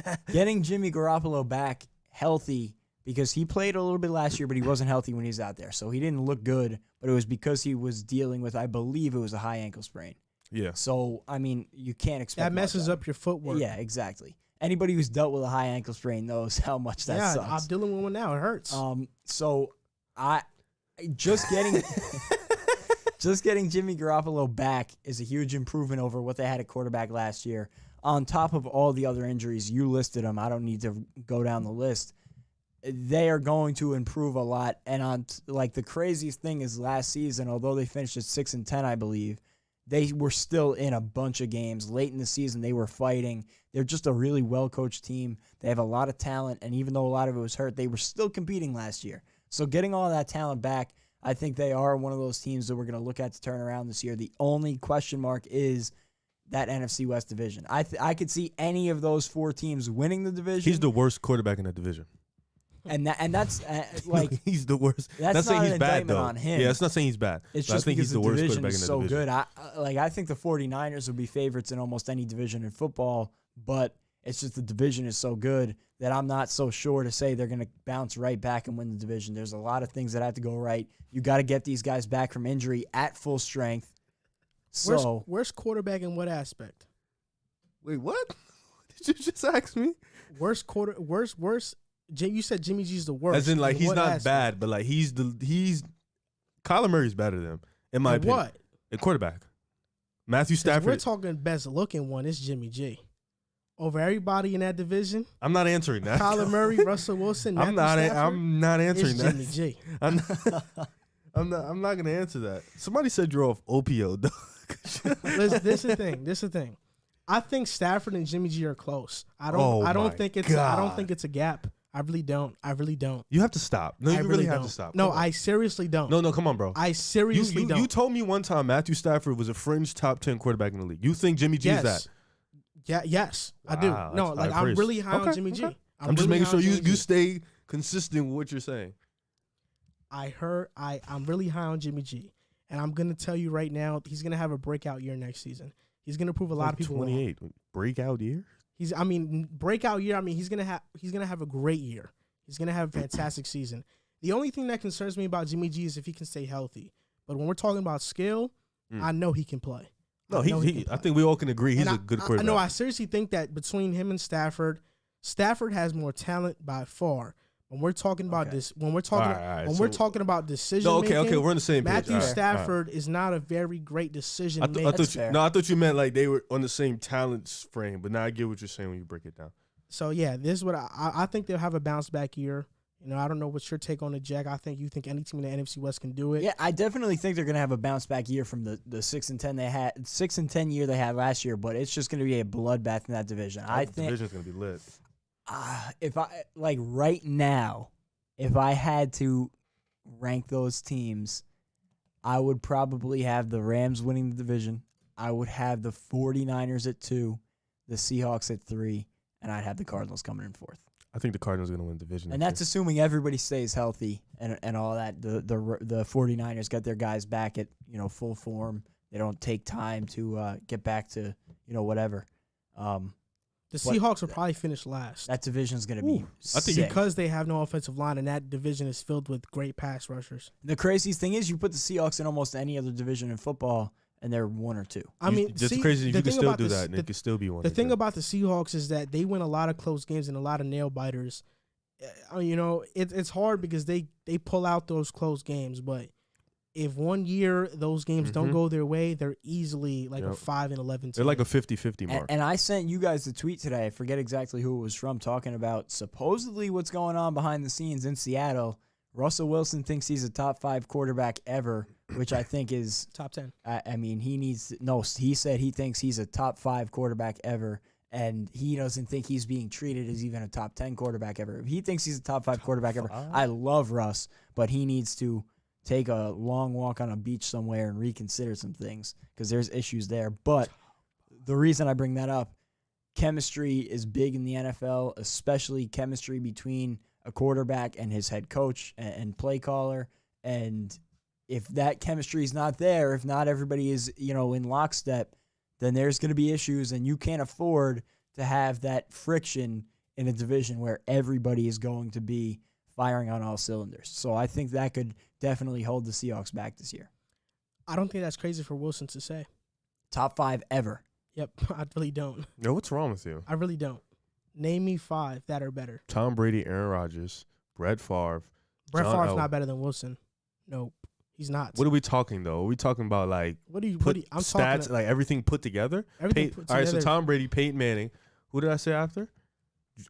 Speaker 3: on. Getting Jimmy Garoppolo back healthy, because he played a little bit last year, but he wasn't healthy when he was out there. So he didn't look good, but it was because he was dealing with, I believe it was a high ankle sprain.
Speaker 1: Yeah.
Speaker 3: So, I mean, you can't expect
Speaker 2: that messes up your footwork.
Speaker 3: Yeah, exactly. Anybody who's dealt with a high ankle sprain knows how much that sucks.
Speaker 2: I'm dealing with one now. It hurts.
Speaker 3: So I just getting Jimmy Garoppolo back is a huge improvement over what they had at quarterback last year. On top of all the other injuries, you listed them. I don't need to go down the list. They are going to improve a lot. And the craziest thing is last season, although they finished at 6-10, I believe, they were still in a bunch of games. Late in the season, they were fighting. They're just a really well-coached team. They have a lot of talent, and even though a lot of it was hurt, they were still competing last year. So getting all that talent back, I think they are one of those teams that we're going to look at to turn around this year. The only question mark is that NFC West division. I could see any of those four teams winning the division.
Speaker 1: He's the worst quarterback in the division.
Speaker 3: And that's
Speaker 1: he's the worst.
Speaker 3: That's
Speaker 1: not saying
Speaker 3: an
Speaker 1: he's bad
Speaker 3: indictment
Speaker 1: though.
Speaker 3: on him.
Speaker 1: Yeah, it's not saying he's bad.
Speaker 3: It's
Speaker 1: just
Speaker 3: just
Speaker 1: I think
Speaker 3: because
Speaker 1: he's the worst
Speaker 3: division
Speaker 1: quarterback
Speaker 3: is
Speaker 1: in the
Speaker 3: so
Speaker 1: division.
Speaker 3: good. I think the 49ers would be favorites in almost any division in football, but it's just the division is so good that I'm not so sure to say they're going to bounce right back and win the division. There's a lot of things that have to go right. You got to get these guys back from injury at full strength. So
Speaker 2: worst quarterback in what aspect?
Speaker 1: Wait, what? Did you just ask me?
Speaker 2: Worst. You said Jimmy G's the worst.
Speaker 1: As in, like,
Speaker 2: in
Speaker 1: he's not
Speaker 2: aspect?
Speaker 1: bad, but like he's Kyler Murray's better than him, in my opinion.
Speaker 2: What?
Speaker 1: A quarterback. Matthew Stafford.
Speaker 2: We're talking best looking one. It's Jimmy G. Over everybody in that division.
Speaker 1: I'm not answering that.
Speaker 2: Kyler Murray, Russell Wilson.
Speaker 1: I'm not answering
Speaker 2: it's
Speaker 1: that.
Speaker 2: Jimmy G.
Speaker 1: I'm not gonna answer that. Somebody said you're off opioid.
Speaker 2: Listen, this is the thing. I think Stafford and Jimmy G are close. I don't think it's a gap. I really don't.
Speaker 1: You have to stop. No, you really have to stop.
Speaker 2: No, I seriously don't.
Speaker 1: No, come on, bro.
Speaker 2: I seriously don't.
Speaker 1: You told me one time Matthew Stafford was a fringe top 10 quarterback in the league. You think Jimmy G is that?
Speaker 2: Yeah, yes,
Speaker 1: wow,
Speaker 2: I do. No, like I'm really high on Jimmy G.
Speaker 1: I'm just making sure you stay consistent with what you're saying.
Speaker 2: I'm really high on Jimmy G. And I'm gonna tell you right now, he's gonna have a breakout year next season. He's gonna prove a lot of people
Speaker 1: 28 wrong. Breakout year.
Speaker 2: Breakout year. He's gonna have a great year. He's gonna have a fantastic season. The only thing that concerns me about Jimmy G is if he can stay healthy. But when we're talking about skill, I know he can play.
Speaker 1: No, I think we all can agree he's a good quarterback.
Speaker 2: No, I seriously think that between him and Stafford has more talent by far. When we're talking about this, we're talking about decision making.
Speaker 1: Okay, we're on the same page.
Speaker 2: Matthew Stafford is not a very great decision maker.
Speaker 1: I thought you meant like they were on the same talent frame, but now I get what you're saying when you break it down.
Speaker 2: So yeah, this is what I think they'll have a bounce back year. I don't know what's your take on it, Jack. I think you think any team in the NFC West can do it.
Speaker 3: Yeah, I definitely think they're gonna have a bounce back year from the 6-10 they had 6-10 year they had last year, but it's just gonna be a bloodbath in that division. I think the
Speaker 1: division's gonna be lit.
Speaker 3: If I right now, if I had to rank those teams, I would probably have the Rams winning the division. I would have the 49ers at 2, the Seahawks at 3, and I'd have the Cardinals coming in 4th.
Speaker 1: I think the Cardinals are going to win the division.
Speaker 3: And that's assuming everybody stays healthy and all that. The 49ers got their guys back at, full form. They don't take time to get back to, whatever.
Speaker 2: The Seahawks will probably finish last.
Speaker 3: That division is going to be sick.
Speaker 2: Because they have no offensive line, and that division is filled with great pass rushers.
Speaker 3: The craziest thing is you put the Seahawks in almost any other division in football, and they're 1 or 2.
Speaker 2: I mean,
Speaker 1: just crazy if you can still do that, and it could still be 1.
Speaker 2: The thing about the Seahawks is that they win a lot of close games and a lot of nail biters. It's hard because they pull out those close games, but if one year those games don't go their way, they're easily like a 5-11 team.
Speaker 1: They're like a 50-50 mark.
Speaker 3: And I sent you guys a tweet today. I forget exactly who it was from, talking about supposedly what's going on behind the scenes in Seattle. Russell Wilson thinks he's a top 5 quarterback ever, which I think is
Speaker 2: top 10.
Speaker 3: I mean, he said he thinks he's a top 5 quarterback ever, and he doesn't think he's being treated as even a top 10 quarterback ever. If he thinks he's a top 5 quarterback ever, I love Russ, but he needs to take a long walk on a beach somewhere and reconsider some things because there's issues there. But the reason I bring that up, chemistry is big in the NFL, especially chemistry between a quarterback and his head coach and play caller. And if that chemistry is not there, if not everybody is, in lockstep, then there's going to be issues, and you can't afford to have that friction in a division where everybody is going to be firing on all cylinders. So I think that could definitely hold the Seahawks back this year.
Speaker 2: I don't think that's crazy for Wilson to say.
Speaker 3: Top 5 ever.
Speaker 2: Yep, I really don't.
Speaker 1: No, what's wrong with you?
Speaker 2: I really don't. Name me 5 that are better.
Speaker 1: Tom Brady, Aaron Rodgers, Brett Favre.
Speaker 2: Brett Favre's not better than Wilson. Nope, he's not.
Speaker 1: What are we talking though? Are we talking about like I'm stats,
Speaker 2: talking
Speaker 1: like everything put together? All right, so Tom Brady, Peyton Manning. Who did I say after?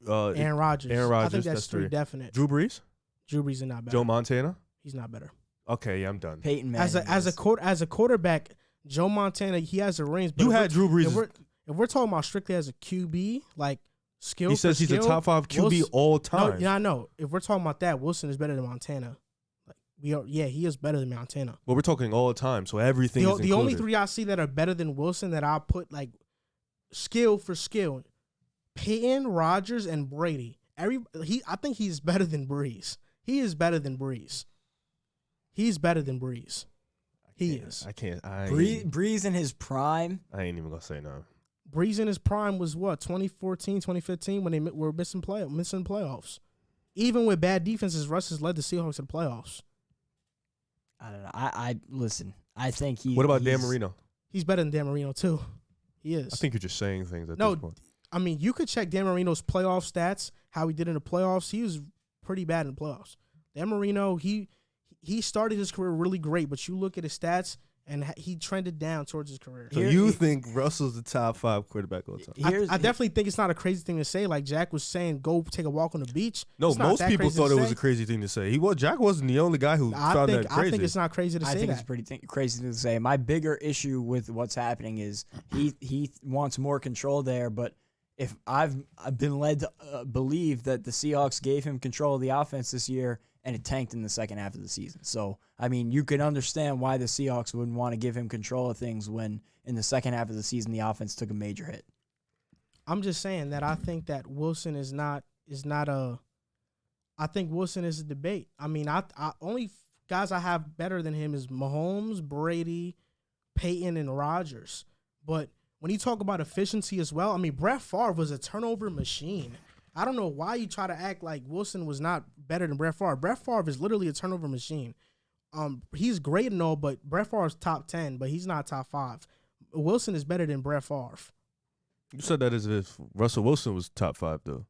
Speaker 2: Aaron Rodgers.
Speaker 1: Aaron Rodgers.
Speaker 2: I think that's 3 definite.
Speaker 1: Drew Brees.
Speaker 2: Drew Brees is not better.
Speaker 1: Joe Montana.
Speaker 2: He's not better.
Speaker 1: Okay, yeah, I'm done.
Speaker 3: Peyton Manning.
Speaker 2: As a quarterback, Joe Montana, he has the rings. But
Speaker 1: you had Drew Brees.
Speaker 2: If we're talking about strictly as a QB, like skill,
Speaker 1: he says he's a top 5 QB
Speaker 2: Wilson,
Speaker 1: all time.
Speaker 2: No, yeah, I know. If we're talking about that, Wilson is better than Montana. He is better than Montana.
Speaker 1: Well, we're talking all the time, so everything is included.
Speaker 2: The only 3 I see that are better than Wilson that I'll put like skill for skill, Peyton, Rodgers, and Brady. I think he's better than Breeze. He is better than Breeze. He's better than Breeze. He is.
Speaker 1: I can't.
Speaker 3: Breeze in his prime.
Speaker 1: I ain't even gonna say no.
Speaker 2: Breeze in his prime was what, 2014, 2015 when they were missing playoffs. Even with bad defenses, Russ has led the Seahawks to the playoffs.
Speaker 3: I don't know. I listen. I think he.
Speaker 1: What about Dan Marino?
Speaker 2: He's better than Dan Marino too. He is.
Speaker 1: I think you're just saying things at this point.
Speaker 2: I mean, you could check Dan Marino's playoff stats, how he did in the playoffs. He was pretty bad in the playoffs. Dan Marino, he started his career really great, but you look at his stats, and he trended down towards his career.
Speaker 1: So you think Russell's the top 5 quarterback all the time?
Speaker 2: I definitely think it's not a crazy thing to say. Like Jack was saying, go take a walk on the beach.
Speaker 1: No, most people thought it was a crazy thing to say. Jack wasn't the only guy who found that crazy.
Speaker 2: I think it's not crazy to say that.
Speaker 3: I think it's pretty crazy to say. My bigger issue with what's happening is he wants more control there, but if I've been led to believe that the Seahawks gave him control of the offense this year, and it tanked in the second half of the season. So, I mean, you can understand why the Seahawks wouldn't want to give him control of things when in the second half of the season the offense took a major hit.
Speaker 2: I'm just saying that I think that Wilson is not I think Wilson is a debate. I mean, I only guys I have better than him is Mahomes, Brady, Peyton, and Rodgers. But when you talk about efficiency as well, I mean, Brett Favre was a turnover machine. I don't know why you try to act like Wilson was not better than Brett Favre. Brett Favre is literally a turnover machine. He's great and all, but Brett Favre's top 10, but he's not top 5. Wilson is better than Brett Favre.
Speaker 1: You said that as if Russell Wilson was top 5, though.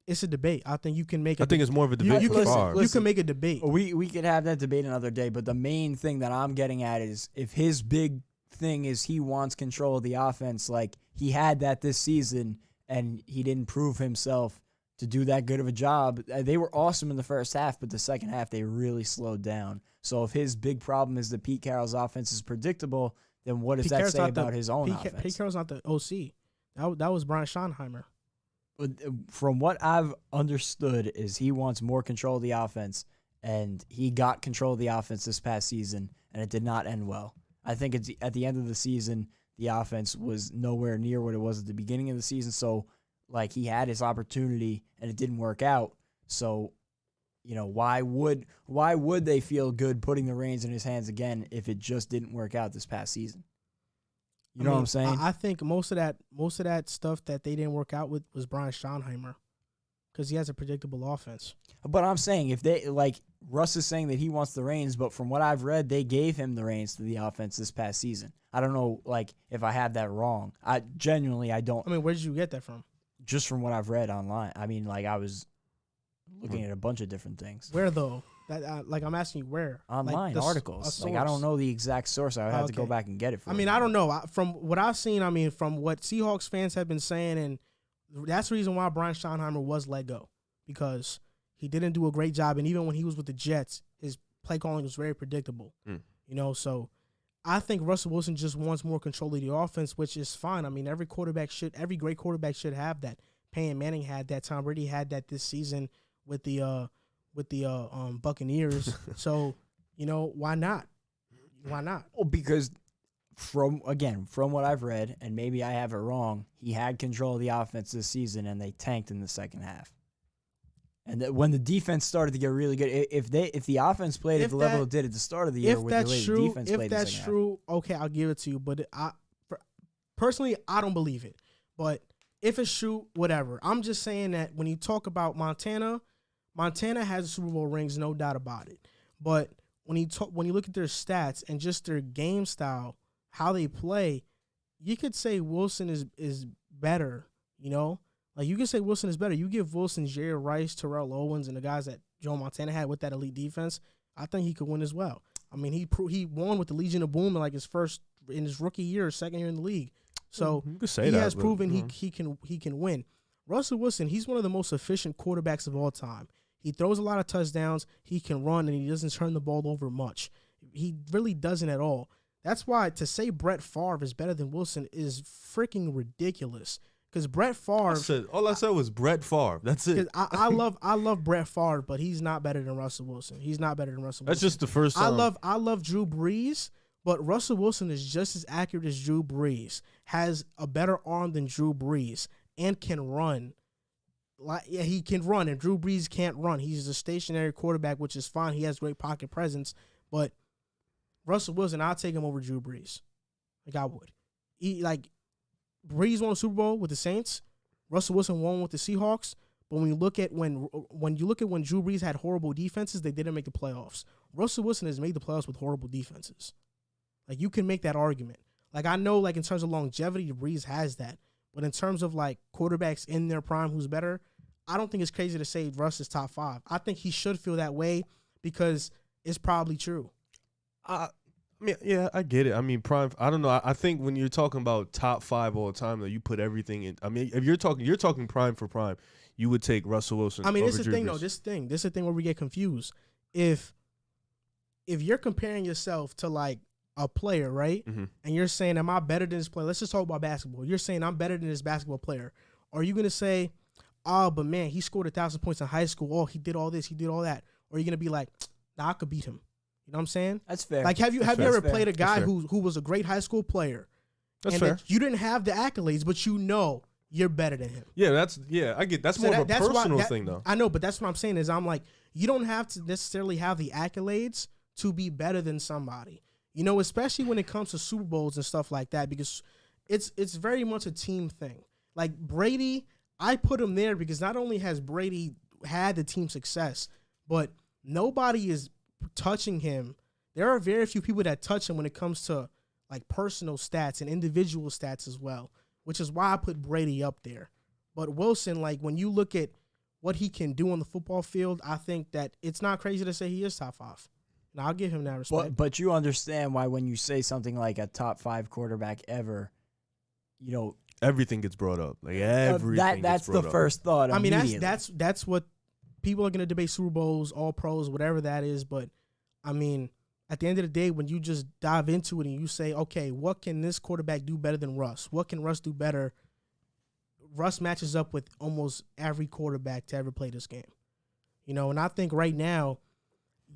Speaker 2: It's a debate. I think you can make.
Speaker 1: I think it's more of a debate for Favre.
Speaker 2: You can make a debate.
Speaker 3: We could have that debate another day, but the main thing that I'm getting at is if his big thing is he wants control of the offense, like he had that this season, and he didn't prove himself to do that good of a job. They were awesome in the first half, but the second half they really slowed down. So if his big problem is that Pete Carroll's offense is predictable, then what does that say about his own offense?
Speaker 2: Pete Carroll's not the OC. That was Brian Schottenheimer.
Speaker 3: From what I've understood is he wants more control of the offense, and he got control of the offense this past season, and it did not end well. I think at the end of the season, the offense was nowhere near what it was at the beginning of the season. So Like, he had his opportunity and it didn't work out. So, why would they feel good putting the reins in his hands again if it just didn't work out this past season? You know what I'm saying?
Speaker 2: I think most of that stuff that they didn't work out with was Brian Schottenheimer, because he has a predictable offense.
Speaker 3: But I'm saying, if they, like, Russ is saying that he wants the reins, but from what I've read, they gave him the reins to the offense this past season. I don't know, like, if I have that wrong. I don't.
Speaker 2: I mean, where did you get that from?
Speaker 3: Just from what I've read online. I mean, like, I was looking at a bunch of different things.
Speaker 2: Where, though? That like, I'm asking you where?
Speaker 3: Online,
Speaker 2: like
Speaker 3: articles. Like, I don't know the exact source. I would have to go back and get it for you.
Speaker 2: I mean, I don't know. From what I've seen, I mean, from what Seahawks fans have been saying, and that's the reason why Brian Schottenheimer was let go, because he didn't do a great job. And even when he was with the Jets, his play calling was very predictable. So I think Russell Wilson just wants more control of the offense, which is fine. I mean, every great quarterback should have that. Peyton Manning had that. Tom Brady had that this season with the Buccaneers. So, why not? Why not?
Speaker 3: Well, because from what I've read, and maybe I have it wrong, he had control of the offense this season, and they tanked in the second half. And when the defense started to get really good, if the offense played at the level it did at the start of the year, with the way the defense played, if that's true,
Speaker 2: okay, I'll give it to you. But personally, I don't believe it. But if it's true, whatever. I'm just saying that when you talk about Montana has Super Bowl rings, no doubt about it. But when you look at their stats and just their game style, how they play, you could say Wilson is better, Like, you can say Wilson is better. You give Wilson Jerry Rice, Terrell Owens, and the guys that Joe Montana had with that elite defense, I think he could win as well. I mean, he won with the Legion of Boom in his rookie year, second year in the league. So he has proven he can win. Russell Wilson, he's one of the most efficient quarterbacks of all time. He throws a lot of touchdowns. He can run, and he doesn't turn the ball over much. He really doesn't at all. That's why to say Brett Favre is better than Wilson is freaking ridiculous. Because Brett Favre,
Speaker 1: all I said was Brett Favre. That's it.
Speaker 2: I love Brett Favre, but he's not better than Russell Wilson.
Speaker 1: That's just the first time.
Speaker 2: I love Drew Brees, but Russell Wilson is just as accurate as Drew Brees. Has a better arm than Drew Brees and can run. He can run, and Drew Brees can't run. He's a stationary quarterback, which is fine. He has great pocket presence, but Russell Wilson, I'll take him over Drew Brees. Like, I would. Brees won a Super Bowl with the Saints. Russell Wilson won with the Seahawks. But when you look at when Drew Brees had horrible defenses, they didn't make the playoffs. Russell Wilson has made the playoffs with horrible defenses. Like, you can make that argument. Like, I know, like, in terms of longevity, Brees has that. But in terms of, like, quarterbacks in their prime who's better, I don't think it's crazy to say Russ is top 5. I think he should feel that way because it's probably true.
Speaker 1: I mean, yeah, I get it. I mean, prime. I don't know. I think when you're talking about top 5 all the time, though, you put everything in. I mean, if you're talking prime for prime, you would take Russell Wilson.
Speaker 2: I mean,
Speaker 1: this
Speaker 2: is the thing, though. This is the thing where we get confused. If you're comparing yourself to, like, a player, right?
Speaker 1: Mm-hmm.
Speaker 2: And you're saying, am I better than this player? Let's just talk about basketball. You're saying I'm better than this basketball player. Are you going to say, oh, but man, he scored 1,000 points in high school. Oh, he did all this, he did all that. Or are you going to be like, nah, I could beat him. You know what I'm saying?
Speaker 3: That's fair.
Speaker 2: Like, have you ever played a guy who was a great high school player?
Speaker 1: That's fair.
Speaker 2: You didn't have the accolades, but you're better than him.
Speaker 1: Yeah, I get that's more of a personal thing, though.
Speaker 2: I know, but that's what I'm saying is I'm like, you don't have to necessarily have the accolades to be better than somebody. Especially when it comes to Super Bowls and stuff like that, because it's very much a team thing. Like, Brady, I put him there because not only has Brady had the team success, but nobody is touching him. There are very few people that touch him when it comes to, like, personal stats and individual stats as well, which is why I put Brady up there. But Wilson, like, when you look at what he can do on the football field, I think that it's not crazy to say he is top 5. Now, I'll give him that respect.
Speaker 3: But you understand why when you say something like a top 5 quarterback ever,
Speaker 1: everything gets brought up. Like, everything.
Speaker 3: That's the first thought.
Speaker 2: I mean, that's what people are going to debate: Super Bowls, All Pros, whatever that is. But I mean, at the end of the day, when you just dive into it and you say, okay, what can this quarterback do better than Russ? What can Russ do better? Russ matches up with almost every quarterback to ever play this game. And I think right now,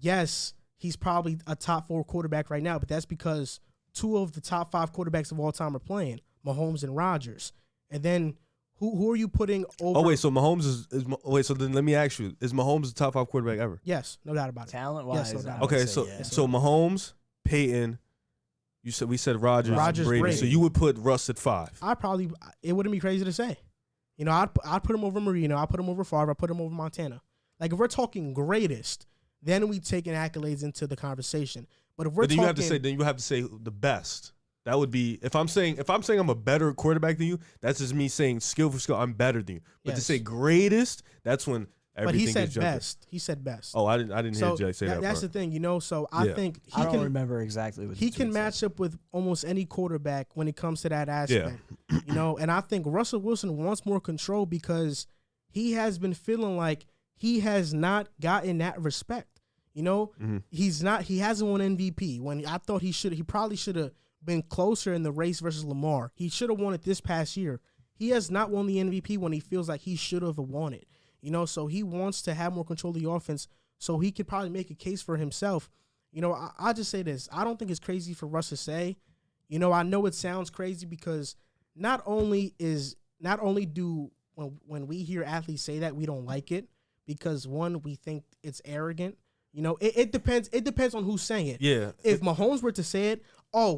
Speaker 2: yes, he's probably a top 4 quarterback right now, but that's because 2 of the top 5 quarterbacks of all time are playing, Mahomes and Rodgers. And then Who are you putting over?
Speaker 1: Oh wait, so Mahomes is so then let me ask you: is Mahomes the top 5 quarterback ever?
Speaker 2: Yes, no doubt about it.
Speaker 3: Talent-wise,
Speaker 2: Yes, no doubt.
Speaker 1: Okay, so Mahomes, Peyton, we said Rodgers, Brady. So you would put Russ at 5.
Speaker 2: It wouldn't be crazy to say. You know, I'd put him over Marino. I'd put him over Favre. I'd put him over Montana. Like, if we're talking greatest, then we taking accolades into the conversation. But if we're
Speaker 1: then you have to say the best. That would be if I'm saying I'm a better quarterback than you. That's just me saying skill for skill. I'm better than you. But to say greatest, that's when everything
Speaker 2: But he said
Speaker 1: is jumping.
Speaker 2: best. He said best.
Speaker 1: Oh, I didn't hear Jay say that.
Speaker 2: That's
Speaker 1: part.
Speaker 2: the thing, you know. So I think
Speaker 3: I don't remember exactly what
Speaker 2: he can match up with almost any quarterback when it comes to that aspect. Yeah. You know, and I think Russell Wilson wants more control because he has been feeling like he has not gotten that respect. You know, he hasn't won MVP. When I thought he probably should have been closer in the race versus Lamar. He should have won it this past year. He has not won the MVP when he feels like he should have won it. You know, so he wants to have more control of the offense so he could probably make a case for himself. You know, I'll just say this. I don't think it's crazy for Russ to say. You know, I know it sounds crazy because not only do when we hear athletes say that, we don't like it because, one, we think it's arrogant. You know, it depends. It depends on who's saying it.
Speaker 1: Yeah.
Speaker 2: If Mahomes were to say it,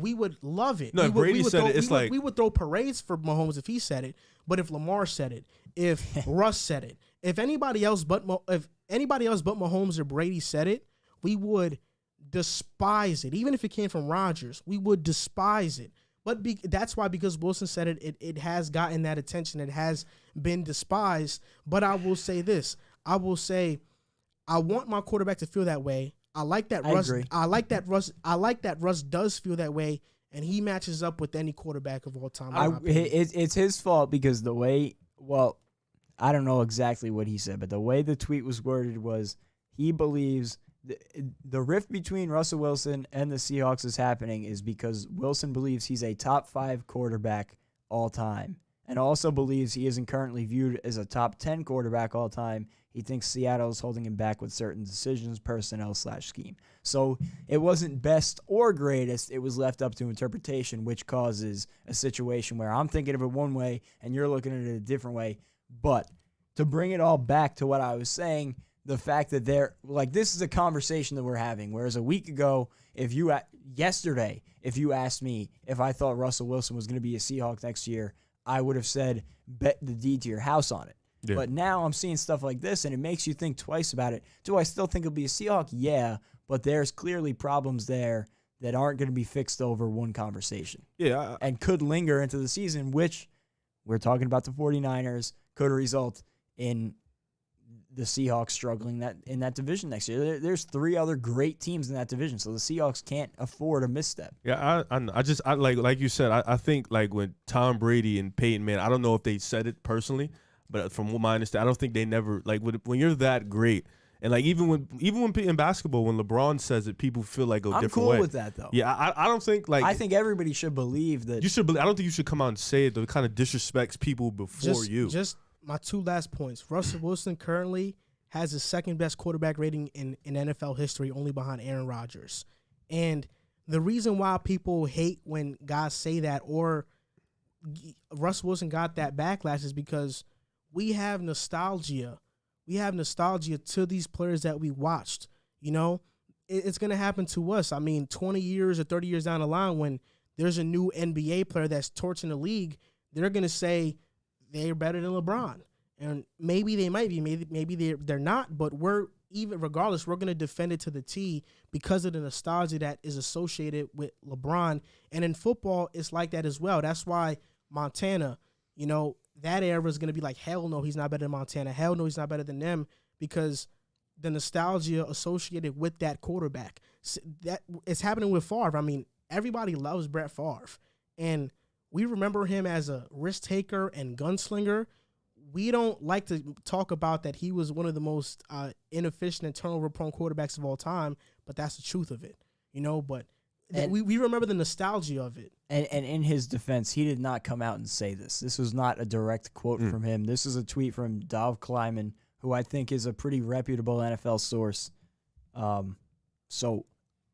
Speaker 2: we would love it.
Speaker 1: No, if Brady said it,
Speaker 2: we would throw parades for Mahomes if he said it. But if Lamar said it, if Russ said it, if anybody else but Mahomes or Brady said it, we would despise it. Even if it came from Rodgers, we would despise it. But that's why, because Wilson said it, it has gotten that attention. It has been despised. But I will say this. I will say, I want my quarterback to feel that way. I like that Russ.
Speaker 3: Agree.
Speaker 2: I like that Russ does feel that way, and he matches up with any quarterback of all time.
Speaker 3: It's his fault because the way. Well, I don't know exactly what he said, but the way the tweet was worded was he believes the rift between Russell Wilson and the Seahawks is happening is because Wilson believes he's a top 5 quarterback all time, and also believes he isn't currently viewed as a top 10 quarterback all time. He thinks Seattle is holding him back with certain decisions, personnel / scheme. So it wasn't best or greatest. It was left up to interpretation, which causes a situation where I'm thinking of it one way and you're looking at it a different way. But to bring it all back to what I was saying, the fact that this is a conversation that we're having. Whereas a week ago, yesterday, if you asked me if I thought Russell Wilson was going to be a Seahawk next year, I would have said, bet the deed to your house on it. Yeah. But now I'm seeing stuff like this, and it makes you think twice about it. Do I still think he'll be a Seahawk? Yeah, but there's clearly problems there that aren't going to be fixed over one conversation.
Speaker 1: Yeah.
Speaker 3: And could linger into the season, which we're talking about the 49ers, could result in the Seahawks struggling in that division next year. There's 3 other great teams in that division, so the Seahawks can't afford a misstep.
Speaker 1: Yeah, I like you said, I think like when Tom Brady and Peyton Manning, I don't know if they said it personally, but from what I understand, I don't think they never like when you're that great, and like even when in basketball, when LeBron says it, people feel like a different way.
Speaker 3: I'm cool with that though.
Speaker 1: Yeah, I don't think like
Speaker 3: I think everybody should believe that.
Speaker 1: You should. I don't think you should come out and say it. That kind of disrespects people before you.
Speaker 2: Just my 2 last points. Russell Wilson currently has the 2nd best quarterback rating in NFL history, only behind Aaron Rodgers. And the reason why people hate when guys say that or Russell Wilson got that backlash is because we have nostalgia. We have nostalgia to these players that we watched. You know, it's going to happen to us. I mean, 20 years or 30 years down the line, when there's a new NBA player that's torching the league, they're going to say they're better than LeBron. And maybe they might be, maybe they're not, but regardless, we're going to defend it to the T because of the nostalgia that is associated with LeBron. And in football, it's like that as well. That's why Montana, you know, that era is going to be like, hell no, he's not better than Montana. Hell no, he's not better than them, because the nostalgia associated with that quarterback. That it's happening with Favre. I mean, everybody loves Brett Favre, and we remember him as a risk taker and gunslinger. We don't like to talk about that he was one of the most inefficient and turnover-prone quarterbacks of all time, but that's the truth of it, you know. But we remember the nostalgia of it.
Speaker 3: And in his defense, he did not come out and say this. This was not a direct quote from him. This is a tweet from Dov Kleiman, who I think is a pretty reputable NFL source. So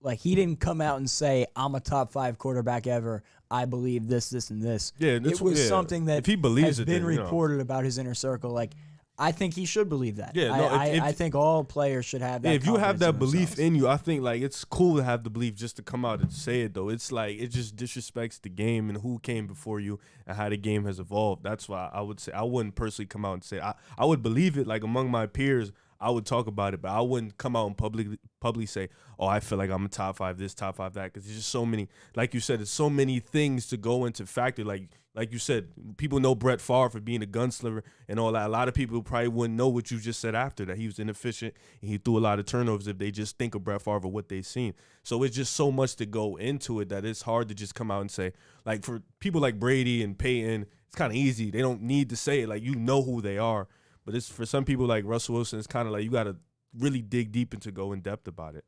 Speaker 3: Like, he didn't come out and say, I'm a top 5 quarterback ever. I believe this, this, and this.
Speaker 1: Yeah,
Speaker 3: it was something that
Speaker 1: if he believes
Speaker 3: has been reported about his inner circle. Like, I think he should believe that.
Speaker 1: Yeah, no,
Speaker 3: I think all players should have that.
Speaker 1: If you have that belief
Speaker 3: themselves.
Speaker 1: in you, I think like it's cool to have the belief just to come out and say it though. It's like it just disrespects the game and who came before you and how the game has evolved. That's why I would say I wouldn't personally come out and say I would believe it like among my peers. I would talk about it, but I wouldn't come out and publicly say, "Oh, I feel like I'm a top 5 this, top 5 that," because there's just so many. Like you said, there's so many things to go into factor. Like you said, people know Brett Favre for being a gunslinger and all that. A lot of people probably wouldn't know what you just said after that. He was inefficient and he threw a lot of turnovers if they just think of Brett Favre or what they've seen. So it's just so much to go into it that it's hard to just come out and say. Like for people like Brady and Peyton, it's kind of easy. They don't need to say it. Like you know who they are. But it's for some people like Russell Wilson, it's kind of like you got to really dig deep and to go in depth about it.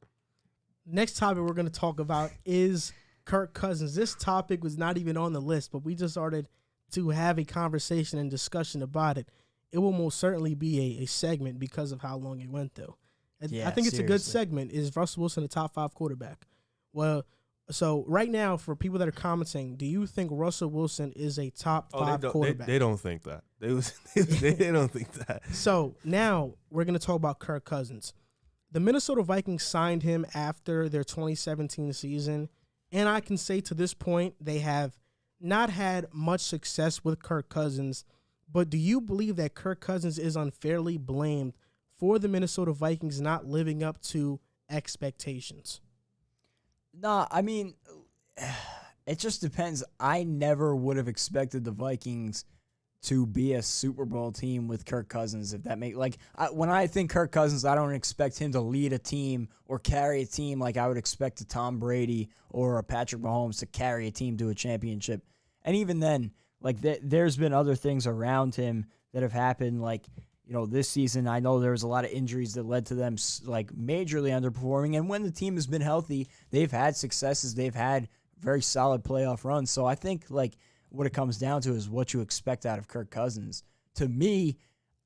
Speaker 2: Next topic we're going to talk about is Kirk Cousins. This topic was not even on the list, but we just started to have a conversation and discussion about it. It will most certainly be a segment because of how long it went through.
Speaker 3: Yeah,
Speaker 2: I think it's
Speaker 3: seriously.
Speaker 2: a good segment. Is Russell Wilson a top 5 quarterback? Well, so right now, for people that are commenting, do you think Russell Wilson is a top 5 quarterback?
Speaker 1: They don't think that. They don't think that.
Speaker 2: So now we're going to talk about Kirk Cousins. The Minnesota Vikings signed him after their 2017 season, and I can say to this point they have not had much success with Kirk Cousins. But do you believe that Kirk Cousins is unfairly blamed for the Minnesota Vikings not living up to expectations?
Speaker 3: Nah, I mean, it just depends. I never would have expected the Vikings to be a Super Bowl team with Kirk Cousins, if that makes when I think Kirk Cousins, I don't expect him to lead a team or carry a team like I would expect a Tom Brady or a Patrick Mahomes to carry a team to a championship. And even then, like there's been other things around him that have happened, like, you know, this season, I know there was a lot of injuries that led to them like majorly underperforming. And when the team has been healthy, they've had successes. They've had very solid playoff runs. So I think like what it comes down to is what you expect out of Kirk Cousins. To me,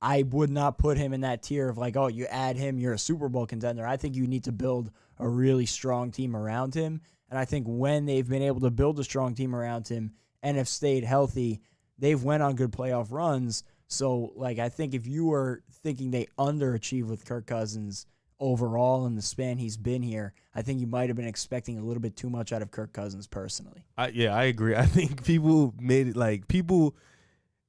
Speaker 3: I would not put him in that tier of like, oh, you add him, you're a Super Bowl contender. I think you need to build a really strong team around him. And I think when they've been able to build a strong team around him and have stayed healthy, they've went on good playoff runs. So, like, I think if you were thinking they underachieved with Kirk Cousins overall in the span he's been here, I think you might have been expecting a little bit too much out of Kirk Cousins personally.
Speaker 1: I agree. I think people made it like people.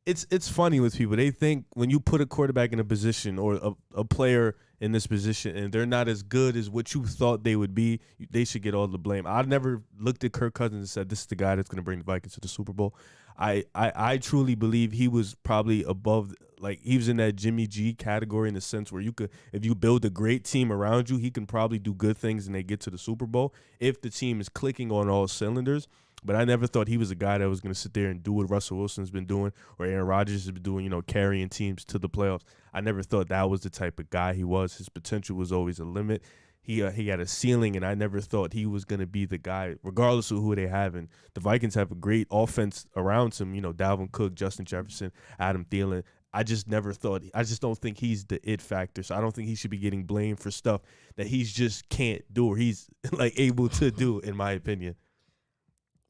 Speaker 1: It's funny with people. They think when you put a quarterback in a position or a player in this position and they're not as good as what you thought they would be, they should get all the blame. I never looked at Kirk Cousins and said, this is the guy that's going to bring the Vikings to the Super Bowl. I truly believe he was probably above, like he was in that Jimmy G category in the sense where you could, if you build a great team around you, he can probably do good things and they get to the Super Bowl if the team is clicking on all cylinders. But I never thought he was a guy that was going to sit there and do what Russell Wilson's been doing or Aaron Rodgers has been doing, you know, carrying teams to the playoffs. I never thought that was the type of guy he was. His potential was always a limit. He had a ceiling, and I never thought he was going to be the guy, regardless of who they have. And the Vikings have a great offense around him, you know, Dalvin Cook, Justin Jefferson, Adam Thielen. I just don't think he's the it factor. So I don't think he should be getting blamed for stuff that he's just can't do or he's like able to do, in my opinion.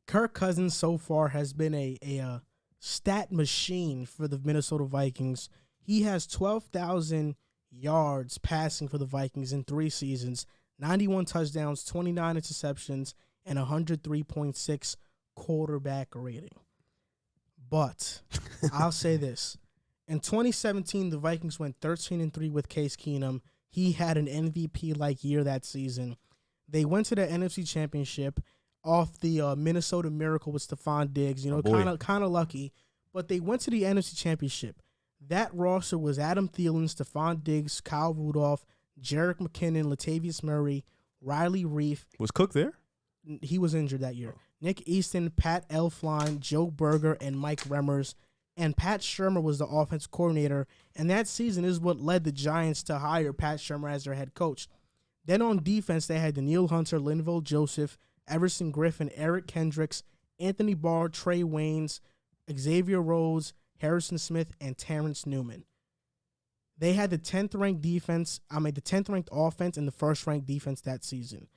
Speaker 2: Kirk Cousins so far has been a stat machine for the Minnesota Vikings. He has 12,000 yards passing for the Vikings in 3 seasons, 91 touchdowns, 29 interceptions, and 103.6 quarterback rating. But I'll say this. In 2017, the Vikings went 13-3 with Case Keenum. He had an MVP-like year that season. They went to the NFC Championship off the Minnesota Miracle with Stephon Diggs, you know, kind of lucky. But they went to the NFC Championship. That roster was Adam Thielen, Stephon Diggs, Kyle Rudolph, Jerick McKinnon, Latavius Murray, Riley Reif.
Speaker 1: Was Cook there?
Speaker 2: He was injured that year. Nick Easton, Pat Elflein, Joe Berger, and Mike Remmers. And Pat Shurmur was the offense coordinator. And that season is what led the Giants to hire Pat Shurmur as their head coach. Then on defense, they had Daniil Hunter, Linval Joseph, Everson Griffin, Eric Kendricks, Anthony Barr, Trey Waynes, Xavier Rhodes, Harrison Smith, and Terrence Newman. They had the 10th ranked offense and the 1st ranked defense that season.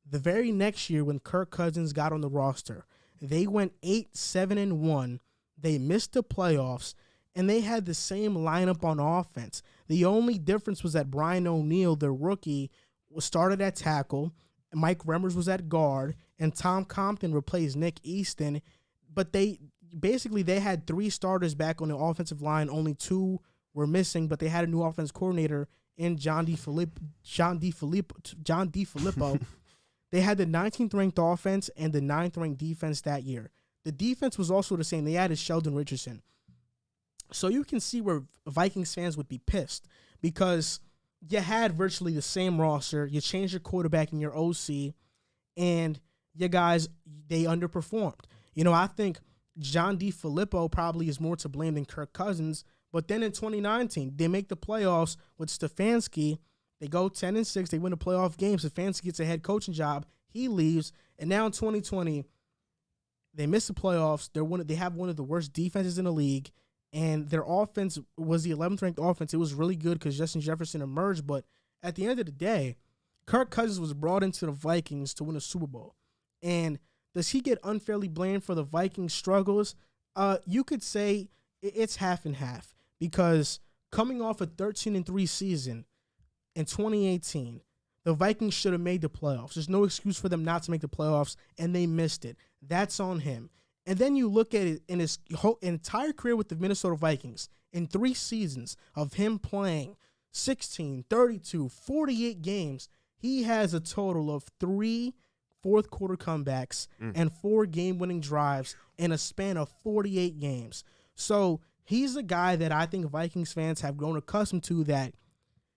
Speaker 2: The very next year when Kirk Cousins got on the roster, they went 8-7-1. They missed the playoffs, and they had the same lineup on offense. The only difference was that Brian O'Neill, the rookie, started at tackle, Mike Remmers was at guard, and Tom Compton replaced Nick Easton. But they had 3 starters back on the offensive line. Only 2 were missing, but they had a new offense coordinator in John DeFilippo. They had the 19th ranked offense and the 9th ranked defense that year. The defense was also the same. They added Sheldon Richardson. So you can see where Vikings fans would be pissed because you had virtually the same roster. You changed your quarterback and your OC, and you guys, they underperformed. I think John DeFilippo probably is more to blame than Kirk Cousins. But then in 2019, they make the playoffs with Stefanski. They go 10-6. They win a playoff game. Stefanski gets a head coaching job. He leaves. And now in 2020, they miss the playoffs. They have one of the worst defenses in the league. And their offense was the 11th ranked offense. It was really good because Justin Jefferson emerged. But at the end of the day, Kirk Cousins was brought into the Vikings to win a Super Bowl. And does he get unfairly blamed for the Vikings' struggles? You could say it's half and half. Because coming off a 13-3 season in 2018, the Vikings should have made the playoffs. There's no excuse for them not to make the playoffs, and they missed it. That's on him. And then you look at it in his whole entire career with the Minnesota Vikings, in 3 seasons of him playing 16, 32, 48 games, he has a total of 3 fourth-quarter comebacks and 4 game-winning drives in a span of 48 games. So he's a guy that I think Vikings fans have grown accustomed to, that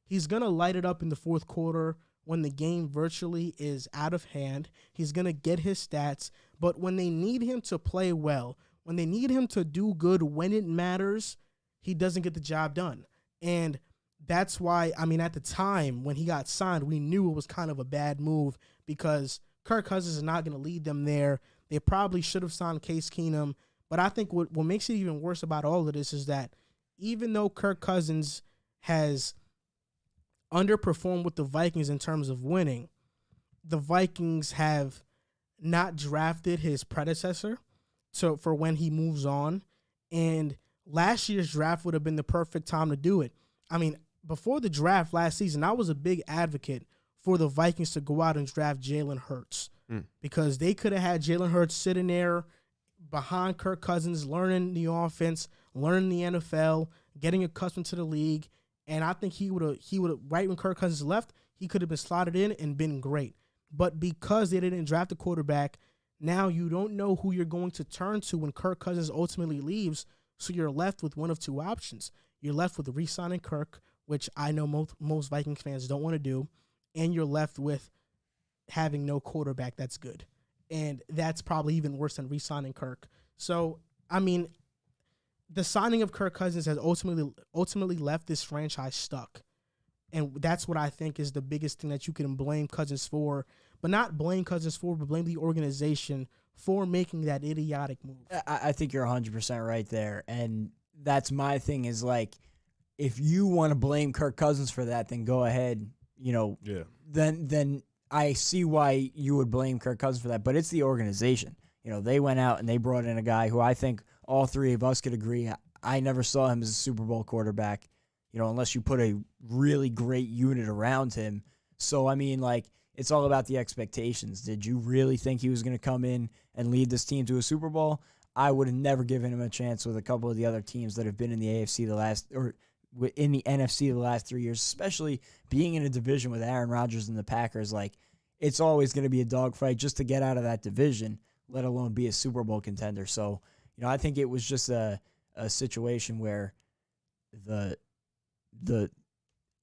Speaker 2: he's going to light it up in the fourth quarter when the game virtually is out of hand. He's going to get his stats. But when they need him to play well, when they need him to do good when it matters, he doesn't get the job done. And that's why, at the time when he got signed, we knew it was kind of a bad move because Kirk Cousins is not going to lead them there. They probably should have signed Case Keenum. But I think what makes it even worse about all of this is that even though Kirk Cousins has underperformed with the Vikings in terms of winning, the Vikings have not drafted his predecessor for when he moves on. And last year's draft would have been the perfect time to do it. Before the draft last season, I was a big advocate for the Vikings to go out and draft Jalen Hurts because they could have had Jalen Hurts sitting there behind Kirk Cousins, learning the offense, learning the NFL, getting accustomed to the league. And I think he would have right when Kirk Cousins left, he could have been slotted in and been great. But because they didn't draft a quarterback, now you don't know who you're going to turn to when Kirk Cousins ultimately leaves. So you're left with one of 2 options. You're left with re-signing Kirk, which I know most Vikings fans don't want to do, and you're left with having no quarterback that's good. And that's probably even worse than re-signing Kirk. So, the signing of Kirk Cousins has ultimately left this franchise stuck. And that's what I think is the biggest thing that you can blame Cousins for. But not blame Cousins for, but blame the organization for making that idiotic move.
Speaker 3: I think you're 100% right there. And that's my thing is, if you want to blame Kirk Cousins for that, then go ahead. Then I see why you would blame Kirk Cousins for that, but it's the organization. They went out and they brought in a guy who I think all 3 of us could agree. I never saw him as a Super Bowl quarterback, unless you put a really great unit around him. So, it's all about the expectations. Did you really think he was going to come in and lead this team to a Super Bowl? I would have never given him a chance with a couple of the other teams that have been in the AFC in the NFC the last 3 years, especially being in a division with Aaron Rodgers and the Packers. It's always going to be a dogfight just to get out of that division, let alone be a Super Bowl contender. So, I think it was just a situation where the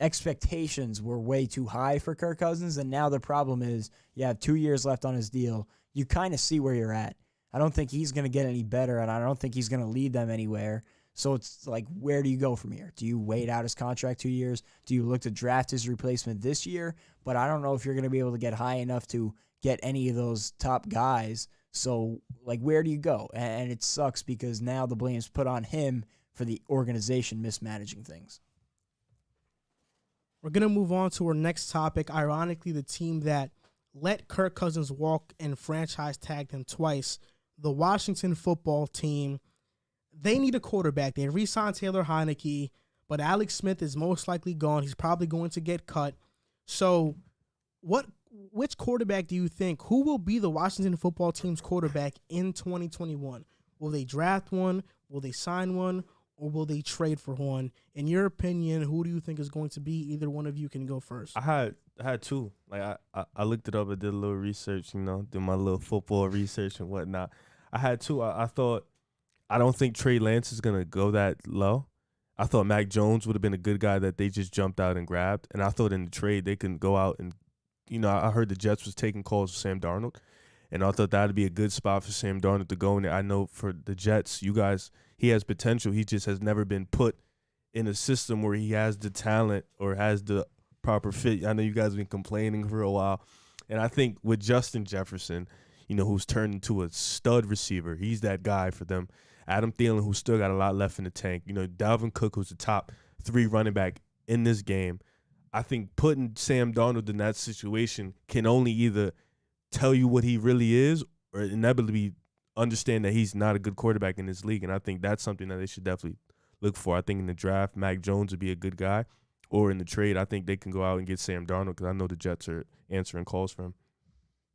Speaker 3: expectations were way too high for Kirk Cousins, and now the problem is you have 2 years left on his deal. You kind of see where you're at. I don't think he's going to get any better, and I don't think he's going to lead them anywhere. So it's where do you go from here? Do you wait out his contract 2 years? Do you look to draft his replacement this year? But I don't know if you're going to be able to get high enough to get any of those top guys. So, where do you go? And it sucks because now the blame's put on him for the organization mismanaging things.
Speaker 2: We're going to move on to our next topic. Ironically, the team that let Kirk Cousins walk and franchise tagged him twice. The Washington football team, they need a quarterback. They re-signed Taylor Heineke, but Alex Smith is most likely gone. He's probably going to get cut. So which quarterback do you think, who will be the Washington football team's quarterback in 2021? Will they draft one? Will they sign one? Or will they trade for one? In your opinion, who do you think is going to be? Either one of you can go first.
Speaker 1: I had two. Like I looked it up. I did a little research, did my little football research and whatnot. I had two. I thought, I don't think Trey Lance is going to go that low. I thought Mac Jones would have been a good guy that they just jumped out and grabbed. And I thought in the trade they can go out and, I heard the Jets was taking calls for Sam Darnold. And I thought that would be a good spot for Sam Darnold to go in there. I know for the Jets, he has potential. He just has never been put in a system where he has the talent or has the proper fit. I know you guys have been complaining for a while. And I think with Justin Jefferson, who's turned into a stud receiver, he's that guy for them. Adam Thielen, who's still got a lot left in the tank. Dalvin Cook, who's the top 3 running back in this game. I think putting Sam Darnold in that situation can only either tell you what he really is or inevitably understand that he's not a good quarterback in this league. And I think that's something that they should definitely look for. I think in the draft, Mac Jones would be a good guy. Or in the trade, I think they can go out and get Sam Darnold because I know the Jets are answering calls for him.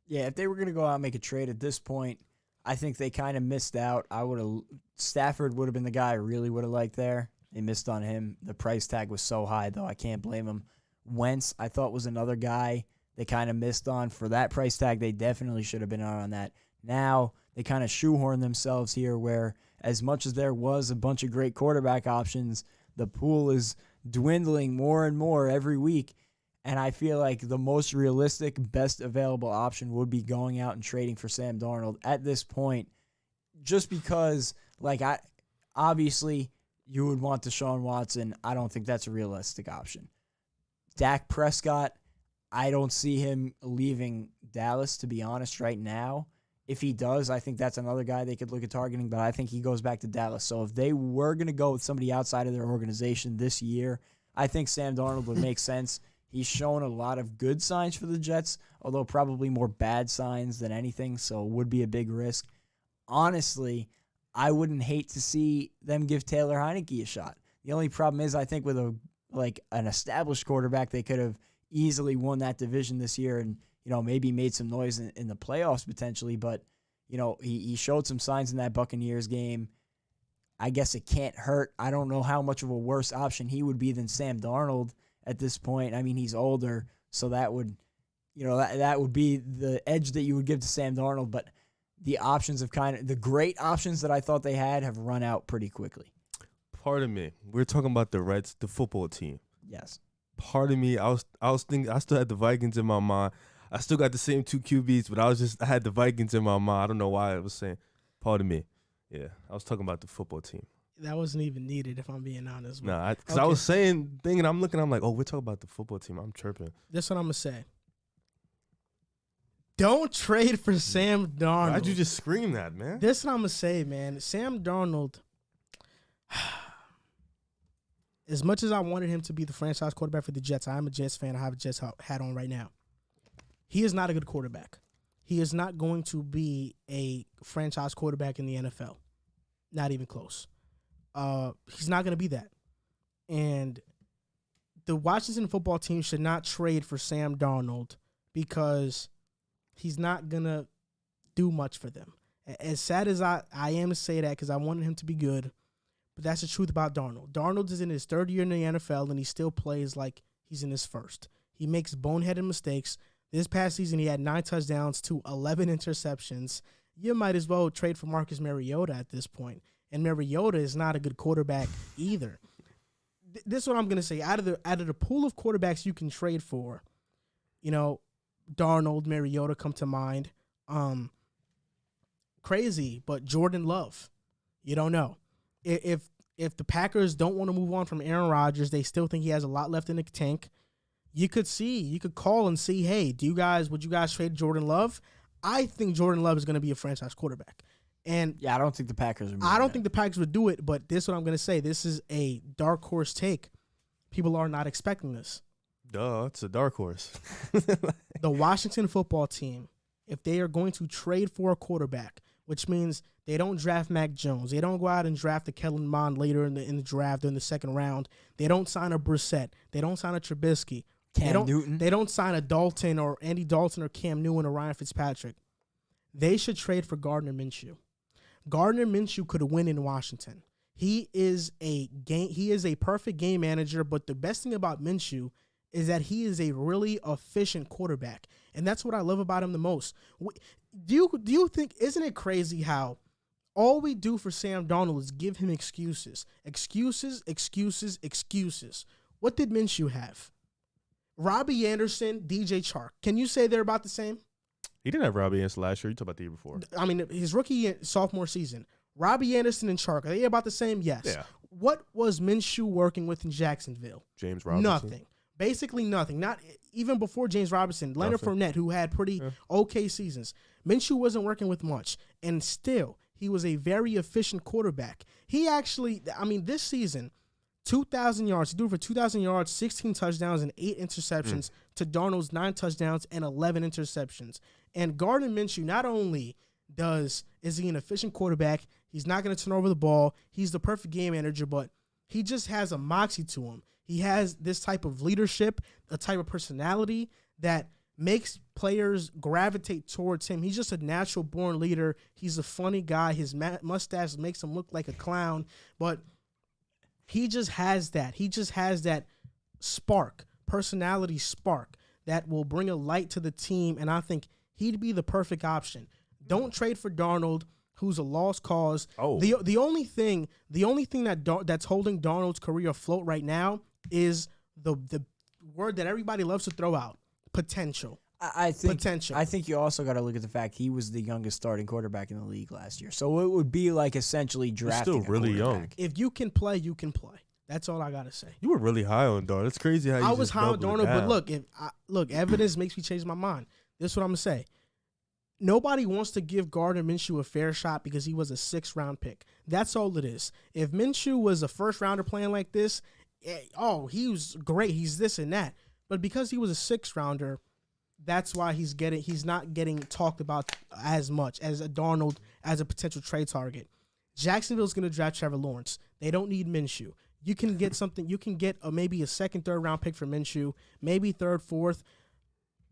Speaker 3: Yeah, if they were going to go out and make a trade at this point, I think they kind of missed out. Stafford would have been the guy I really would have liked there. They missed on him. The price tag was so high, though. I can't blame him. Wentz, I thought, was another guy they kind of missed on. For that price tag, they definitely should have been on that. Now, they kind of shoehorn themselves here where as much as there was a bunch of great quarterback options, the pool is dwindling more and more every week. And I feel like the most realistic, best available option would be going out and trading for Sam Darnold at this point, just because, obviously, you would want Deshaun Watson. I don't think that's a realistic option. Dak Prescott, I don't see him leaving Dallas, to be honest, right now. If he does, I think that's another guy they could look at targeting, but I think he goes back to Dallas. So if they were going to go with somebody outside of their organization this year, I think Sam Darnold would make sense. He's shown a lot of good signs for the Jets, although probably more bad signs than anything, so it would be a big risk. Honestly, I wouldn't hate to see them give Taylor Heineke a shot. The only problem is I think with an established quarterback, they could have easily won that division this year and maybe made some noise in the playoffs potentially, but he showed some signs in that Buccaneers game. I guess it can't hurt. I don't know how much of a worse option he would be than Sam Darnold at this point. I mean, he's older, so that would, that would be the edge that you would give to Sam Darnold. But the options of the great options that I thought they had have run out pretty quickly.
Speaker 1: Pardon me. We're talking about the Reds, the football team.
Speaker 3: Yes.
Speaker 1: Pardon me. I was thinking. I still had the Vikings in my mind. I still got the same 2 QBs, but I had the Vikings in my mind. I don't know why I was saying. Pardon me. Yeah, I was talking about the football team.
Speaker 2: That wasn't even needed, if I'm being honest.
Speaker 1: Nah, because I was thinking, I'm like, oh, we're talking about the football team. I'm chirping.
Speaker 2: This is what I'm going to say. Don't trade for Sam Darnold.
Speaker 1: Why'd you just scream that, man?
Speaker 2: This is what I'm going to say, man. Sam Darnold, as much as I wanted him to be the franchise quarterback for the Jets, I am a Jets fan. I have a Jets hat on right now. He is not a good quarterback. He is not going to be a franchise quarterback in the NFL. Not even close. He's not going to be that. And the Washington football team should not trade for Sam Darnold because he's not going to do much for them. As sad as I am to say that because I wanted him to be good, but that's the truth about Darnold. Darnold is in his 3rd year in the NFL, and he still plays like he's in his 1st. He makes boneheaded mistakes. This past season, he had 9 touchdowns to 11 interceptions. You might as well trade for Marcus Mariota at this point. And Mariota is not a good quarterback either. This is what I'm going to say. Out of the pool of quarterbacks you can trade for, Darnold, Mariota come to mind. Crazy, but Jordan Love. You don't know. If the Packers don't want to move on from Aaron Rodgers, they still think he has a lot left in the tank. You could call and see, hey, would you guys trade Jordan Love? I think Jordan Love is going to be a franchise quarterback. And
Speaker 3: yeah, I don't think the Packers would.
Speaker 2: I don't think the Packers would do it, but this is what I'm going to say. This is a dark horse take. People are not expecting this.
Speaker 1: Duh, it's a dark horse.
Speaker 2: The Washington football team, if they are going to trade for a quarterback, which means they don't draft Mac Jones, they don't go out and draft a Kellen Mond later in the draft or in the second round, they don't sign a Brissett, they don't sign a Trubisky,
Speaker 3: Newton.
Speaker 2: They don't sign a Dalton or Andy Dalton or Cam Newton or Ryan Fitzpatrick. They should trade for Gardner Minshew. Gardner Minshew could win in Washington. He is a perfect game manager, but the best thing about Minshew is that he is a really efficient quarterback, and that's what I love about him the most. Do you think, isn't it crazy how all we do for Sam Darnold is give him excuses? Excuses. What did Minshew have? Robbie Anderson, DJ Chark. Can you say they're about the same?
Speaker 1: He didn't have Robbie Anderson last year. You talked about the year before.
Speaker 2: I mean, his rookie sophomore season. Robbie Anderson and Chark, are they about the same? Yes.
Speaker 1: Yeah.
Speaker 2: What was Minshew working with in Jacksonville?
Speaker 1: James Robinson.
Speaker 2: Nothing. Basically nothing. Not even before James Robinson. Leonard Fournette, who had pretty okay seasons. Minshew wasn't working with much. And still, he was a very efficient quarterback. He actually, this season, 2,000 yards. He threw for 2,000 yards, 16 touchdowns, and 8 interceptions to Darnold's 9 touchdowns and 11 interceptions. And Gardner Minshew, not only is he an efficient quarterback, he's not going to turn over the ball, he's the perfect game manager, but he just has a moxie to him. He has this type of leadership, a type of personality that makes players gravitate towards him. He's just a natural born leader. He's a funny guy. His mustache makes him look like a clown, but he just has that. He just has that personality spark that will bring a light to the team, and I think he'd be the perfect option. Don't trade for Darnold, who's a lost cause.
Speaker 1: Oh.
Speaker 2: The only thing that's holding Darnold's career afloat right now is the word that everybody loves to throw out: potential.
Speaker 3: I think you also got to look at the fact he was the youngest starting quarterback in the league last year, so it would be like essentially drafting.
Speaker 1: He's still really young.
Speaker 2: If you can play, you can play. That's all I gotta say.
Speaker 1: You were really high on Darnold. It's crazy how you
Speaker 2: I was
Speaker 1: just
Speaker 2: high on
Speaker 1: doubled it
Speaker 2: Darnold,
Speaker 1: down.
Speaker 2: but look, evidence makes me change my mind. This is what I'm gonna say. Nobody wants to give Gardner Minshew a fair shot because he was a 6th-round pick. That's all it is. If Minshew was a first-rounder playing like this, he was great. He's this and that. But because he was a 6th-rounder, that's why he's not getting talked about as much as a Darnold as a potential trade target. Jacksonville's going to draft Trevor Lawrence. They don't need Minshew. You can get something. You can get maybe a 2nd, 3rd round pick for Minshew, maybe 3rd, 4th.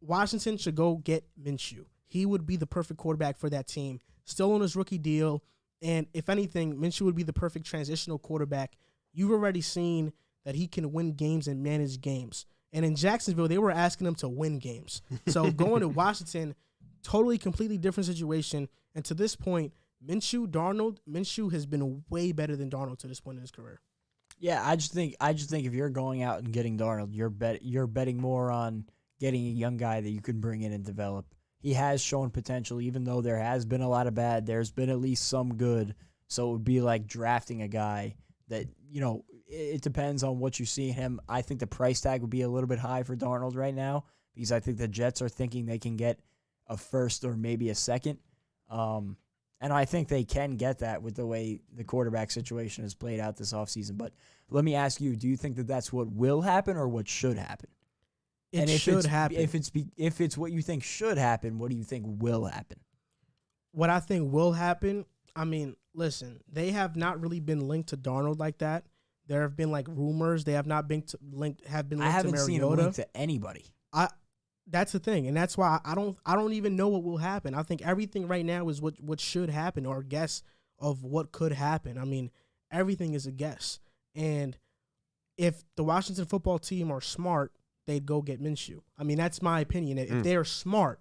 Speaker 2: Washington should go get Minshew. He would be the perfect quarterback for that team. Still on his rookie deal, and if anything, Minshew would be the perfect transitional quarterback. You've already seen that he can win games and manage games. And in Jacksonville, they were asking him to win games. So going to Washington, completely different situation. And to this point, Minshew has been way better than Darnold to this point in his career.
Speaker 3: Yeah, I just think if you're going out and getting Darnold, you're betting more on getting a young guy that you can bring in and develop. He has shown potential, even though there has been a lot of bad. There's been at least some good. So it would be like drafting a guy that, it depends on what you see in him. I think the price tag would be a little bit high for Darnold right now because I think the Jets are thinking they can get a 1st or maybe a 2nd. And I think they can get that with the way the quarterback situation has played out this offseason. But let me ask you, do you think that that's what will happen or what should happen?
Speaker 2: It should happen.
Speaker 3: If it's what you think should happen, what do you think will happen?
Speaker 2: What I think will happen, listen, they have not really been linked to Darnold like that. There have been rumors. They have not been linked to Mariota.
Speaker 3: I haven't seen him linked to anybody.
Speaker 2: That's the thing, and that's why I don't even know what will happen. I think everything right now is what should happen or a guess of what could happen. Everything is a guess. And if the Washington football team are smart, they'd go get Minshew. That's my opinion. If they are smart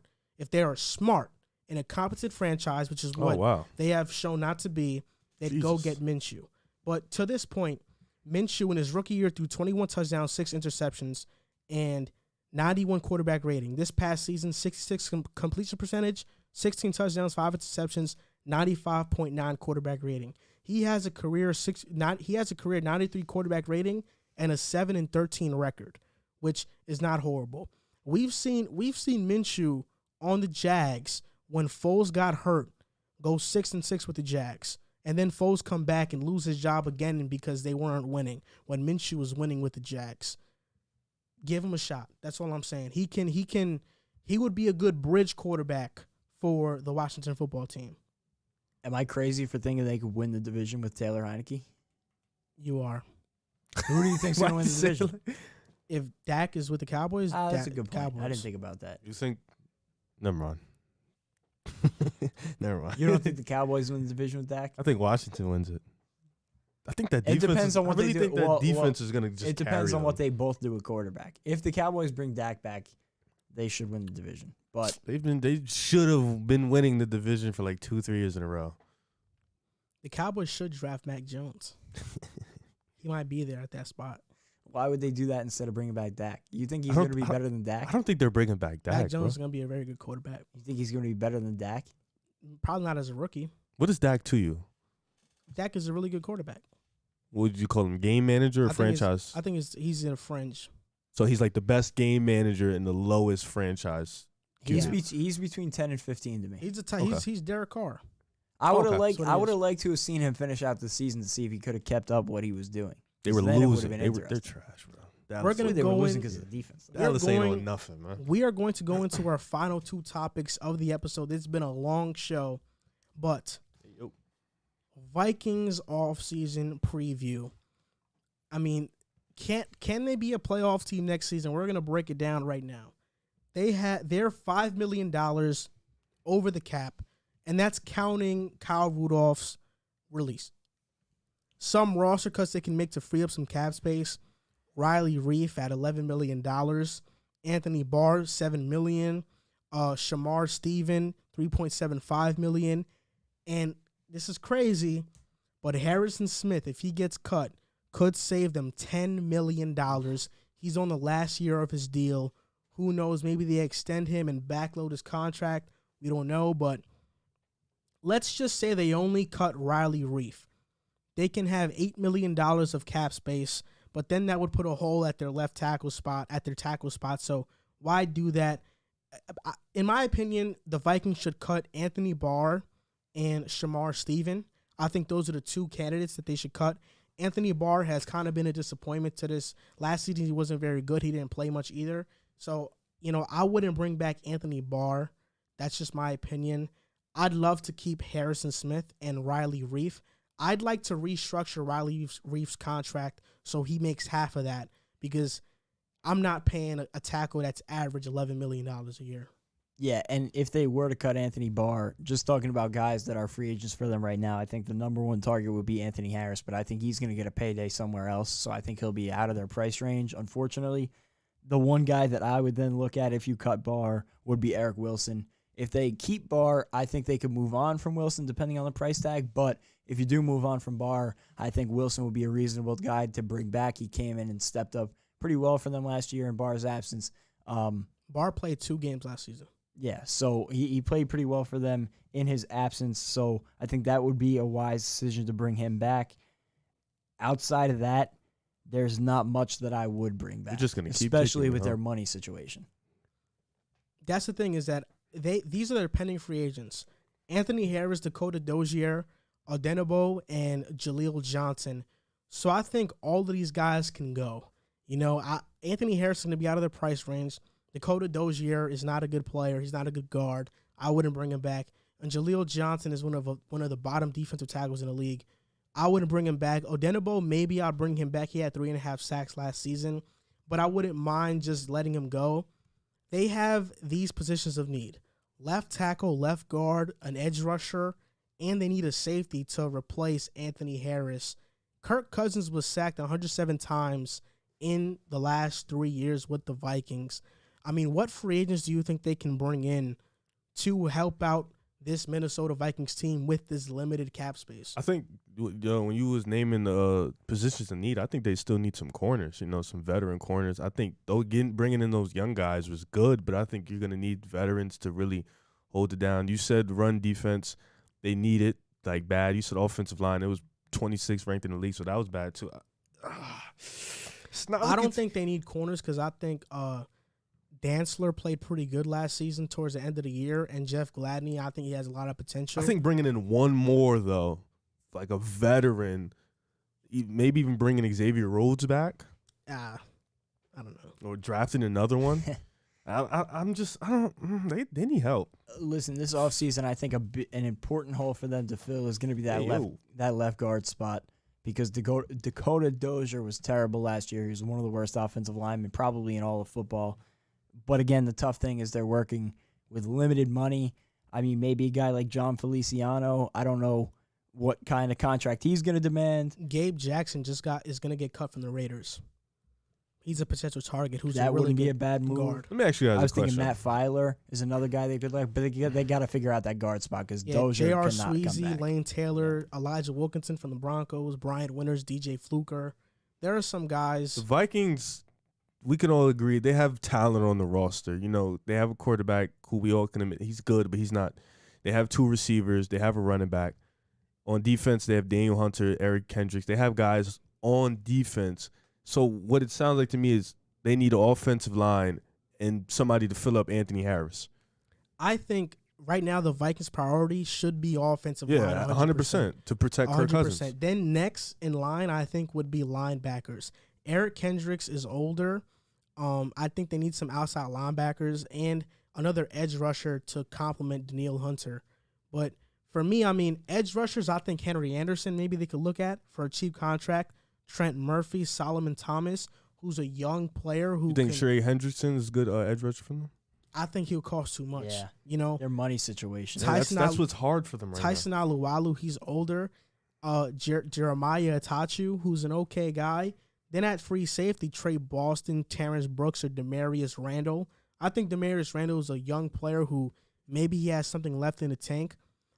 Speaker 2: in a competent franchise, which is what they have shown not to be, they'd go get Minshew. But to this point, Minshew in his rookie year threw 21 touchdowns, 6 interceptions, and 91 quarterback rating. This past season, 66 completion percentage, 16 touchdowns, 5 interceptions, 95.9 quarterback rating. He has a career 93 quarterback rating and a 7-13 record, which is not horrible. We've seen Minshew on the Jags when Foles got hurt, go 6-6 with the Jags. And then Foles come back and lose his job again because they weren't winning when Minshew was winning with the Jags. give him a shot. That's all I'm saying. He would be a good bridge quarterback for the Washington football team.
Speaker 3: Am I crazy for thinking they could win the division with Taylor Heineke?
Speaker 2: You are.
Speaker 3: Who do you think's going to win the division?
Speaker 2: If Dak is with the Cowboys,
Speaker 3: that's a good point.
Speaker 2: Cowboys.
Speaker 3: I didn't think about that.
Speaker 1: You think? Never mind. Never mind.
Speaker 3: You don't think the Cowboys win the division with Dak?
Speaker 1: I think Washington wins it. I think that defense.
Speaker 3: It depends on what
Speaker 1: I really
Speaker 3: they do.
Speaker 1: think that defense is going to just.
Speaker 3: It depends
Speaker 1: carry
Speaker 3: on what
Speaker 1: them.
Speaker 3: they both do with quarterback. If the Cowboys bring Dak back, they should win the division. But
Speaker 1: They should have been winning the division for like 2-3 years in a row.
Speaker 2: The Cowboys should draft Mac Jones. He might be there at that spot.
Speaker 3: why would they do that instead of bringing back Dak? You think he's going to be better than Dak?
Speaker 1: I don't think they're bringing back Dak.
Speaker 2: Mac Jones is going to be a very good quarterback.
Speaker 3: You think he's going to be better than Dak?
Speaker 2: Probably not as a rookie.
Speaker 1: What is Dak to you?
Speaker 2: Dak is a really good quarterback.
Speaker 1: What would you call him? Game manager or franchise?
Speaker 2: I think he's in a fringe.
Speaker 1: So he's like the best game manager in the lowest franchise.
Speaker 3: He's between 10 and 15 to me.
Speaker 2: He's Derek Carr.
Speaker 3: I would have
Speaker 1: Okay.
Speaker 3: liked to have seen him finish out the season to see if he could have kept up what he was doing.
Speaker 1: They were
Speaker 3: Then it
Speaker 1: losing.
Speaker 3: would've been
Speaker 1: They're trash, bro.
Speaker 2: We're gonna
Speaker 3: They were
Speaker 2: go
Speaker 3: losing
Speaker 2: in.
Speaker 3: because of the defense.
Speaker 1: Dallas ain't on nothing, man.
Speaker 2: We are going to go into our final two topics of the episode. It's been a long show, but Vikings offseason preview. I mean, can they be a playoff team next season? We're gonna break it down right now. They're $5 million over the cap, and that's counting Kyle Rudolph's release. Some roster cuts they can make to free up some cap space. Riley Reef at $11 million. Anthony Barr, $7 million. Shamar Stephen, $3.75 million. And this is crazy, but Harrison Smith, if he gets cut, could save them $10 million. He's on the last year of his deal. Who knows? Maybe they extend him and backload his contract. We don't know, but let's just say they only cut Riley Reef. They can have $8 million of cap space, but then that would put a hole at their tackle spot. So why do that? In my opinion, the Vikings should cut Anthony Barr and Shamar Stephen. I think those are the two candidates that they should cut. Anthony Barr has kind of been a disappointment to this. Last season, he wasn't very good. He didn't play much either. So, I wouldn't bring back Anthony Barr. That's just my opinion. I'd love to keep Harrison Smith and Riley Reef. I'd like to restructure Riley Reef's contract so he makes half of that, because I'm not paying a tackle that's average $11 million a year.
Speaker 3: Yeah, and if they were to cut Anthony Barr, just talking about guys that are free agents for them right now, I think the number one target would be Anthony Harris, but I think he's going to get a payday somewhere else, so I think he'll be out of their price range, unfortunately. The one guy that I would then look at if you cut Barr would be Eric Wilson. If they keep Barr, I think they could move on from Wilson depending on the price tag, but if you do move on from Barr, I think Wilson would be a reasonable guy to bring back. He came in and stepped up pretty well for them last year in Barr's absence.
Speaker 2: Barr played 2 games last season.
Speaker 3: Yeah, so he played pretty well for them in his absence, so I think that would be a wise decision to bring him back. Outside of that, there's not much that I would bring back,
Speaker 1: just gonna keep
Speaker 3: especially
Speaker 1: kicking,
Speaker 3: with
Speaker 1: huh?
Speaker 3: their money situation.
Speaker 2: That's the thing, is that these are their pending free agents. Anthony Harris, Dakota Dozier, Odenigbo, and Jaleel Johnson. So I think all of these guys can go. Anthony Harris is going to be out of their price range. Dakota Dozier is not a good player. He's not a good guard. I wouldn't bring him back. And Jaleel Johnson is one of the bottom defensive tackles in the league. I wouldn't bring him back. Odenigbo, maybe I'll bring him back. He had 3.5 sacks last season, but I wouldn't mind just letting him go. They have these positions of need: left tackle, left guard, an edge rusher, and they need a safety to replace Anthony Harris. Kirk Cousins was sacked 107 times in the last 3 years with the Vikings. I mean, what free agents do you think they can bring in to help out this Minnesota Vikings team with this limited cap space?
Speaker 1: I think when you was naming the positions in need, I think they still need some corners, some veteran corners. I think bringing in those young guys was good, but I think you're going to need veterans to really hold it down. You said run defense, they need it like bad. You said offensive line, it was 26th ranked in the league, so that was bad too.
Speaker 2: I don't think they need corners, because I think Dantzler played pretty good last season towards the end of the year, and Jeff Gladney, I think he has a lot of potential.
Speaker 1: I think bringing in one more, though, like a veteran, maybe even bringing Xavier Rhodes back.
Speaker 2: I don't know.
Speaker 1: or drafting another one. I'm just I don't. They need help.
Speaker 3: Listen, this offseason, I think an important hole for them to fill is going to be that left guard spot, because Dakota Dozier was terrible last year. He was one of the worst offensive linemen probably in all of football. But again, the tough thing is they're working with limited money. I mean, maybe a guy like John Feliciano, I don't know what kind of contract he's going to demand.
Speaker 2: Gabe Jackson is going to get cut from the Raiders. He's a potential target who's
Speaker 3: that
Speaker 2: a really
Speaker 3: wouldn't be
Speaker 2: good
Speaker 3: a bad move.
Speaker 2: guard.
Speaker 1: Let me ask you guys
Speaker 3: I was
Speaker 1: a question.
Speaker 3: thinking Matt Filer is another guy they could like, but they got to figure out that guard spot because Dozier
Speaker 2: J.R.
Speaker 3: cannot come
Speaker 2: Sweezy,
Speaker 3: back.
Speaker 2: Lane Taylor, Elijah Wilkinson from the Broncos, Bryant Winters, DJ Fluker. There are some guys.
Speaker 1: The Vikings, we can all agree, they have talent on the roster. You know, they have a quarterback who we all can admit he's good, but he's not. They have 2 receivers. They have a running back. On defense, they have Daniel Hunter, Eric Kendricks. They have guys on defense. So what it sounds like to me is they need an offensive line and somebody to fill up Anthony Harris.
Speaker 2: I think right now the Vikings' priority should be offensive line.
Speaker 1: Yeah, 100% to protect Kirk Cousins.
Speaker 2: Then next in line, I think, would be linebackers. Eric Kendricks is older. I think they need some outside linebackers and another edge rusher to complement Daniil Hunter. But for me, I mean, edge rushers, I think Henry Anderson maybe they could look at for a cheap contract. Trent Murphy, Solomon Thomas, who's a young player who
Speaker 1: you think Trey Hendrickson is a good edge rusher for them?
Speaker 2: I think he'll cost too much.
Speaker 3: Yeah.
Speaker 2: You know,
Speaker 3: Their money situation.
Speaker 1: That's what's hard for them right
Speaker 2: Tyson Alualu, he's older. Jeremiah Atachu, who's an okay guy. Then at free safety, Trey Boston, Terrence Brooks, or Demarius Randall. I think Demarius Randall is a young player who maybe he has something left in the tank.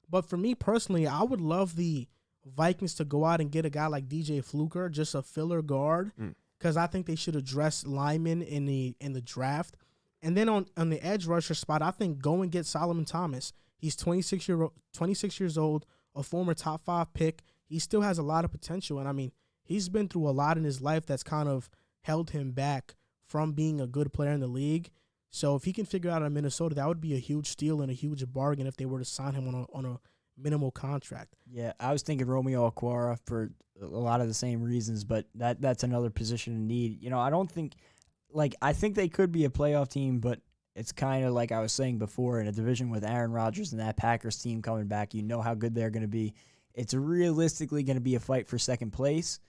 Speaker 2: But for me personally, I would love the Vikings to go out and get a guy like DJ Fluker, just a filler guard, because I think they should address linemen in the draft. And then on the edge rusher spot, I think go and get Solomon Thomas. He's 26 years old, a former top 5 pick. He still has a lot of potential, and I mean, he's been through a lot in his life that's kind of held him back from being a good player in the league. So if he can figure out in Minnesota, that would be a huge steal and a huge bargain if they were to sign him on a minimal contract.
Speaker 3: Yeah, I was thinking Romeo Okwara for a lot of the same reasons, but that's another position in need. You know, I think they could be a playoff team, but it's kind of like I was saying before, in a division with Aaron Rodgers and that Packers team coming back, you know how good they're going to be. It's realistically going to be a fight for second place.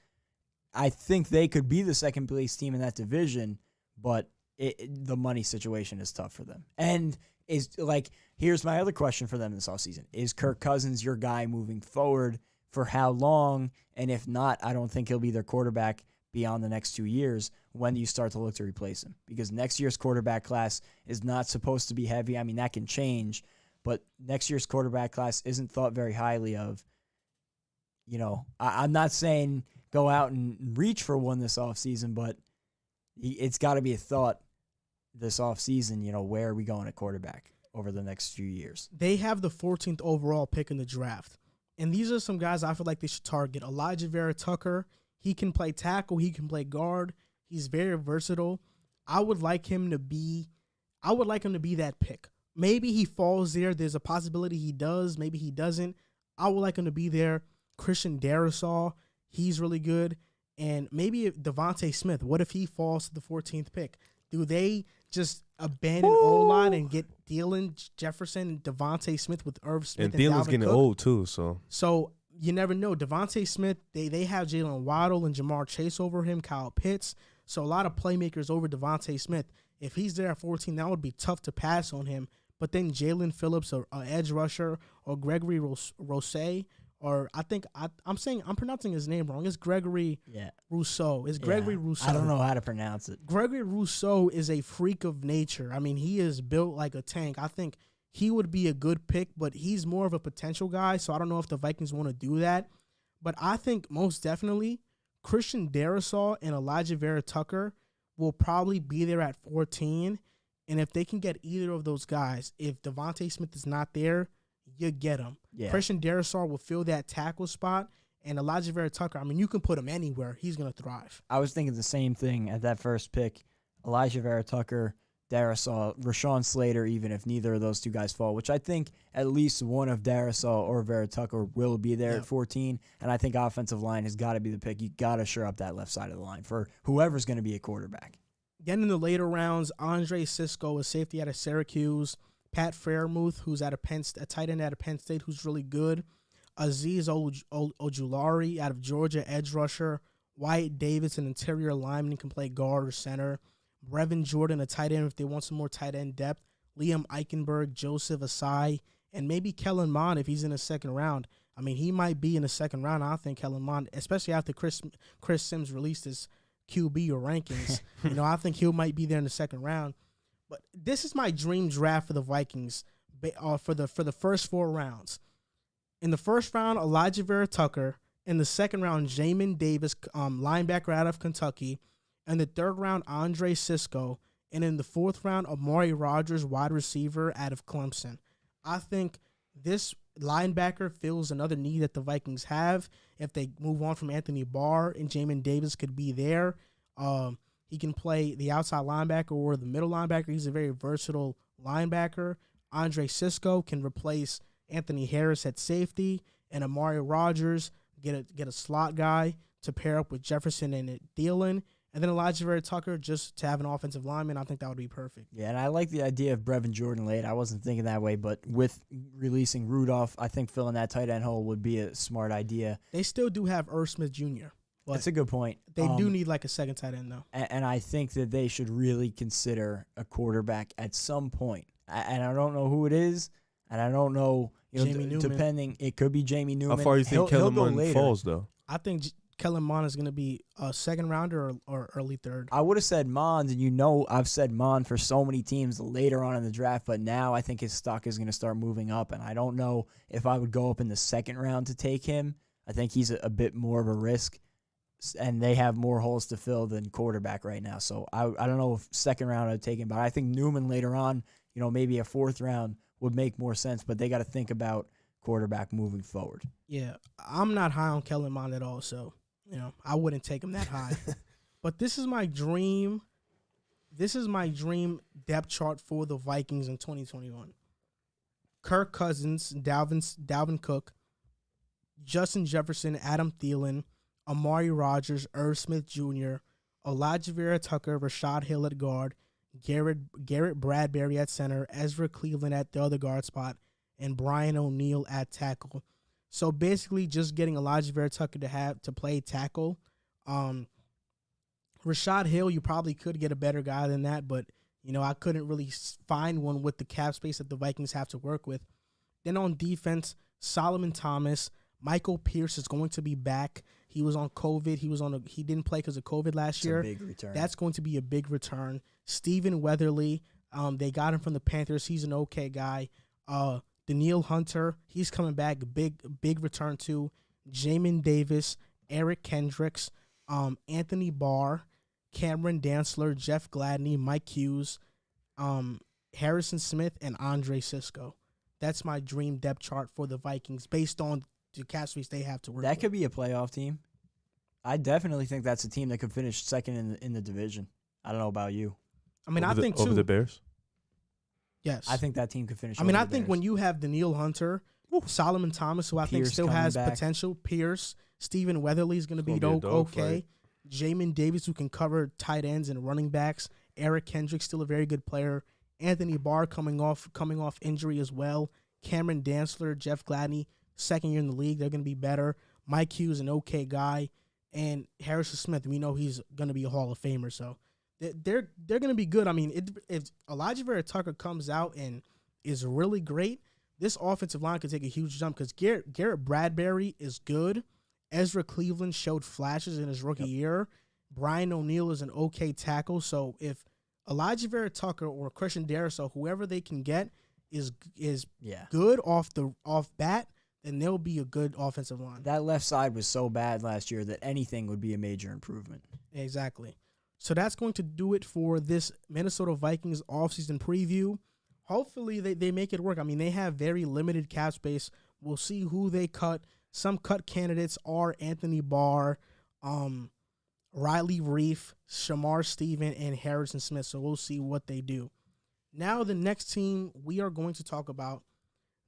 Speaker 3: I think they could be the second place team in that division, but the money situation is tough for them. And here's my other question for them this offseason. Is Kirk Cousins your guy moving forward? For how long? And if not, I don't think he'll be their quarterback beyond the next 2 years. When do you start to look to replace him? Because next year's quarterback class is not supposed to be heavy. I mean, that can change, but next year's quarterback class isn't thought very highly of. You know, I'm not saying go out and reach for one this offseason, but it's got to be a thought this offseason, you know, where are we going at quarterback over the next few years?
Speaker 2: They have the 14th overall pick in the draft. And these are some guys I feel like they should target. Elijah Vera Tucker, he can play tackle, he can play guard. He's very versatile. I would like him to be that pick. Maybe he falls there. There's a possibility he does. Maybe he doesn't. I would like him to be there. Christian Darrisaw, he's really good. And maybe Devontae Smith. What if he falls to the 14th pick? Do they just abandon O-line and get Thielen, Jefferson, and Devontae Smith with Irv Smith?
Speaker 1: And Thielen's getting old too,
Speaker 2: So you never know. Devontae Smith, they have Jalen Waddle and Jamar Chase over him, Kyle Pitts. So a lot of playmakers over Devontae Smith. If he's there at 14, that would be tough to pass on him. But then Jalen Phillips, or edge rusher, or Gregory Rousseau, or I'm pronouncing his name wrong. It's Gregory Rousseau. It's Gregory Rousseau.
Speaker 3: I don't know how to pronounce it.
Speaker 2: Gregory Rousseau is a freak of nature. I mean, he is built like a tank. I think he would be a good pick, but he's more of a potential guy, so I don't know if the Vikings want to do that. But I think most definitely Christian Darrisaw and Elijah Vera Tucker will probably be there at 14. And if they can get either of those guys, if Devontae Smith is not there, you get him. Yeah. Christian Darrisaw will fill that tackle spot, and Elijah Vera Tucker, I mean, you can put him anywhere. He's going to thrive.
Speaker 3: I was thinking the same thing at that first pick. Elijah Vera Tucker, Darrisaw, Rashawn Slater, even if neither of those two guys fall, which I think at least one of Darrisaw or Vera Tucker will be there at 14. And I think offensive line has got to be the pick. You got to shore up that left side of the line for whoever's going to be a quarterback.
Speaker 2: Then in the later rounds, Andre Sisco, a safety out of Syracuse. Pat Fairmouth, who's a tight end out of Penn State, who's really good. Aziz Ojulari out of Georgia, edge rusher. Wyatt Davis, an interior lineman, can play guard or center. Brevin Jordan, a tight end if they want some more tight end depth. Liam Eichenberg, Joseph Asai, and maybe Kellen Mond if he's in the second round. I mean, he might be in the second round. I think Kellen Mond, especially after Chris Sims released his QB or rankings. I think he might be there in the second round. But this is my dream draft for the Vikings for the first 4 rounds. In the first round, Elijah Vera Tucker. In the second round, Jamin Davis, linebacker out of Kentucky. In the third round, Andre Sisco. And in the fourth round, Amari Rodgers, wide receiver out of Clemson. I think this linebacker fills another need that the Vikings have. If they move on from Anthony Barr and Jamin Davis could be there. He can play the outside linebacker or the middle linebacker. He's a very versatile linebacker. Andre Sisco can replace Anthony Harris at safety, and Amari Rodgers get a slot guy to pair up with Jefferson and Thielen. And then Elijah Vera Tucker just to have an offensive lineman. I think that would be perfect.
Speaker 3: Yeah, and I like the idea of Brevin Jordan late. I wasn't thinking that way, but with releasing Rudolph, I think filling that tight end hole would be a smart idea.
Speaker 2: They still do have Irv Smith Jr.
Speaker 3: That's a good point.
Speaker 2: They do need like a second tight end, though.
Speaker 3: And I think that they should really consider a quarterback at some point. And I don't know who it is, and I don't know,
Speaker 2: Jamie Newman.
Speaker 3: Depending, it could be Jamie Newman.
Speaker 1: How far do you think Kellen Mond falls, though?
Speaker 2: I think Kellen Mond is going to be a second rounder or early third.
Speaker 3: I would have said Mond, and I've said Mond for so many teams later on in the draft, but now I think his stock is going to start moving up, and I don't know if I would go up in the second round to take him. I think he's a bit more of a risk, and they have more holes to fill than quarterback right now. So I don't know if second round I'd take him, but I think Newman later on, maybe a fourth round would make more sense, but they got to think about quarterback moving forward.
Speaker 2: Yeah, I'm not high on Kellen Mond at all, so I wouldn't take him that high. But this is my dream. This is my dream depth chart for the Vikings in 2021. Kirk Cousins, Dalvin Cook, Justin Jefferson, Adam Thielen, Amari Rodgers, Irv Smith Jr., Elijah Vera Tucker, Rashad Hill at guard, Garrett Bradbury at center, Ezra Cleveland at the other guard spot, and Brian O'Neill at tackle. So basically, just getting Elijah Vera Tucker to play tackle. Rashad Hill, you probably could get a better guy than that, but I couldn't really find one with the cap space that the Vikings have to work with. Then on defense, Solomon Thomas, Michael Pierce is going to be back. He was on COVID. He didn't play because of COVID last year.
Speaker 3: A big return.
Speaker 2: That's going to be a big return. Stephen Weatherly, they got him from the Panthers. He's an okay guy. Daniil Hunter, he's coming back. Big return too. Jamin Davis, Eric Kendricks, Anthony Barr, Cameron Dantzler, Jeff Gladney, Mike Hughes, Harrison Smith, and Andre Sisco. That's my dream depth chart for the Vikings based on the cap space they have to work with.
Speaker 3: That could be a playoff team. I definitely think that's a team that could finish second in the division. I don't know about you.
Speaker 2: I mean, I think too.
Speaker 1: Over the Bears?
Speaker 2: Yes.
Speaker 3: I think that team could finish.
Speaker 2: I mean, I think when you have Daniil Hunter, Solomon Thomas, who I think still has potential, Pierce, Stephen Weatherly is going to be okay. Jamin Davis, who can cover tight ends and running backs. Eric Kendricks, still a very good player. Anthony Barr coming off injury as well. Cameron Dantzler, Jeff Gladney, second year in the league, they're going to be better. Mike Hughes, an okay guy, and Harrison Smith, we know he's going to be a Hall of Famer, so they're going to be good. I mean, if Elijah Vera Tucker comes out and is really great, this offensive line could take a huge jump because Garrett Bradbury is good. Ezra Cleveland showed flashes in his rookie year. Brian O'Neill is an okay tackle. So if Elijah Vera Tucker or Christian Darrisaw, whoever they can get, is good off bat, then they'll be a good offensive line.
Speaker 3: That left side was so bad last year that anything would be a major improvement.
Speaker 2: Exactly. So that's going to do it for this Minnesota Vikings offseason preview. Hopefully they make it work. I mean, they have very limited cap space. We'll see who they cut. Some cut candidates are Anthony Barr, Riley Reif, Shamar Stephen, and Harrison Smith. So we'll see what they do. Now the next team we are going to talk about,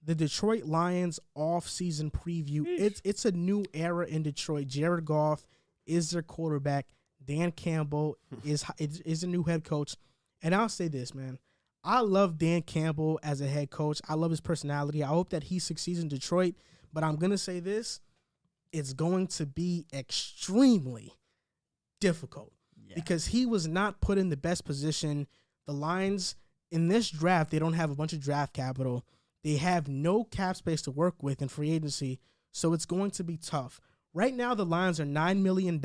Speaker 2: the Detroit Lions offseason preview. It's a new era in Detroit. Jared Goff is their quarterback. Dan Campbell is a new head coach. And I'll say this, man. I love Dan Campbell as a head coach. I love his personality. I hope that he succeeds in Detroit. But I'm going to say this. It's going to be extremely difficult because he was not put in the best position. The Lions, in this draft, they don't have a bunch of draft capital. They have no cap space to work with in free agency, so it's going to be tough. Right now, the Lions are $9 million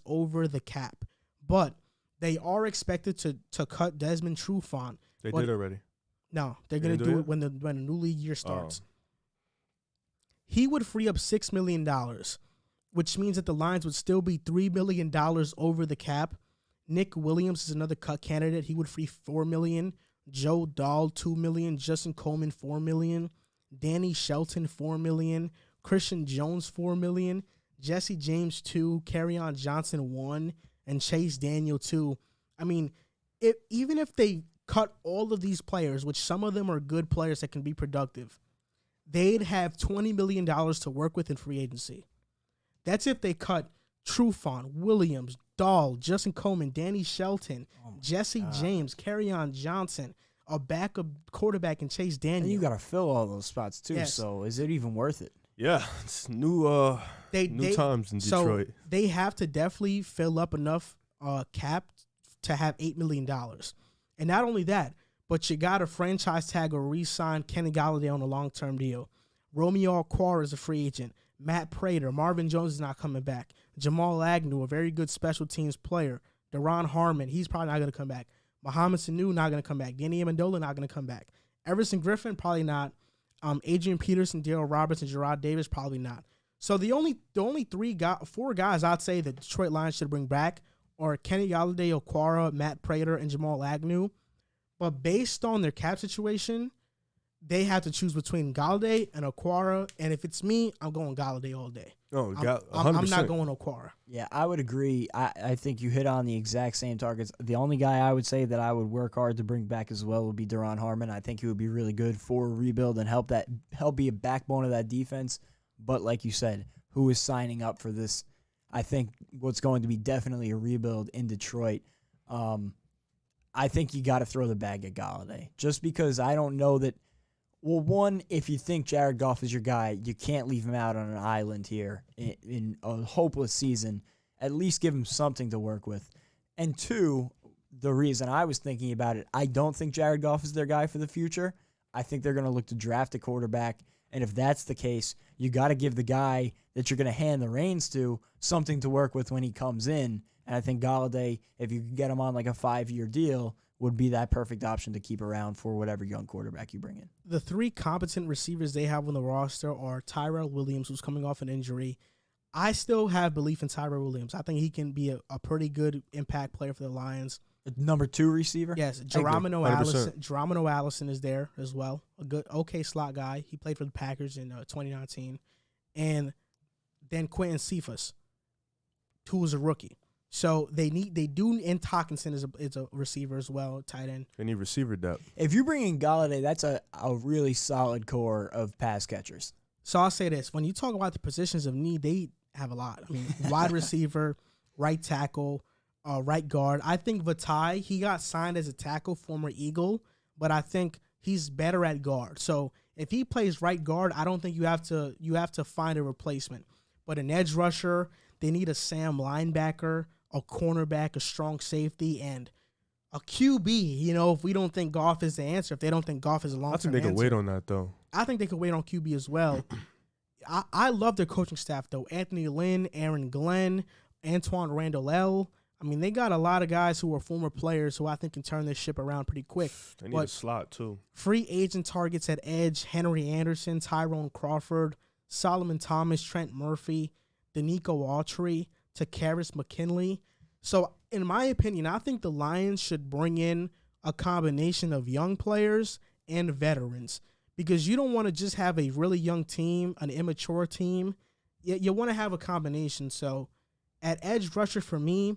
Speaker 2: over the cap, but they are expected to cut Desmond Trufant.
Speaker 1: They did already.
Speaker 2: No, they're going to do it when the new league year starts. He would free up $6 million, which means that the Lions would still be $3 million over the cap. Nick Williams is another cut candidate. He would free $4 million. Joe Dahl, $2 million. Justin Coleman, $4 million. Danny Shelton, $4 million. Christian Jones, $4 million. Jesse James, $2 million. Kerryon Johnson, $1 million. And Chase Daniel, $2 million. I mean, even if they cut all of these players, which some of them are good players that can be productive, they'd have $20 million to work with in free agency. That's if they cut Trufant, Williams, Dahl, Justin Coleman, Danny Shelton, Jesse James, Kerryon Johnson, a backup quarterback, and Chase Daniel.
Speaker 3: And you got to fill all those spots too.
Speaker 2: Yes.
Speaker 3: So is it even worth it?
Speaker 1: Yeah, it's new times in Detroit.
Speaker 2: So they have to definitely fill up enough cap to have $8 million. And not only that, but you got to franchise tag or re-sign Kenny Golladay on a long-term deal. Romeo Okwara is a free agent. Matt Prater, Marvin Jones is not coming back. Jamal Agnew, a very good special teams player. Deron Harmon, he's probably not going to come back. Mohamed Sanu, not going to come back. Danny Amendola, not going to come back. Everson Griffin, probably not. Adrian Peterson, Darrell Roberts, and Gerard Davis, probably not. So the only four guys I'd say the Detroit Lions should bring back are Kenny Golladay, Okwara, Matt Prater, and Jamal Agnew. But based on their cap situation, they have to choose between Golladay and Okwara. And if it's me, I'm going Golladay all day.
Speaker 1: Oh,
Speaker 2: I'm not going Okwara.
Speaker 3: Yeah, I would agree. I think you hit on the exact same targets. The only guy I would say that I would work hard to bring back as well would be Deron Harmon. I think he would be really good for a rebuild and help be a backbone of that defense. But like you said, who is signing up for this? I think what's going to be definitely a rebuild in Detroit. I think you got to throw the bag at Golladay just because I don't know that. Well, one, if you think Jared Goff is your guy, you can't leave him out on an island here in a hopeless season. At least give him something to work with. And two, the reason I was thinking about it, I don't think Jared Goff is their guy for the future. I think they're going to look to draft a quarterback. And if that's the case, you got to give the guy that you're going to hand the reins to something to work with when he comes in. And I think Golladay, if you could get him on like a 5-year deal, would be that perfect option to keep around for whatever young quarterback you bring in.
Speaker 2: The three competent receivers they have on the roster are Tyrell Williams, who's coming off an injury. I still have belief in Tyrell Williams. I think he can be a pretty good impact player for the Lions.
Speaker 3: Number 2 receiver?
Speaker 2: Yes, Geronimo Allison is there as well. A good, okay slot guy. He played for the Packers in 2019. And then Quentin Cephas, who was a rookie. So and Hockenson is a receiver as well, tight end.
Speaker 1: They need receiver depth.
Speaker 3: If you bring in Golladay, that's a really solid core of pass catchers.
Speaker 2: So I'll say this. When you talk about the positions of need, they have a lot. I mean, wide receiver, right tackle, right guard. I think Vitae, he got signed as a tackle, former Eagle, but I think he's better at guard. So if he plays right guard, I don't think you have to find a replacement. But an edge rusher, they need a Sam linebacker, a cornerback, a strong safety, and a QB. You know, if we don't think Goff is the answer, if they don't think Goff is a long-term answer.
Speaker 1: I think they can wait on that, though.
Speaker 2: I think they could wait on QB as well. I love their coaching staff, though. Anthony Lynn, Aaron Glenn, Antoine Randall L. I mean, they got a lot of guys who are former players who I think can turn this ship around pretty quick.
Speaker 1: They need a slot, too.
Speaker 2: Free agent targets at edge, Henry Anderson, Tyrone Crawford, Solomon Thomas, Trent Murphy, Danico Autry, Takaris McKinley. So, in my opinion, I think the Lions should bring in a combination of young players and veterans because you don't want to just have a really young team, an immature team. You want to have a combination. So, at edge rusher for me,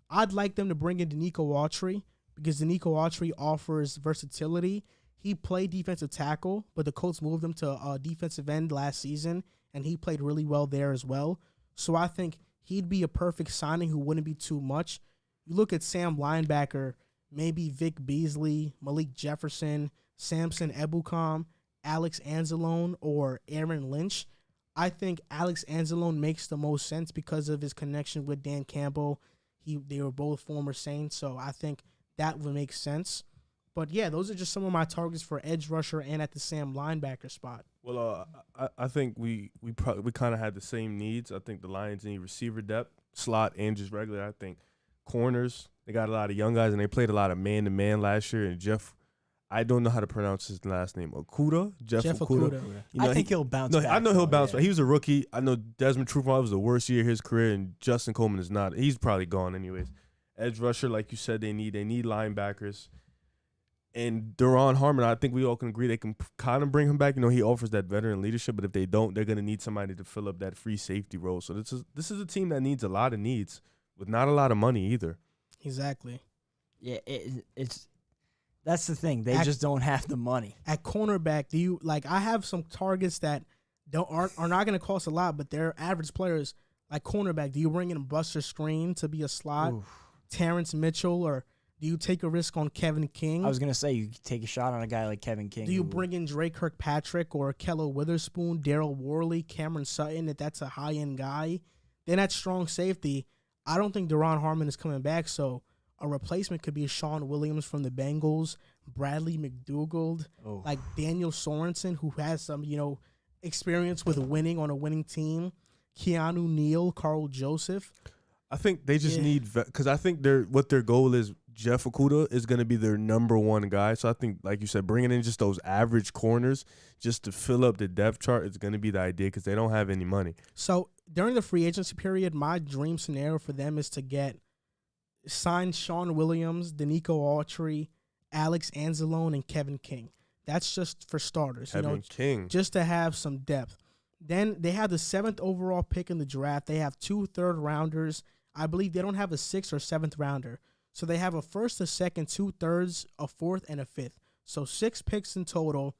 Speaker 2: I'd like them to bring in Danico Autry because Danico Autry offers versatility. He played defensive tackle, but the Colts moved him to defensive end last season, and he played really well there as well. So I think he'd be a perfect signing who wouldn't be too much. You look at Sam linebacker, maybe Vic Beasley, Malik Jefferson, Samson Ebukam, Alex Anzalone, or Aaron Lynch. I think Alex Anzalone makes the most sense because of his connection with Dan Campbell. They were both former Saints, so I think that would make sense. But, yeah, those are just some of my targets for edge rusher and at the Sam linebacker spot.
Speaker 1: Well, I think we kind of had the same needs. I think the Lions need receiver depth, slot, and just regular. I think corners, they got a lot of young guys, and they played a lot of man-to-man last year. And Jeff, I don't know how to pronounce his last name, Okudah? Jeff Okudah.
Speaker 3: You know, I think he'll bounce back.
Speaker 1: I know he'll bounce back. He was a rookie. I know Desmond Trufant was the worst year of his career, and Justin Coleman is not. He's probably gone anyways. Edge rusher, like you said, they need linebackers. And Duron Harmon, I think we all can agree they can kind of bring him back. You know, he offers that veteran leadership, but if they don't, they're going to need somebody to fill up that free safety role. So this is a team that needs a lot of needs with not a lot of money either.
Speaker 2: Exactly.
Speaker 3: Yeah, that's the thing. They just don't have the money.
Speaker 2: At cornerback, I have some targets that are not going to cost a lot, but they're average players. Like cornerback, do you bring in Buster Screen to be a slot, Terrence Mitchell, or do you take a risk on Kevin King?
Speaker 3: I was going to say you take a shot on a guy like Kevin King.
Speaker 2: Do you bring in Dre Kirkpatrick or Kello Witherspoon, Daryl Worley, Cameron Sutton, if that's a high-end guy? Then at strong safety, I don't think Duron Harmon is coming back, so a replacement could be Sean Williams from the Bengals, Bradley McDougald, like Daniel Sorensen, who has some, experience with winning on a winning team, Keanu Neal, Carl Joseph.
Speaker 1: I think they just need, because I think what their goal is, Jeff Okudah is going to be their number one guy. So I think, like you said, bringing in just those average corners just to fill up the depth chart is going to be the idea because they don't have any money.
Speaker 2: So during the free agency period, my dream scenario for them is to sign Sean Williams, Danico Autry, Alex Anzalone, and Kevin King. That's just for starters.
Speaker 1: Kevin King.
Speaker 2: Just to have some depth. Then they have the 7th overall pick in the draft. They have 2 third-rounders. I believe they don't have a 6th or 7th rounder. So they have a 1st, a 2nd, 2 thirds, a 4th, and a 5th. So 6 picks in total.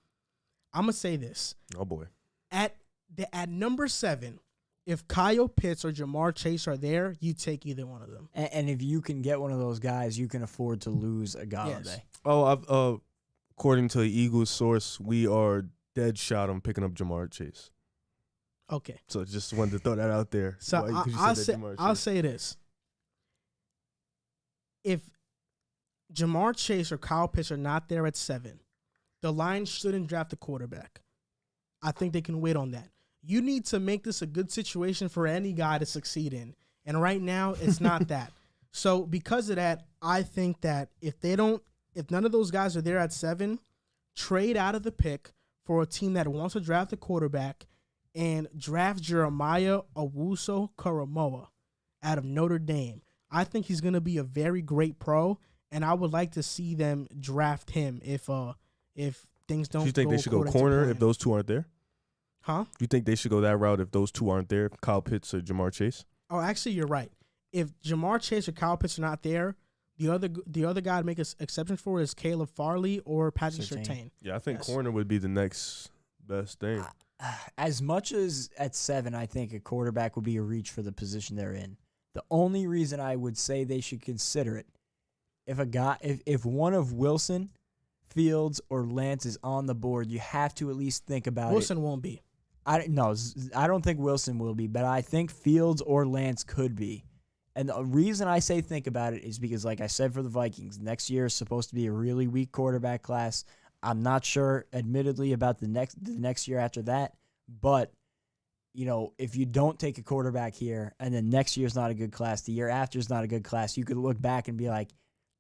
Speaker 2: I'm going to say this.
Speaker 1: Oh, boy.
Speaker 2: At number 7, if Kyle Pitts or Jamar Chase are there, you take either one of them.
Speaker 3: And if you can get one of those guys, you can afford to lose a Galladay.
Speaker 2: Yes.
Speaker 1: Oh, according to the Eagles source, we are dead shot on picking up Jamar Chase.
Speaker 2: Okay.
Speaker 1: So just wanted to throw that out there.
Speaker 2: So I'll say this. If Jamar Chase or Kyle Pitts are not there at 7, the Lions shouldn't draft a quarterback. I think they can wait on that. You need to make this a good situation for any guy to succeed in. And right now, it's not that. So because of that, I think that if none of those guys are there at 7, trade out of the pick for a team that wants to draft a quarterback and draft Jeremiah Owusu-Koramoah out of Notre Dame. I think he's going to be a very great pro, and I would like to see them draft him if things don't.
Speaker 1: Do you think they should go corner if those two aren't there?
Speaker 2: Huh?
Speaker 1: Do you think they should go that route if those two aren't there, Kyle Pitts or Jamar Chase?
Speaker 2: Oh, actually, you're right. If Jamar Chase or Kyle Pitts are not there, the other guy to make an exception for is Caleb Farley or Patrick Surtain.
Speaker 1: Yeah, I think corner would be the next best thing.
Speaker 3: As much as at 7, I think a quarterback would be a reach for the position they're in. The only reason I would say they should consider it, if one of Wilson, Fields, or Lance is on the board, you have to at least think about
Speaker 2: Wilson won't be.
Speaker 3: I don't think Wilson will be, but I think Fields or Lance could be. And the reason I say think about it is because, like I said for the Vikings, next year is supposed to be a really weak quarterback class. I'm not sure, admittedly, about the next year after that, but if you don't take a quarterback here and then next year's not a good class, the year after is not a good class, you could look back and be like,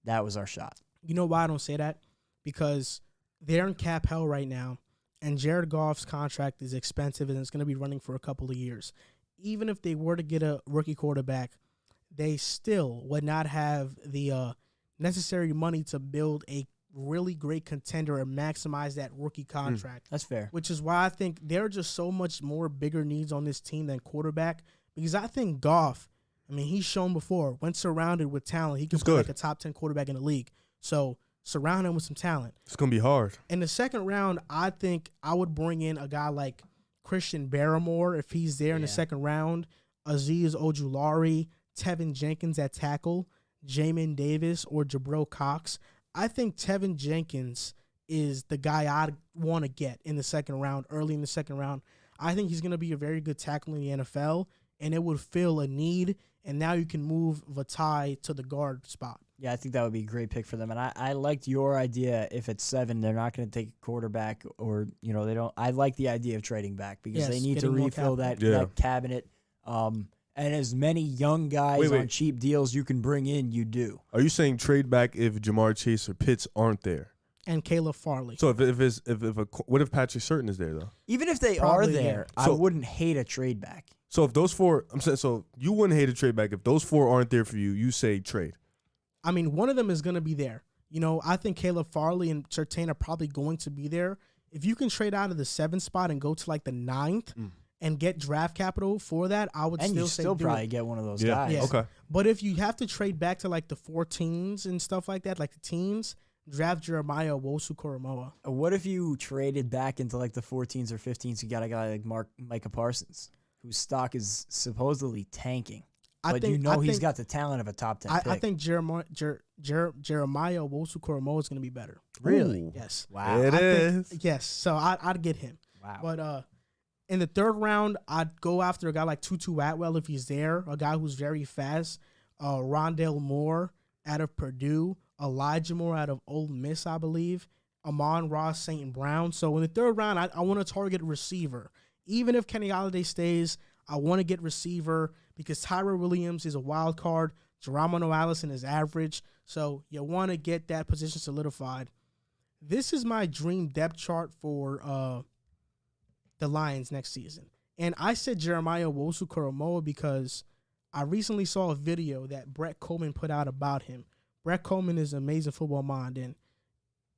Speaker 3: that was our shot.
Speaker 2: You know why I don't say that? Because they're in cap hell right now, and Jared Goff's contract is expensive and it's going to be running for a couple of years. Even if they were to get a rookie quarterback, they still would not have the necessary money to build a really great contender and maximize that rookie contract.
Speaker 3: That's fair.
Speaker 2: Which is why I think there are just so much more bigger needs on this team than quarterback. Because I think Goff, he's shown before, when surrounded with talent, he can be like a top 10 quarterback in the league. So surround him with some talent.
Speaker 1: It's going to be hard.
Speaker 2: In the second round, I think I would bring in a guy like Christian Barrymore if he's there in the second round. Azeez Ojulari, Tevin Jenkins at tackle, Jamin Davis, or Jabril Cox. I think Tevin Jenkins is the guy I'd want to get in the second round, early in the second round. I think he's going to be a very good tackle in the NFL, and it would fill a need, and now you can move Vitae to the guard spot.
Speaker 3: Yeah, I think that would be a great pick for them. And I liked your idea. If it's 7, they're not going to take a quarterback, or, they don't. I like the idea of trading back because they need to refill that cabinet. And as many young guys on cheap deals you can bring in, you do.
Speaker 1: Are you saying trade back if Jamar Chase or Pitts aren't there?
Speaker 2: And Caleb Farley.
Speaker 1: So what if Patrick Surtain is there though?
Speaker 3: Even if they
Speaker 2: Probably,
Speaker 3: are there, I wouldn't hate a trade back.
Speaker 1: So if those 4, I'm saying, so you wouldn't hate a trade back if those 4 aren't there for you. You say trade.
Speaker 2: I mean, one of them is going to be there. I think Caleb Farley and Surtain are probably going to be there. If you can trade out of the 7th spot and go to like the 9th and get draft capital for that, I would still
Speaker 3: probably get one of those guys.
Speaker 2: Yeah.
Speaker 1: Okay.
Speaker 2: But if you have to trade back to like the 14s and stuff like that, like the teens, draft Jeremiah Owusu-Koramoah.
Speaker 3: What if you traded back into like the 14s or 15s? You got a guy like Micah Parsons, whose stock is supposedly tanking. But he's got the talent of a top 10 pick.
Speaker 2: I think Jeremiah Owusu-Koramoah is going to be better.
Speaker 3: Really?
Speaker 2: Ooh. Yes.
Speaker 3: Wow.
Speaker 2: Yes. So I'd get him.
Speaker 3: Wow.
Speaker 2: But in the 3rd round, I'd go after a guy like Tutu Atwell if he's there, a guy who's very fast. Rondale Moore out of Purdue. Elijah Moore out of Ole Miss, I believe. Amon-Ra St. Brown. So in the 3rd round, I want to target receiver. Even if Kenny Golladay stays, I want to get receiver because Tyrell Williams is a wild card. Geronimo Allison is average. So you want to get that position solidified. This is my dream depth chart for the Lions next season. And I said Jeremiah Owusu-Koramoah because I recently saw a video that Brett Coleman put out about him. Brett Coleman is an amazing football mind, and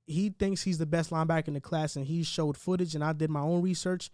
Speaker 2: he thinks he's the best linebacker in the class, and he showed footage, and I did my own research.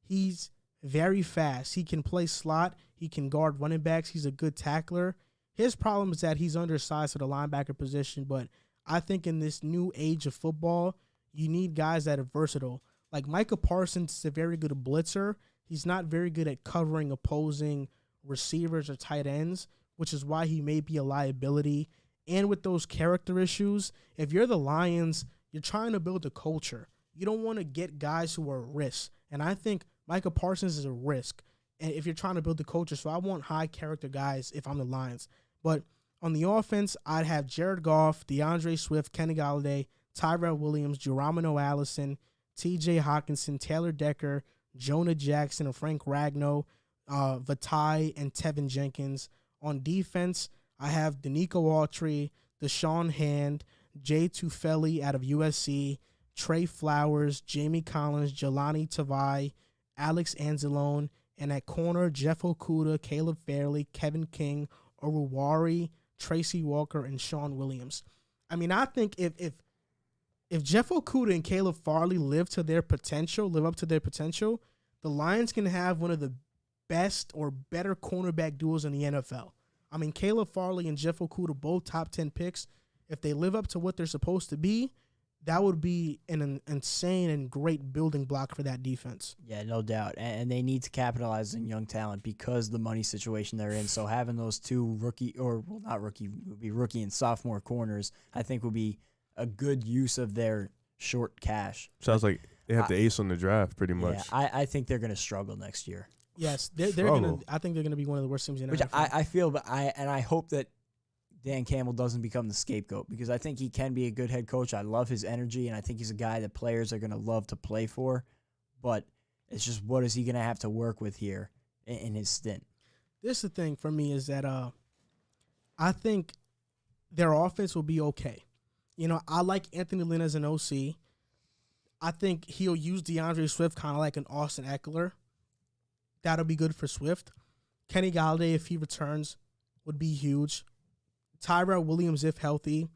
Speaker 2: He's very fast. He can play slot. He can guard running backs. He's a good tackler. His problem is that he's undersized for the linebacker position, but I think in this new age of football, you need guys that are versatile. Like Micah Parsons is a very good blitzer. He's not very good at covering opposing receivers or tight ends, which is why he may be a liability. And with those character issues, if you're the Lions, you're trying to build a culture. You don't want to get guys who are a risk. And I think Micah Parsons is a risk. And if you're trying to build the culture, so I want high character guys if I'm the Lions. But on the offense, I'd have Jared Goff, DeAndre Swift, Kenny Golladay, Tyrell Williams, Geronimo Allison, T.J. Hawkinson, Taylor Decker, Jonah Jackson, and Frank Ragnow, Vitae, and Tevin Jenkins. On defense, I have Danico Autry, Deshaun Hand, Jay Tufele out of USC, Trey Flowers, Jamie Collins, Jelani Tavai, Alex Anzalone, and at corner, Jeff Okudah, Caleb Fairley, Kevin King, Oruwari, Tracy Walker, and Sean Williams. I mean, I think if Jeff Okudah and Caleb Farley live up to their potential, the Lions can have one of the best or better cornerback duos in the NFL. I mean, Caleb Farley and Jeff Okudah, both top 10 picks. If they live up to what they're supposed to be, that would be an insane and great building block for that defense.
Speaker 3: Yeah, no doubt. And they need to capitalize on young talent because of the money situation they're in. So having those two rookie and sophomore corners, I think would be a good use of their short cash.
Speaker 1: Sounds like they have the ace on the draft pretty much.
Speaker 3: Yeah, I think they're going to struggle next year.
Speaker 2: Yes, they're going to. I think they're going to be one of the worst teams in the NFL.
Speaker 3: I feel, but I hope that Dan Campbell doesn't become the scapegoat because I think he can be a good head coach. I love his energy, and I think he's a guy that players are going to love to play for. But it's just what is he going to have to work with here in his stint?
Speaker 2: This is the thing for me is that I think their offense will be okay. You know, I like Anthony Lynn as an OC. I think he'll use DeAndre Swift kind of like an Austin Eckler. That'll be good for Swift. Kenny Golladay, if he returns, would be huge. Tyrell Williams, if healthy.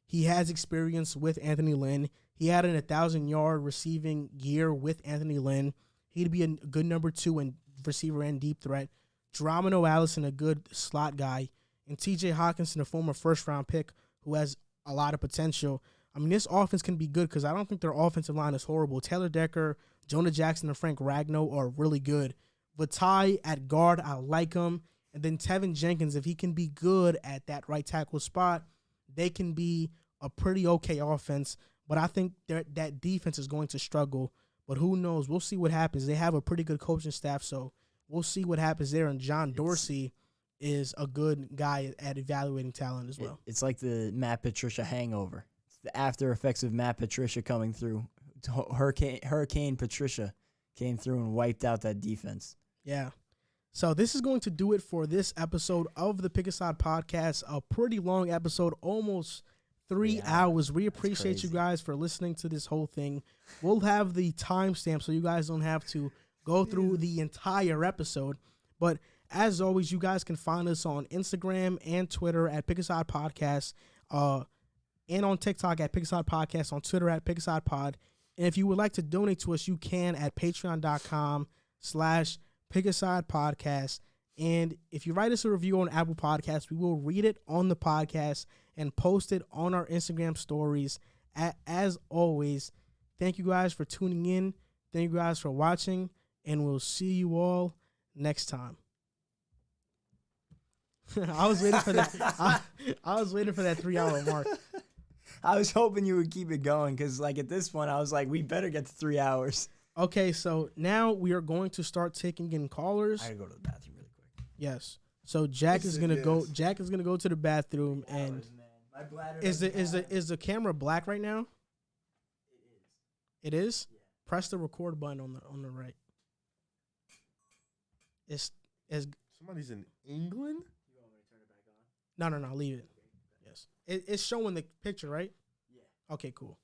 Speaker 2: He has experience with Anthony Lynn. He had an 1,000-yard receiving year with Anthony Lynn. He'd be a good number 2 in receiver and deep threat. Geronimo Allison, a good slot guy. And T.J. Hawkinson, a former first-round pick who has a lot of potential. I mean, this offense can be good because I don't think their offensive line is horrible. Taylor Decker, Jonah Jackson, and Frank Ragnow are really good. Vitae at guard, I like him. And then Tevin Jenkins, if he can be good at that right tackle spot, they can be a pretty okay offense. But I think that defense is going to struggle. But who knows? We'll see what happens. They have a pretty good coaching staff, so we'll see what happens there. And John Dorsey is a good guy at evaluating talent as well.
Speaker 3: It's like the Matt Patricia hangover. It's the after effects of Matt Patricia coming through. Hurricane Patricia came through and wiped out that defense.
Speaker 2: Yeah. So this is going to do it for this episode of the Pick a Side podcast. A pretty long episode, almost 3 hours. We appreciate you guys for listening to this whole thing. We'll have the timestamp so you guys don't have to go through the entire episode. But as always, you guys can find us on Instagram and Twitter at Pick a Side Podcast, and on TikTok at Pick a Side Podcast, on Twitter at Pick a Side Pod. And if you would like to donate to us, you can at patreon.com/Pick a Side Podcast. And if you write us a review on Apple Podcasts, we will read it on the podcast and post it on our Instagram stories. As always, thank you guys for tuning in. Thank you guys for watching, and we'll see you all next time. I was waiting for that. I was waiting for that 3-hour mark.
Speaker 3: I was hoping you would keep it going because, like, at this point, I was like, we better get to 3 hours.
Speaker 2: Okay, so now we are going to start taking in callers.
Speaker 3: I gotta go to the bathroom really quick.
Speaker 2: Yes. So Jack is gonna go. Jack is gonna go to the bathroom, and
Speaker 3: My bladder
Speaker 2: is the camera black right now? It is. Yeah. Press the record button on the right. It's
Speaker 1: Somebody's in England.
Speaker 3: You want me to turn it back on?
Speaker 2: No. Leave it. Yes. It's showing the picture, right?
Speaker 3: Yeah.
Speaker 2: Okay. Cool.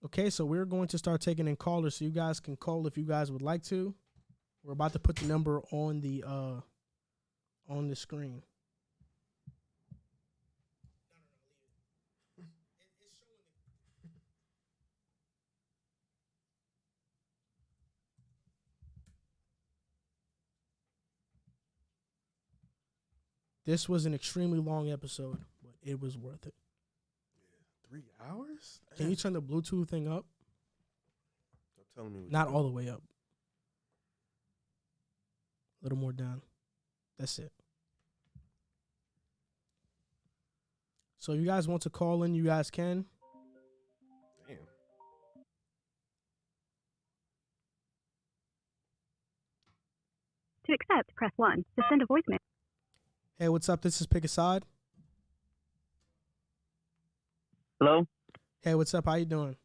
Speaker 2: Okay, so we're going to start taking in callers, so you guys can call if you guys would like to. We're about to put the number on the screen. This was an extremely long episode, but it was worth it.
Speaker 1: 3 hours?
Speaker 2: Can you turn the Bluetooth thing up?
Speaker 1: Stop telling me.
Speaker 2: Not all the way up. A little more down. That's it. So you guys want to call in, you guys can.
Speaker 1: Damn.
Speaker 4: To accept, press 1. To send a voicemail.
Speaker 2: Hey, what's up? This is Pick a Side.
Speaker 5: Hello?
Speaker 2: Hey, what's up? How you doing?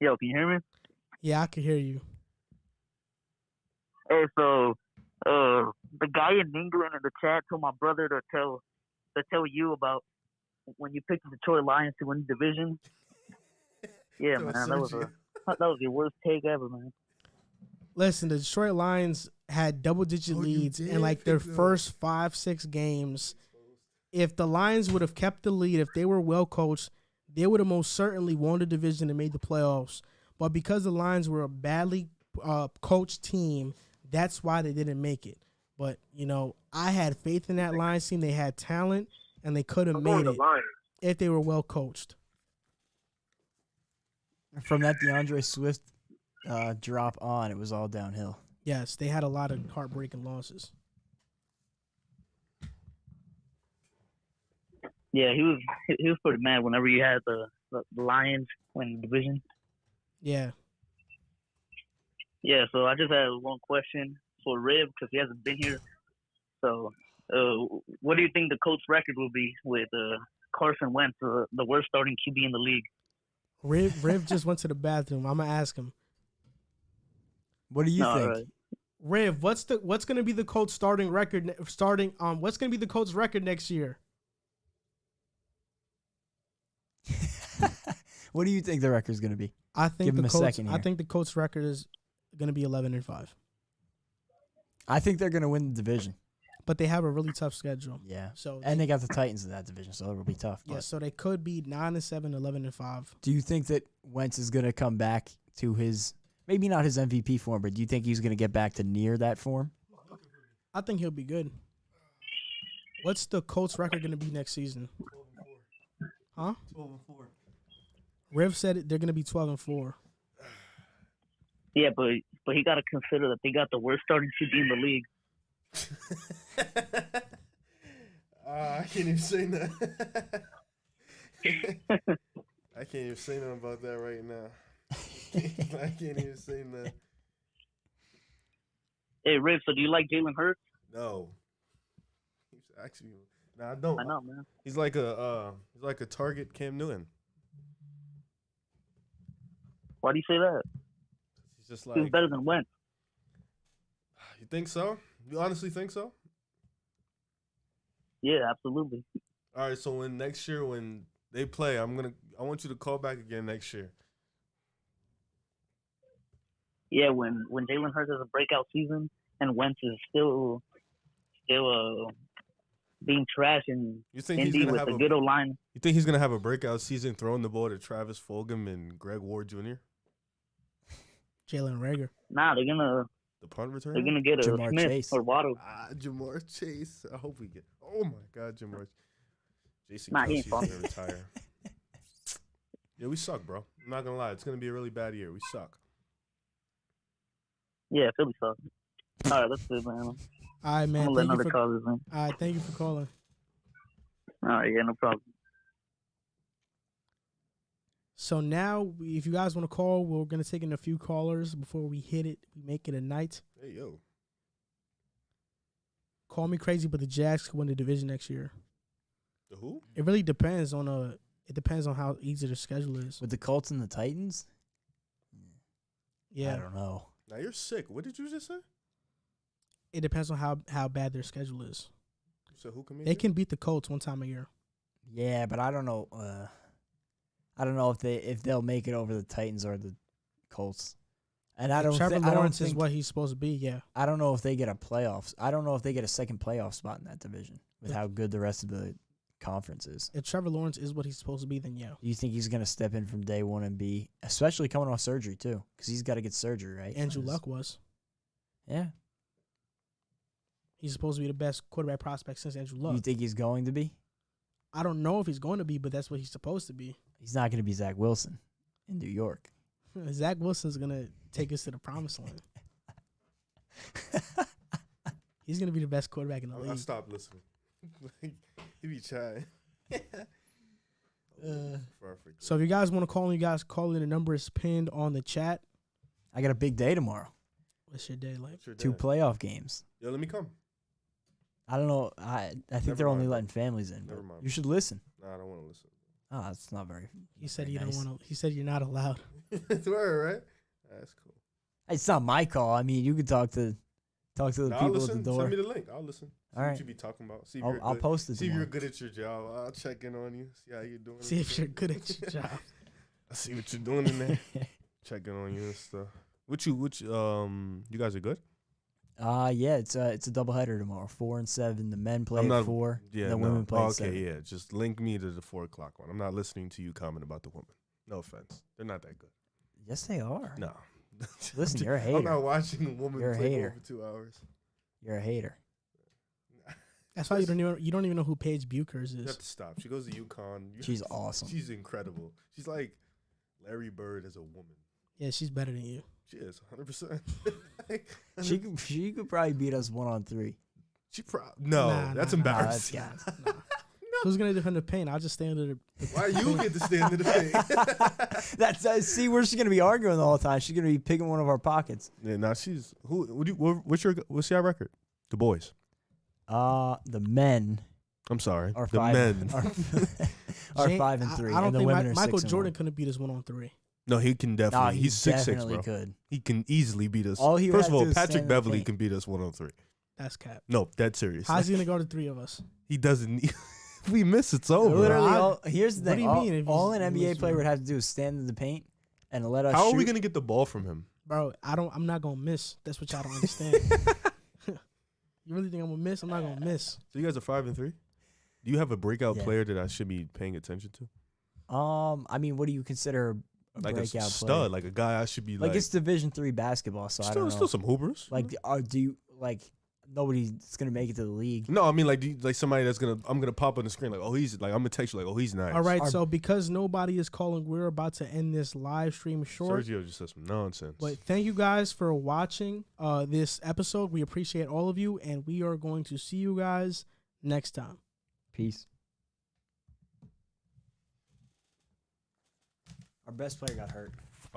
Speaker 5: Yo, can you hear me?
Speaker 2: Yeah, I can hear you.
Speaker 5: Hey, so the guy in England in the chat told my brother to tell you about when you picked the Detroit Lions to win the division. Yeah, man, that was your worst take ever, man.
Speaker 2: Listen, the Detroit Lions had double-digit leads in like their first 5-6 games. If the Lions would have kept the lead, if they were well coached, they would have most certainly won the division and made the playoffs. But because the Lions were a badly coached team, that's why they didn't make it. But, you know, I had faith in that Lions team. They had talent, and they could have made it if they were well coached.
Speaker 3: From that DeAndre Swift drop on, it was all downhill.
Speaker 2: Yes, they had a lot of heartbreaking losses.
Speaker 5: Yeah, he was pretty mad whenever you had the Lions win the division.
Speaker 2: Yeah.
Speaker 5: Yeah, so I just had one question for Rib because he hasn't been here. So, what do you think the Colts' record will be with Carson Wentz, the worst starting QB in the league?
Speaker 2: Riv just went to the bathroom. I'm gonna ask him.
Speaker 3: What do you think?
Speaker 5: Right.
Speaker 2: Riv, what's gonna be the Colts starting record? What's gonna be the Colts' record next year?
Speaker 3: What do you think the record's going to be?
Speaker 2: I think
Speaker 3: Give him a second here.
Speaker 2: I think the Colts' record is going to be 11-5.
Speaker 3: I think they're going to win the division.
Speaker 2: But they have a really tough schedule.
Speaker 3: Yeah.
Speaker 2: So
Speaker 3: and they got the Titans in that division, so it'll be tough.
Speaker 2: Yeah, so they could be 9-7, 11-5.
Speaker 3: Do you think that Wentz is going to come back to his, maybe not his MVP form, but do you think he's going to get back to near that form?
Speaker 2: I think he'll be good. What's the Colts' record going to be next season?
Speaker 1: 12-4.
Speaker 2: Huh?
Speaker 1: 12-4.
Speaker 2: Riv said they're going to be 12-4.
Speaker 5: Yeah, but he got to consider that they got the worst starting QB in the league.
Speaker 1: I can't even say that. I can't even say nothing about that right now. I can't even say that.
Speaker 5: Hey, Rick, so do you like Jalen Hurts?
Speaker 1: No. He's actually I don't.
Speaker 5: I know, man.
Speaker 1: He's like a target Cam Newton.
Speaker 5: Why do you say that?
Speaker 1: He's just
Speaker 5: He was
Speaker 1: like.
Speaker 5: better than Wentz.
Speaker 1: You think so? You honestly think so?
Speaker 5: Yeah, absolutely.
Speaker 1: All right. So when next year when they play, I want you to call back again next year.
Speaker 5: Yeah, when Jalen Hurts has a breakout season and Wentz is still being trash in
Speaker 1: You think he's
Speaker 5: Indy
Speaker 1: gonna
Speaker 5: with
Speaker 1: have
Speaker 5: a good O-line.
Speaker 1: You think he's gonna have a breakout season throwing the ball to Travis Fulgham and Greg Ward Jr.?
Speaker 2: Jalen Reagor.
Speaker 5: Nah, they're
Speaker 1: The punt return?
Speaker 5: gonna get a
Speaker 3: Jamar
Speaker 5: Smith
Speaker 3: Chase.
Speaker 5: or Waddle.
Speaker 1: Jamar Chase. I hope we get. Oh my God, Jamar. Jason
Speaker 5: Nah, he ain't
Speaker 1: Kelsey's gonna retire. Yeah, we suck, bro. I'm not gonna lie. It's gonna be a really bad year. We suck.
Speaker 5: Yeah, Philly sucks. All right, that's good, man.
Speaker 2: All right, man.
Speaker 5: I'm gonna let
Speaker 2: Thank you
Speaker 5: another
Speaker 2: for.
Speaker 5: callers, man.
Speaker 2: All right, thank you for calling.
Speaker 5: All right, yeah, no problem.
Speaker 2: So now, if you guys want to call, we're gonna take in a few callers before we hit it. We make it a night.
Speaker 1: Hey yo.
Speaker 2: Call me crazy, but the Jags could win the division next year.
Speaker 1: The who?
Speaker 2: It really depends on It depends on how easy their schedule is.
Speaker 3: With the Colts and the Titans?
Speaker 2: Yeah,
Speaker 3: I don't know.
Speaker 1: Now you're sick. What did you just say?
Speaker 2: it depends on how bad their schedule is.
Speaker 1: So who can make
Speaker 2: They
Speaker 1: it?
Speaker 2: can beat the Colts one time a year.
Speaker 3: Yeah, but I don't know. I don't know if they'll make it over the Titans or the Colts. And I don't.
Speaker 2: Trevor Lawrence is
Speaker 3: think,
Speaker 2: what he's supposed to be. Yeah,
Speaker 3: I don't know if they get a playoffs. I don't know if they get a second playoff spot in that division with how good the rest of the conference is.
Speaker 2: if Trevor Lawrence is what he's supposed to be, then yeah.
Speaker 3: Do you think he's going to step in from day one and be, especially coming off surgery too, because he's got to get surgery, right?
Speaker 2: Andrew Luck was.
Speaker 3: Yeah.
Speaker 2: He's supposed to be the best quarterback prospect since Andrew Luck.
Speaker 3: You think he's going to be?
Speaker 2: I don't know if he's going to be, but that's what he's supposed to be.
Speaker 3: He's not going to be Zach Wilson in New York.
Speaker 2: Zach Wilson's gonna take us to the promised land. He's gonna be the best quarterback in the
Speaker 1: I
Speaker 2: league.
Speaker 1: stopped listening. He be trying.
Speaker 2: So if you guys want to call, you guys call in. The number is pinned on the chat.
Speaker 3: I got a big day tomorrow.
Speaker 2: What's your day like?
Speaker 1: Sure
Speaker 3: 2
Speaker 1: did.
Speaker 3: playoff games.
Speaker 1: Yo, let me come.
Speaker 3: I don't know. I think
Speaker 1: Never
Speaker 3: they're only
Speaker 1: mind.
Speaker 3: letting families in.
Speaker 1: Never
Speaker 3: But
Speaker 1: mind.
Speaker 3: you should listen.
Speaker 1: Nah, I don't want to listen.
Speaker 3: Oh, that's not very.
Speaker 2: He said
Speaker 3: very
Speaker 2: you
Speaker 3: nice.
Speaker 2: don't want to. He said you're not allowed.
Speaker 1: It's word, right? That's cool.
Speaker 3: It's not my call. I mean, you could talk to the
Speaker 1: Nah, I'll
Speaker 3: people at
Speaker 1: listen.
Speaker 3: the door.
Speaker 1: Send me the link. I'll listen. See
Speaker 3: All
Speaker 1: what
Speaker 3: right.
Speaker 1: you be talking about. See if
Speaker 3: I'll
Speaker 1: good.
Speaker 3: post it
Speaker 1: See if you're
Speaker 3: tomorrow.
Speaker 1: good at your job. I'll check in on you. See how you're doing.
Speaker 2: See if you're good at your job.
Speaker 1: I see what you're doing in there. Checking on you and stuff. You guys are good?
Speaker 3: Yeah, it's a doubleheader tomorrow. 4 and 7. The men play
Speaker 1: I'm
Speaker 3: at
Speaker 1: not-
Speaker 3: 4.
Speaker 1: Yeah.
Speaker 3: the
Speaker 1: no.
Speaker 3: women play
Speaker 1: Oh,
Speaker 3: at
Speaker 1: okay,
Speaker 3: 7.
Speaker 1: yeah. Just link me to the 4 o'clock one. I'm not listening to you comment about the women. No offense. They're not that good.
Speaker 3: Yes, they are.
Speaker 1: No.
Speaker 3: Listen, you're a
Speaker 1: I'm
Speaker 3: hater.
Speaker 1: not watching a woman
Speaker 3: You're a
Speaker 1: play
Speaker 3: hater.
Speaker 1: over 2 hours.
Speaker 3: You're a hater.
Speaker 2: That's why you don't even know who Paige Buchers
Speaker 1: You have
Speaker 2: is.
Speaker 1: to stop. She goes to UConn.
Speaker 3: She's awesome.
Speaker 1: She's incredible. She's like Larry Bird as a woman.
Speaker 2: Yeah, she's better than you.
Speaker 1: She is 100%.
Speaker 3: She could probably beat us 1-on-3.
Speaker 1: No,
Speaker 2: Nah,
Speaker 1: that's
Speaker 2: nah, nah,
Speaker 1: embarrassing.
Speaker 2: Nah. Who's gonna defend the paint? I'll just stand under the.
Speaker 1: Why you get to stand in the paint?
Speaker 3: That's see where she's gonna be arguing the whole time. She's gonna be picking one of our pockets.
Speaker 1: Yeah, nah, she's what's your record? The boys.
Speaker 3: The men
Speaker 1: I'm sorry.
Speaker 3: are
Speaker 1: the
Speaker 3: 5.
Speaker 1: men.
Speaker 3: Are
Speaker 2: Jane-
Speaker 3: 5 and 3.
Speaker 2: I don't
Speaker 3: and the
Speaker 2: think
Speaker 3: women are
Speaker 2: Michael
Speaker 3: 6
Speaker 2: Jordan
Speaker 3: and
Speaker 2: couldn't beat us 1-on-3.
Speaker 1: No, he can
Speaker 3: 1.
Speaker 1: definitely.
Speaker 3: Nah,
Speaker 1: He's 6'6",
Speaker 3: definitely
Speaker 1: bro.
Speaker 3: could.
Speaker 1: He can easily beat us.
Speaker 3: All he would
Speaker 1: First of
Speaker 3: have to
Speaker 1: all,
Speaker 3: do is stand
Speaker 1: Patrick
Speaker 3: in the
Speaker 1: Beverly
Speaker 3: paint.
Speaker 1: can beat us 1-on-3.
Speaker 2: That's cap.
Speaker 1: No, dead serious.
Speaker 2: How's he gonna guard the 3 of us?
Speaker 1: He doesn't. If we miss, it's over.
Speaker 3: Literally,
Speaker 2: I-
Speaker 3: here's the
Speaker 2: what
Speaker 3: thing.
Speaker 2: do you mean if
Speaker 3: All
Speaker 2: he's
Speaker 3: an NBA
Speaker 2: losing?
Speaker 3: player would have to do is stand in the paint and let us
Speaker 1: How
Speaker 3: shoot.
Speaker 1: are we gonna get the ball from him?
Speaker 2: Bro, I'm not gonna miss. That's what y'all don't understand. You really think I'm gonna miss? I'm not gonna miss.
Speaker 1: So you guys are 5 and 3. Do you have a breakout
Speaker 3: Yeah.
Speaker 1: player that I should be paying attention to?
Speaker 3: I mean, what do you consider a
Speaker 1: Like a
Speaker 3: breakout
Speaker 1: stud,
Speaker 3: player?
Speaker 1: like a guy I should be
Speaker 3: Like
Speaker 1: like.
Speaker 3: it's Division III basketball, so I don't know.
Speaker 1: Still some hoopers.
Speaker 3: Like, do you like? nobody's gonna make it to the league.
Speaker 1: No, I mean like somebody that's I'm gonna pop on the screen like, oh, he's like, I'm gonna text you like, oh, he's nice.
Speaker 2: All right, so because nobody is calling, we're about to end this live stream short.
Speaker 1: Sergio just said some nonsense.
Speaker 2: But thank you guys for watching this episode. We appreciate all of you, and we are going to see you guys next time.
Speaker 3: Peace. Our best player got hurt.